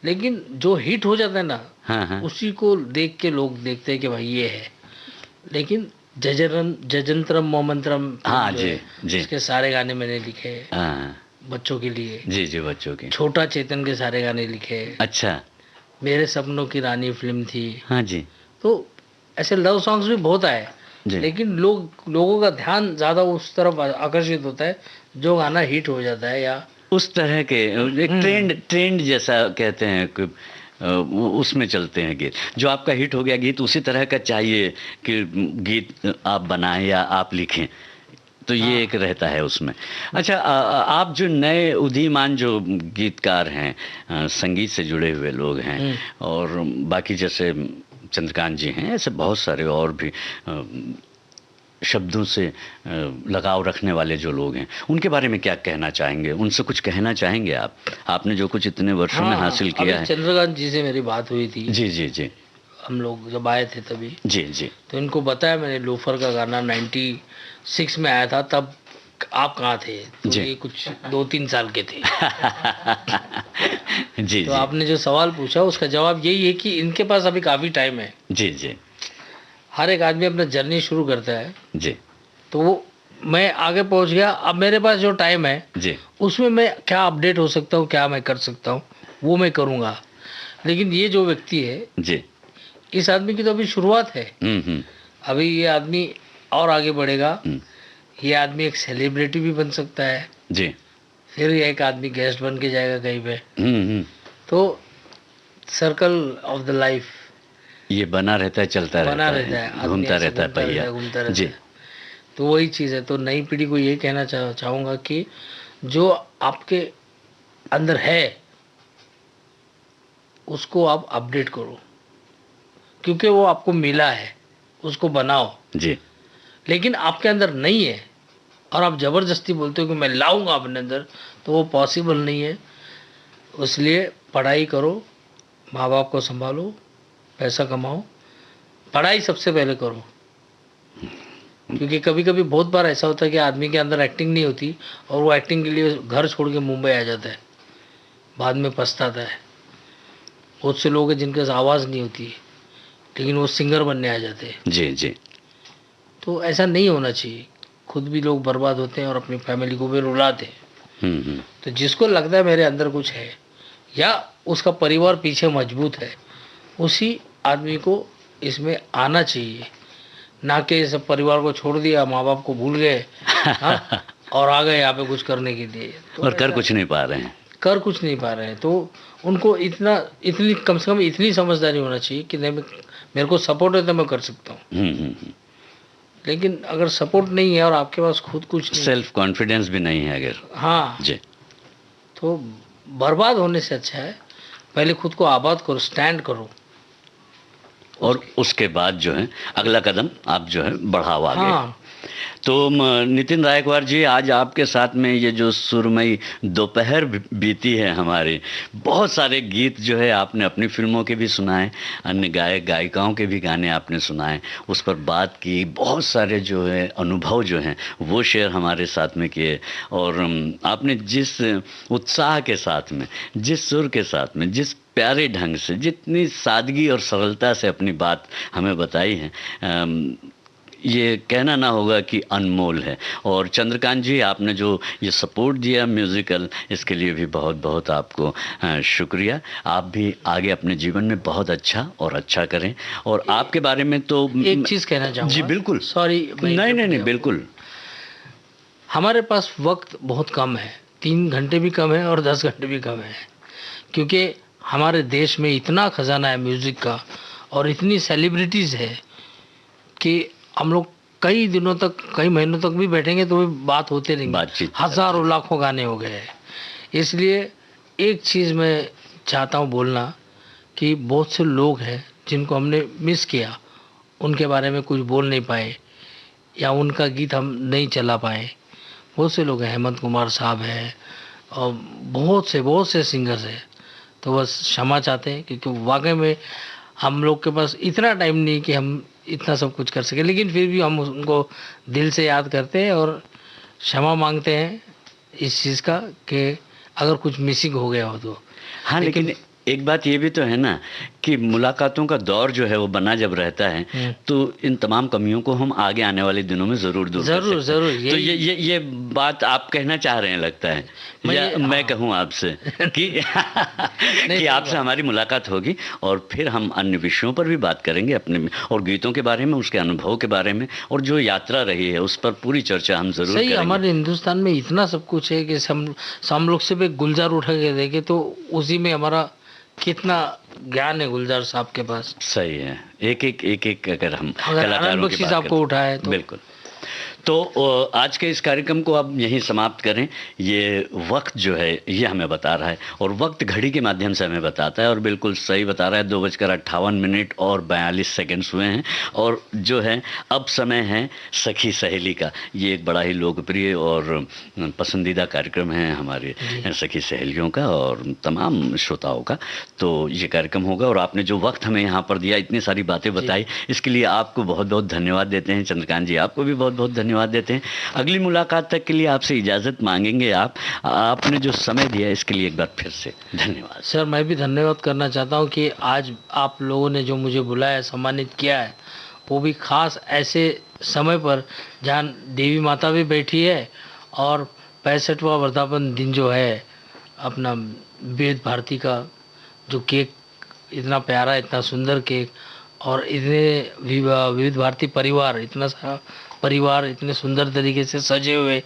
लेकिन जो हिट हो जाता है ना, हाँ। उसी को देख के लोग देखते हैं कि भाई ये है। लेकिन जजंत्रम मोमंत्रम, हाँ जी, इसके सारे गाने मैंने लिखे हाँ। बच्चों के लिए। जी, बच्चों के। छोटा चेतन के सारे गाने लिखे। अच्छा। मेरे सपनों की रानी फिल्म थी। हाँ जी। तो ऐसे लव सॉन्ग्स भी बहुत आए, लेकिन लोगों का ध्यान ज्यादा उस तरफ आकर्षित होता है जो गाना हिट हो जाता है, या उस तरह के एक ट्रेंड जैसा कहते हैं कि उसमें चलते हैं गीत। जो आपका हिट हो गया गीत उसी तरह का चाहिए कि गीत आप बनाएं या आप लिखें, तो ये एक रहता है उसमें। अच्छा, आप जो नए उदीयमान जो गीतकार हैं, संगीत से जुड़े हुए लोग हैं, और बाकी जैसे चंद्रकांत जी हैं, ऐसे बहुत सारे और भी शब्दों से लगाव रखने वाले जो लोग हैं, उनके बारे में क्या कहना चाहेंगे? उनसे कुछ कहना चाहेंगे आप? आपने जो कुछ इतने वर्षों में हासिल किया है। चंद्रकांत जी से मेरी बात हुई थी। जी जी जी। हम लोग जब आए थे तभी। जी जी। तो इनको बताया मैंने, लोफर का गाना 96 में आया था, तब आप कहाँ थे? तो जी। ये कुछ 2-3 साल के थे। जी तो जी। आपने जो सवाल पूछा उसका जवाब यही है कि इनके पास अभी काफ़ी टाइम है। जी जी हर एक आदमी अपना जर्नी शुरू करता है, जी तो वो मैं आगे पहुंच गया। अब मेरे पास जो टाइम है जी। उसमें मैं क्या अपडेट हो सकता हूँ, क्या मैं कर सकता हूँ, वो मैं करूँगा। लेकिन ये जो व्यक्ति है, जी। इस आदमी की तो अभी शुरुआत है। अभी ये आदमी और आगे बढ़ेगा। ये आदमी एक सेलिब्रिटी भी बन सकता है जी। फिर ये एक आदमी गेस्ट बन के जाएगा कहीं पे। तो सर्कल ऑफ द लाइफ ये बना रहता है, चलता बना रहता रहता है, घूमता रहता है पहिया। घूमता रहता जी। है। तो वही चीज़ है। तो नई पीढ़ी को ये कहना चाहूँगा कि जो आपके अंदर है उसको आप अपडेट करो, क्योंकि वो आपको मिला है, उसको बनाओ। जी। लेकिन आपके अंदर नहीं है और आप ज़बरदस्ती बोलते हो कि मैं लाऊंगा अपने अंदर, तो वो पॉसिबल नहीं है। इसलिए पढ़ाई करो, माँ बाप को संभालो, पैसा कमाओ, पढ़ाई सबसे पहले करो। क्योंकि कभी कभी बहुत बार ऐसा होता है कि आदमी के अंदर एक्टिंग नहीं होती और वो एक्टिंग के लिए घर छोड़ के मुंबई आ जाता है, बाद में पछताता है। बहुत से लोग हैं जिनके पास आवाज़ नहीं होती लेकिन वो सिंगर बनने आ जाते हैं। जी जी। तो ऐसा नहीं होना चाहिए। खुद भी लोग बर्बाद होते हैं और अपनी फैमिली को भी रुलाते हैं। तो जिसको लगता है मेरे अंदर कुछ है या उसका परिवार पीछे मजबूत है, उसी आदमी को इसमें आना चाहिए। ना कि सब परिवार को छोड़ दिया, माँ बाप को भूल गए और आ गए यहाँ पे कुछ करने के लिए, तो और कर कुछ नहीं पा रहे हैं। कर कुछ नहीं पा रहे हैं। तो उनको इतनी कम से कम इतनी समझदारी होना चाहिए कि नहीं, मेरे को सपोर्ट है तो मैं कर सकता हूँ। लेकिन अगर सपोर्ट नहीं है और आपके पास खुद कुछ नहीं, सेल्फ कॉन्फिडेंस भी नहीं है अगर, हाँ जी, तो बर्बाद होने से अच्छा है पहले खुद को आबाद करो, स्टैंड करो, और उसके बाद जो है अगला कदम आप जो है बढ़ाओ आगे। हाँ। तो नितिन रायकवार जी, आज आपके साथ में ये जो सुरमई दोपहर बीती है हमारी, बहुत सारे गीत जो है आपने अपनी फिल्मों के भी सुनाए, अन्य गायक गायिकाओं के भी गाने आपने सुनाए, उस पर बात की, बहुत सारे जो है अनुभव जो हैं वो शेयर हमारे साथ में किए, और आपने जिस उत्साह के साथ में, जिस सुर के साथ में, जिस प्यारे ढंग से, जितनी सादगी और सरलता से अपनी बात हमें बताई है, ये कहना ना होगा कि अनमोल है। और चंद्रकांत जी, आपने जो ये सपोर्ट दिया म्यूज़िकल, इसके लिए भी बहुत बहुत आपको शुक्रिया। आप भी आगे अपने जीवन में बहुत अच्छा और अच्छा करें। और आपके बारे में तो एक चीज़ कहना चाहूँगा। जी बिल्कुल। सॉरी। नहीं बिल्कुल। हमारे पास वक्त बहुत कम है, 3 घंटे भी कम है और 10 घंटे भी कम है, क्योंकि हमारे देश में इतना खजाना है म्यूज़िक का और इतनी सेलिब्रिटीज़ है कि हम लोग कई दिनों तक, कई महीनों तक भी बैठेंगे तो भी बात होते रहेंगे। हज़ारों लाखों गाने हो गए हैं। इसलिए एक चीज़ मैं चाहता हूँ बोलना कि बहुत से लोग हैं जिनको हमने मिस किया, उनके बारे में कुछ बोल नहीं पाए या उनका गीत हम नहीं चला पाए। बहुत से लोग हैं, हेमंत कुमार साहब हैं और बहुत से सिंगर्स हैं। तो बस क्षमा चाहते हैं क्योंकि वाकई में हम लोग के पास इतना टाइम नहीं कि हम इतना सब कुछ कर सके, लेकिन फिर भी हम उनको दिल से याद करते हैं और क्षमा मांगते हैं इस चीज़ का कि अगर कुछ मिसिंग हो गया हो तो। हाँ, लेकिन एक बात ये भी तो है ना कि मुलाकातों का दौर जो है वो बना जब रहता है तो इन तमाम कमियों को हम आगे आने वाले दिनों में ज़रूर दूर कर सकते हैं। ज़रूर। तो ये बात आप कहना चाह रहे हैं लगता है, या मैं कहूँ आपसे कि आपसे हमारी मुलाकात होगी और फिर हम अन्य विषयों पर भी बात करेंगे अपने, और गीतों के बारे में, उसके अनुभव के बारे में, और जो यात्रा रही है उस पर पूरी चर्चा हम ज़रूर करेंगे। हमारे हिंदुस्तान में इतना सब कुछ है कि हम लोग सिर्फ एक गुलजार उठा के देखे तो उसी में हमारा कितना ज्ञान है गुलजार साहब के पास। सही है। एक अगर हम कलाकारों की बात आपको उठाए तो बिल्कुल। तो आज के इस कार्यक्रम को अब यहीं समाप्त करें। ये वक्त जो है ये हमें बता रहा है, और वक्त घड़ी के माध्यम से हमें बताता है, और बिल्कुल सही बता रहा है। 2:58 और 42 सेकंड्स हुए हैं, और जो है अब समय है सखी सहेली का। ये एक बड़ा ही लोकप्रिय और पसंदीदा कार्यक्रम है हमारे सखी सहेलियों का और तमाम श्रोताओं का। तो ये कार्यक्रम होगा, और आपने जो वक्त हमें यहाँ पर दिया, इतनी सारी बातें बताई, इसके लिए आपको बहुत बहुत धन्यवाद देते हैं। चंद्रकांत जी, आपको भी बहुत बहुत धन्यवाद देते हैं। अगली मुलाकात तक के लिए आपसे इजाज़त मांगेंगे। आपने जो समय दिया इसके लिए एक बार फिर से धन्यवाद। सर, मैं भी धन्यवाद करना चाहता हूँ कि आज आप लोगों ने जो मुझे बुलाया, सम्मानित किया है, वो भी खास ऐसे समय पर जहाँ देवी माता भी बैठी है और 65वां वर्धापन दिन जो है अपना विविध भारती का, जो केक इतना प्यारा, इतना सुंदर केक, और इतने विविध भारती परिवार, इतना सारा परिवार इतने सुंदर तरीके से सजे हुए,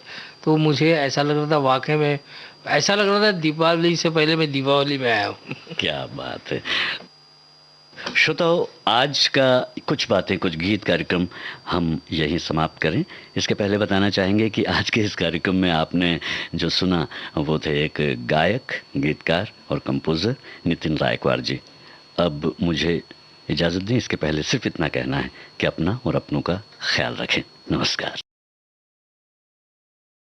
तो मुझे ऐसा लग रहा था, वाकई में ऐसा लग रहा था दीपावली से पहले मैं दीपावली में आया हूँ। क्या बात है। श्रोताओ, आज का कुछ बातें कुछ गीत कार्यक्रम हम यहीं समाप्त करें। इसके पहले बताना चाहेंगे कि आज के इस कार्यक्रम में आपने जो सुना वो थे एक गायक, गीतकार और कंपोज़र नितिन रायकवार जी। अब मुझे इजाज़त दें, इसके पहले सिर्फ इतना कहना है कि अपना और अपनों का ख्याल रखें। नमस्कार।